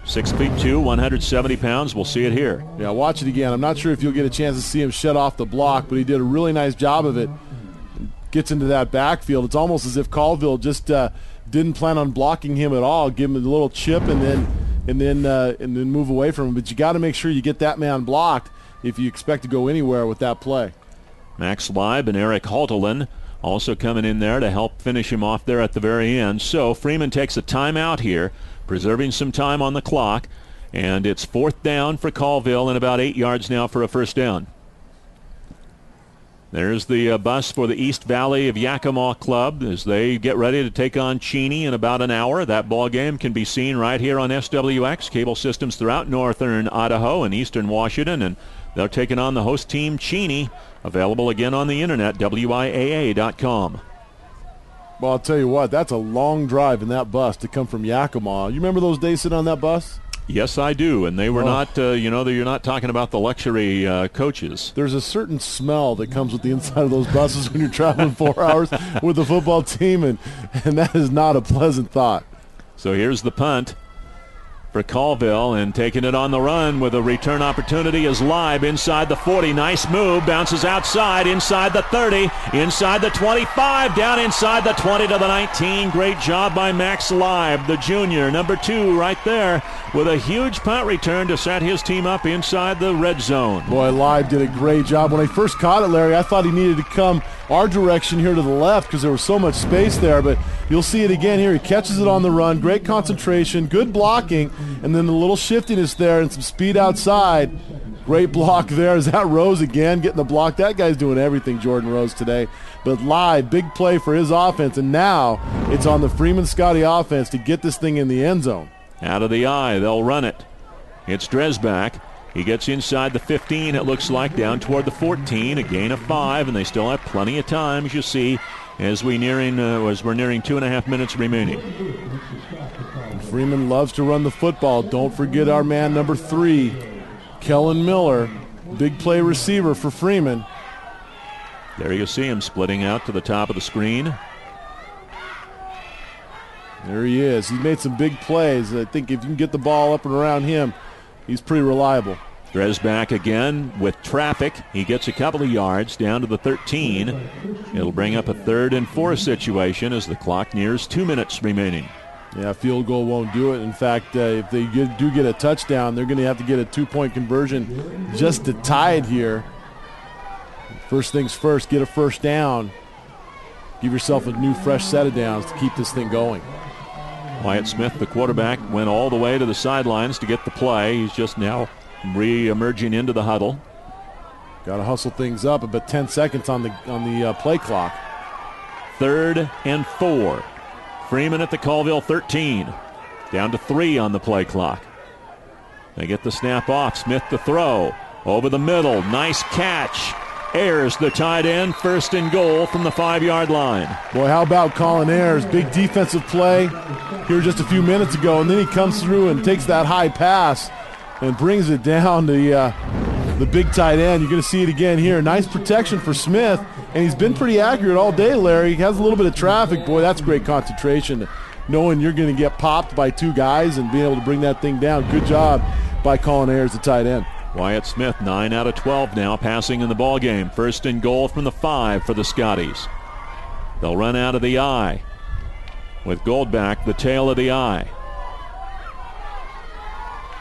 6'2", 170 pounds. We'll see it here. Yeah, watch it again. I'm not sure if you'll get a chance to see him shut off the block, but he did a really nice job of it. Gets into that backfield. It's almost as if Colville just didn't plan on blocking him at all. Give him a little chip and then move away from him. But you got to make sure you get that man blocked if you expect to go anywhere with that play. Max Leib and Eric Halterlin also coming in there to help finish him off there at the very end. So Freeman takes a timeout here, preserving some time on the clock, and it's 4th down for Colville and about 8 yards now for a first down. There's the bus for the East Valley of Yakima Club as they get ready to take on Cheney in about an hour. That ball game can be seen right here on SWX, cable systems throughout northern Idaho and eastern Washington, and they're taking on the host team, Cheney, available again on the internet, WIAA.com. Well, I'll tell you what, that's a long drive in that bus to come from Yakima. You remember those days sitting on that bus? Yes, I do, and they were not, you're not talking about the luxury coaches. There's a certain smell that comes with the inside of those buses when you're traveling 4 hours with the football team, and that is not a pleasant thought. So here's the punt for Colville, and taking it on the run with a return opportunity is Leib inside the 40. Nice move, bounces outside, inside the 30, inside the 25, down inside the 20 to the 19. Great job by Max Leib, the junior, number 2 right there, with a huge punt return to set his team up inside the red zone. Boy, Leib did a great job. When I first caught it, Larry, I thought he needed to come our direction here to the left because there was so much space there, but you'll see it again here. He catches it on the run, great concentration, good blocking, and then the little shiftiness there and some speed outside. Great block there. Is that Rose again getting the block? That guy's doing everything, Jordan Rose, today. But Leib, big play for his offense, and now it's on the Freeman Scotties offense to get this thing in the end zone. Out of the eye, they'll run it. It's Dresbach. He gets inside the 15, it looks like, down toward the 14, a gain of 5, and they still have plenty of time, as you see, as we're nearing 2.5 minutes remaining. Freeman loves to run the football. Don't forget our man, number 3, Kellen Miller, big play receiver for Freeman. There you see him splitting out to the top of the screen. There he is. He made some big plays. I think if you can get the ball up and around him, he's pretty reliable. Dresbach again with traffic. He gets a couple of yards down to the 13. It'll bring up a 3rd and 4 situation as the clock nears 2 minutes remaining. Yeah, field goal won't do it. In fact, if they do get a touchdown, they're going to have to get a 2-point conversion just to tie it here. First things first, get a first down. Give yourself a new, fresh set of downs to keep this thing going. Wyatt Smith, the quarterback, went all the way to the sidelines to get the play. He's just now re-emerging into the huddle. Got to hustle things up. About 10 seconds on the play clock. 3rd and 4. Freeman at the Colville 13. Down to 3 on the play clock. They get the snap off. Smith to throw. Over the middle. Nice catch. Ayers, the tight end, 1st and goal from the 5-yard line. Boy, how about Colin Ayers? Big defensive play here just a few minutes ago, and then he comes through and takes that high pass and brings it down to the big tight end. You're going to see it again here. Nice protection for Smith, and he's been pretty accurate all day, Larry. He has a little bit of traffic. Boy, that's great concentration, knowing you're going to get popped by 2 guys and being able to bring that thing down. Good job by Colin Ayers, the tight end. Wyatt Smith, 9 out of 12 now, passing in the ball game. 1st and goal from the 5 for the Scotties. They'll run out of the I with Goldback, the tail of the I.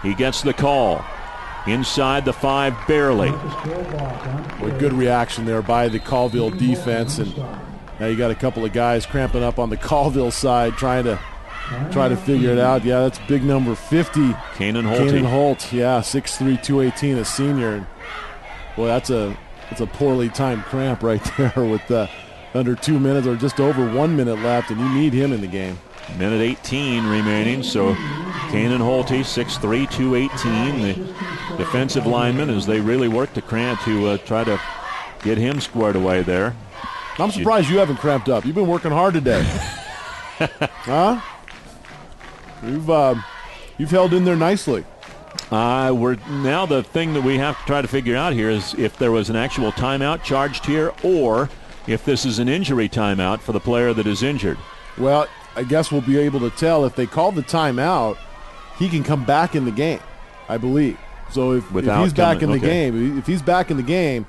He gets the call. Inside the 5, barely. Well, good reaction there by the Colville defense, and now you got a couple of guys cramping up on the Colville side trying to figure it out. Yeah, that's big number 50. Kanan Holt. Yeah, 6'3", 218, a senior. And boy, that's a poorly timed cramp right there with under 2 minutes or just over 1 minute left, and you need him in the game. Minute 18 remaining, so Kanan Holte, 6'3", 218, the defensive lineman, as they really work to try to get him squared away there. I'm surprised you haven't cramped up. You've been working hard today. Huh? You've held in there nicely. Now the thing that we have to try to figure out here is if there was an actual timeout charged here, or if this is an injury timeout for the player that is injured. Well, I guess we'll be able to tell. If they call the timeout, he can come back in the game, I believe. So if he's back in the game,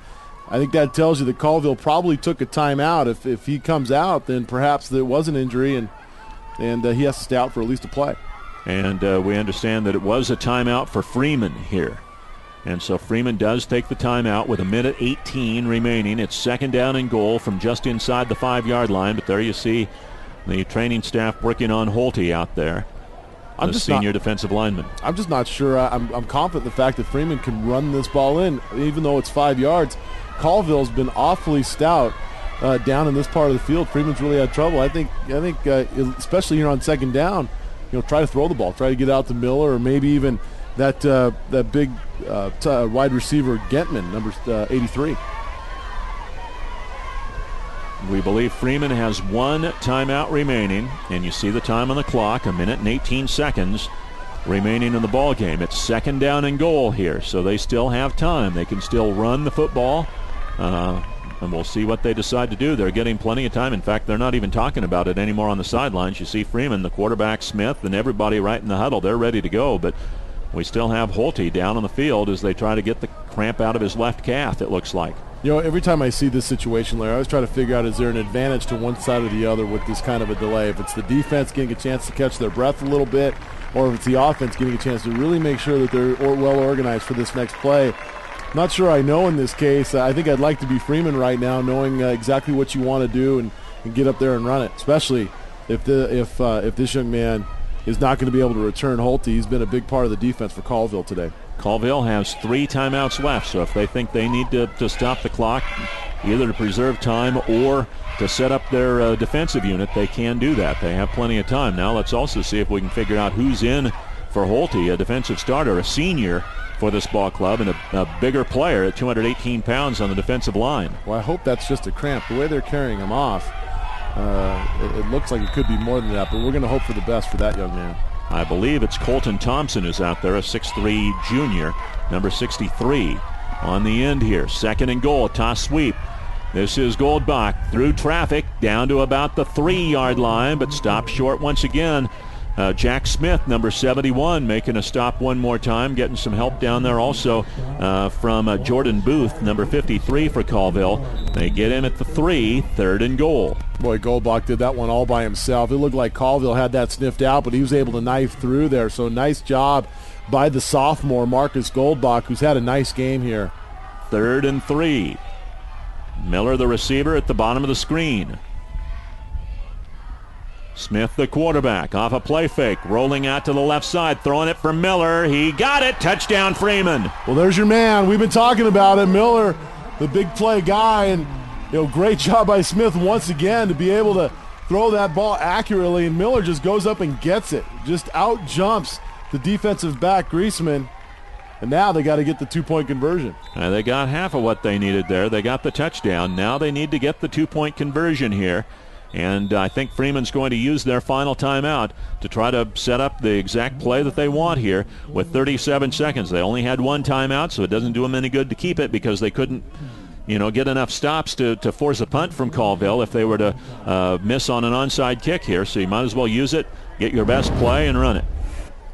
I think that tells you that Colville probably took a timeout. If he comes out, then perhaps there was an injury and he has to stay out for at least a play. And we understand that it was a timeout for Freeman here. And so Freeman does take the timeout with 1:18 remaining. It's 2nd down and goal from just inside the 5-yard line. But there you see the training staff working on Holte out there, the senior defensive lineman. I'm just not sure. I'm confident in the fact that Freeman can run this ball in, even though it's 5 yards. Colville's been awfully stout down in this part of the field. Freeman's really had trouble. I think, especially here on 2nd down, try to throw the ball, try to get out to Miller, or maybe even that big wide receiver Gentman, number 83. We believe Freeman has 1 timeout remaining, and you see the time on the clock, 1:18 remaining in the ball game. It's 2nd down and goal here, so they still have time. They can still run the football, and we'll see what they decide to do. They're getting plenty of time. In fact, they're not even talking about it anymore on the sidelines. You see Freeman, the quarterback, Smith, and everybody right in the huddle. They're ready to go, but we still have Holte down on the field as they try to get the cramp out of his left calf, it looks like. Every time I see this situation, Larry, I always try to figure out, is there an advantage to one side or the other with this kind of a delay? If it's the defense getting a chance to catch their breath a little bit, or if it's the offense getting a chance to really make sure that they're well organized for this next play. Not sure I know in this case. I think I'd like to be Freeman right now, knowing exactly what you want to do and get up there and run it, especially if this young man is not going to be able to return Holte. He's been a big part of the defense for Colville today. Colville has 3 timeouts left, so if they think they need to stop the clock, either to preserve time or to set up their defensive unit, they can do that. They have plenty of time. Now let's also see if we can figure out who's in for Holte, a defensive starter, a senior for this ball club, and a bigger player at 218 pounds on the defensive line. Well, I hope that's just a cramp. The way they're carrying him off, it looks like it could be more than that, but we're going to hope for the best for that young man. I believe it's Colton Thompson who's out there, a 6'3 junior, number 63 on the end here. 2nd and goal, toss sweep. This is Goldbach through traffic down to about the 3-yard line, but stopped short once again. Jack Smith, number 71, making a stop one more time, getting some help down there also from Jordan Booth, number 53 for Colville. They get him at the 3, 3rd and goal. Boy, Goldbach did that one all by himself. It looked like Colville had that sniffed out, but he was able to knife through there. So nice job by the sophomore, Marcus Goldbach, who's had a nice game here. 3rd and 3. Miller, the receiver, at the bottom of the screen. Smith, the quarterback, off a play fake, rolling out to the left side, throwing it for Miller. He got it. Touchdown, Freeman. Well, there's your man. We've been talking about it. Miller, the big play guy, and great job by Smith once again to be able to throw that ball accurately, and Miller just goes up and gets it. Just out jumps the defensive back, Griezmann, and now they got to get the 2-point conversion. They got half of what they needed there. They got the touchdown. Now they need to get the 2-point conversion here, and I think Freeman's going to use their final timeout to try to set up the exact play that they want here with 37 seconds. They only had one timeout, so it doesn't do them any good to keep it because they couldn't get enough stops to force a punt from Colville if they were to miss on an onside kick here. So you might as well use it, get your best play, and run it.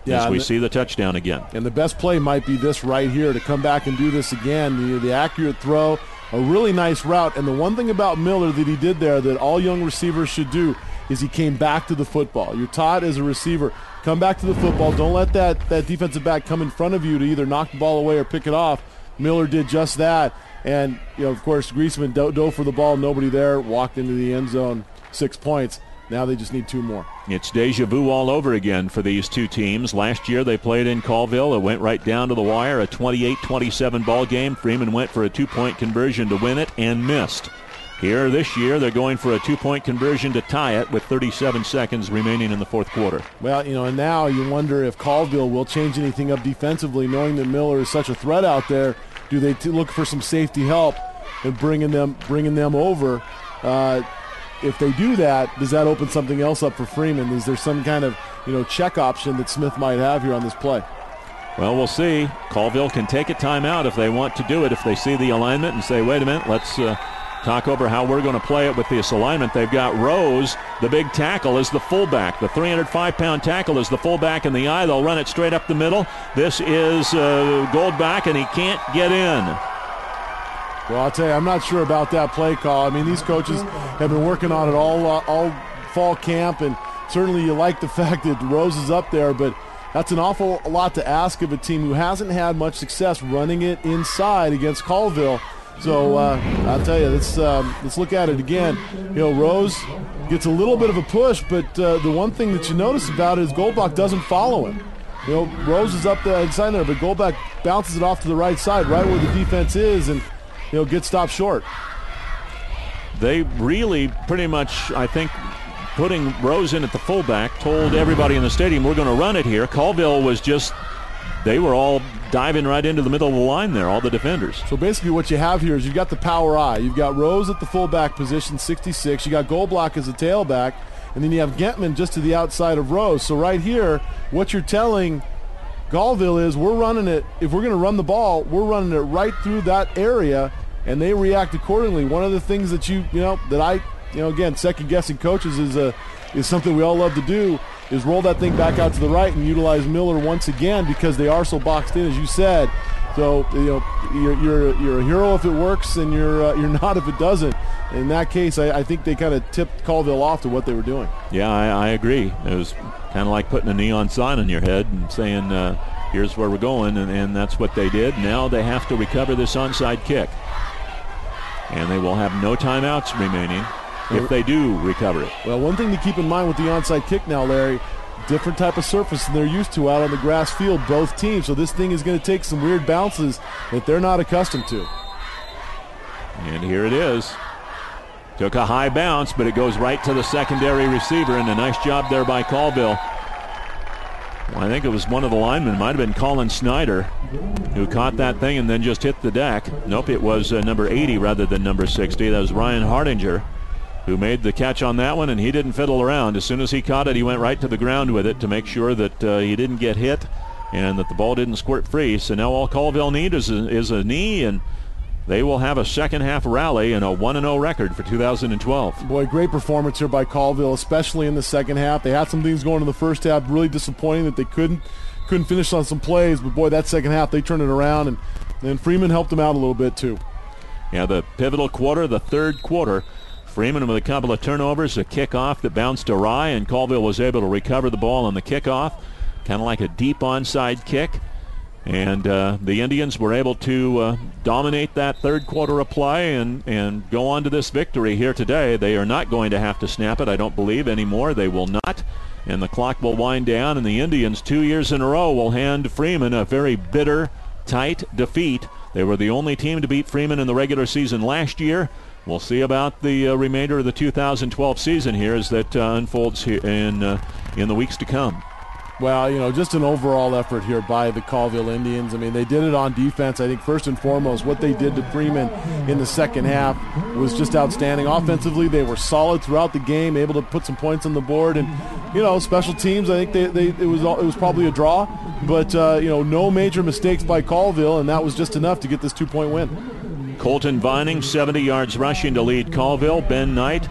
Yeah, as we see the touchdown again. And the best play might be this right here, to come back and do this again. The accurate throw, a really nice route. And the one thing about Miller that he did there that all young receivers should do is he came back to the football. You're taught as a receiver, come back to the football. Don't let that defensive back come in front of you to either knock the ball away or pick it off. Miller did just that. And, of course, Griezmann dove for the ball. Nobody there. Walked into the end zone. 6 points. Now they just need 2 more. It's deja vu all over again for these two teams. Last year they played in Colville. It went right down to the wire, a 28-27 ball game. Freeman went for a 2-point conversion to win it and missed. Here this year they're going for a 2-point conversion to tie it with 37 seconds remaining in the fourth quarter. Well, and now you wonder if Colville will change anything up defensively, knowing that Miller is such a threat out there. Do they look for some safety help and bringing them over? If they do that, does that open something else up for Freeman? Is there some kind of check option that Smith might have here on this play? Well, we'll see. Colville can take a timeout if they want to do it, if they see the alignment and say, wait a minute, let's talk over how we're going to play it with this alignment. They've got Roos, the big tackle, is the fullback. The 305-pound tackle is the fullback in the eye. They'll run it straight up the middle. This is Goldback, and he can't get in. Well, I'll tell you, I'm not sure about that play call. I mean, these coaches have been working on it all fall camp, and certainly you like the fact that Roos is up there, but that's an awful lot to ask of a team who hasn't had much success running it inside against Colville. So I'll tell you, let's look at it again. Roos gets a little bit of a push, but the one thing that you notice about it is Goldbach doesn't follow him. Roos is up the inside there, but Goldbach bounces it off to the right side, right where the defense is, and gets stopped short. They really pretty much, I think, putting Roos in at the fullback, told everybody in the stadium, we're going to run it here. Colville was they were all diving right into the middle of the line there, all the defenders. So basically what you have here is you've got the power eye. You've got Roos at the fullback position, 66. You got Goldbach as a tailback, and then you have Gentman just to the outside of Roos. So right here, what you're telling Colville is we're running it, if we're going to run the ball, we're running it right through that area, and they react accordingly. One of the things that again, second-guessing coaches is something we all love to do, is roll that thing back out to the right and utilize Miller once again because they are so boxed in, as you said. So you're a hero if it works, and you're not if it doesn't. In that case, I think they kind of tipped Colville off to what they were doing. Yeah, I agree. It was kind of like putting a neon sign on your head and saying, here's where we're going, and that's what they did. Now they have to recover this onside kick. And they will have no timeouts remaining if they do recover it. Well, one thing to keep in mind with the onside kick now, Larry, different type of surface than they're used to out on the grass field, both teams. So this thing is going to take some weird bounces that they're not accustomed to. And here it is. Took a high bounce, but it goes right to the secondary receiver, and a nice job there by Colville. Well, I think it was one of the linemen, might have been Colin Snyder, who caught that thing and then just hit the deck. Nope, it was number 80 rather than number 60. That was Ryan Hardinger, who made the catch on that one, and he didn't fiddle around. As soon as he caught it, he went right to the ground with it to make sure that he didn't get hit and that the ball didn't squirt free. So now all Colville needs is a knee, and they will have a second-half rally and a 1-0 record for 2012. Boy, great performance here by Colville, especially in the second half. They had some things going in the first half, really disappointing that they couldn't finish on some plays. But, boy, that second half, they turned it around, and then Freeman helped them out a little bit, too. Yeah, the pivotal quarter, the third quarter, Freeman with a couple of turnovers, a kickoff that bounced awry, and Colville was able to recover the ball on the kickoff, kind of like a deep onside kick. And the Indians were able to dominate that third quarter of play and go on to this victory here today. They are not going to have to snap it, I don't believe, anymore. They will not. And the clock will wind down, and the Indians 2 years in a row will hand Freeman a very bitter, tight defeat. They were the only team to beat Freeman in the regular season last year. We'll see about the remainder of the 2012 season here as that unfolds here in the weeks to come. Well, just an overall effort here by the Colville Indians. I mean, they did it on defense. I think first and foremost, what they did to Freeman in the second half was just outstanding. Offensively, they were solid throughout the game, able to put some points on the board. And, special teams, I think it was probably a draw. But, no major mistakes by Colville, and that was just enough to get this 2-point win. Colton Vining, 70 yards rushing to lead Colville. Ben Knight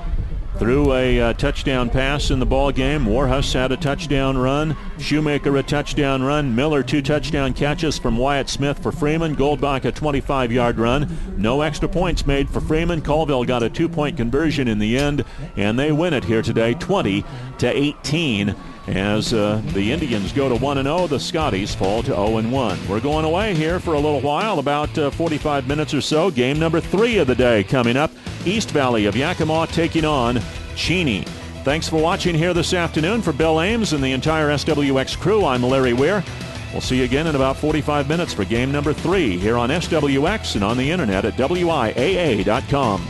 threw a touchdown pass in the ball game. Warhus had a touchdown run. Shoemaker a touchdown run. Miller 2 touchdown catches from Wyatt Smith for Freeman. Goldbach a 25-yard run. No extra points made for Freeman. Colville got a 2-point conversion in the end, and they win it here today 20-18 as the Indians go to 1-0. The Scotties fall to 0-1. We're going away here for a little while, about 45 minutes or so. Game number 3 of the day coming up. East Valley of Yakima taking on Cheney. Thanks for watching here this afternoon. For Bill Ames and the entire SWX crew, I'm Larry Weir. We'll see you again in about 45 minutes for game number 3 here on SWX and on the internet at WIAA.com.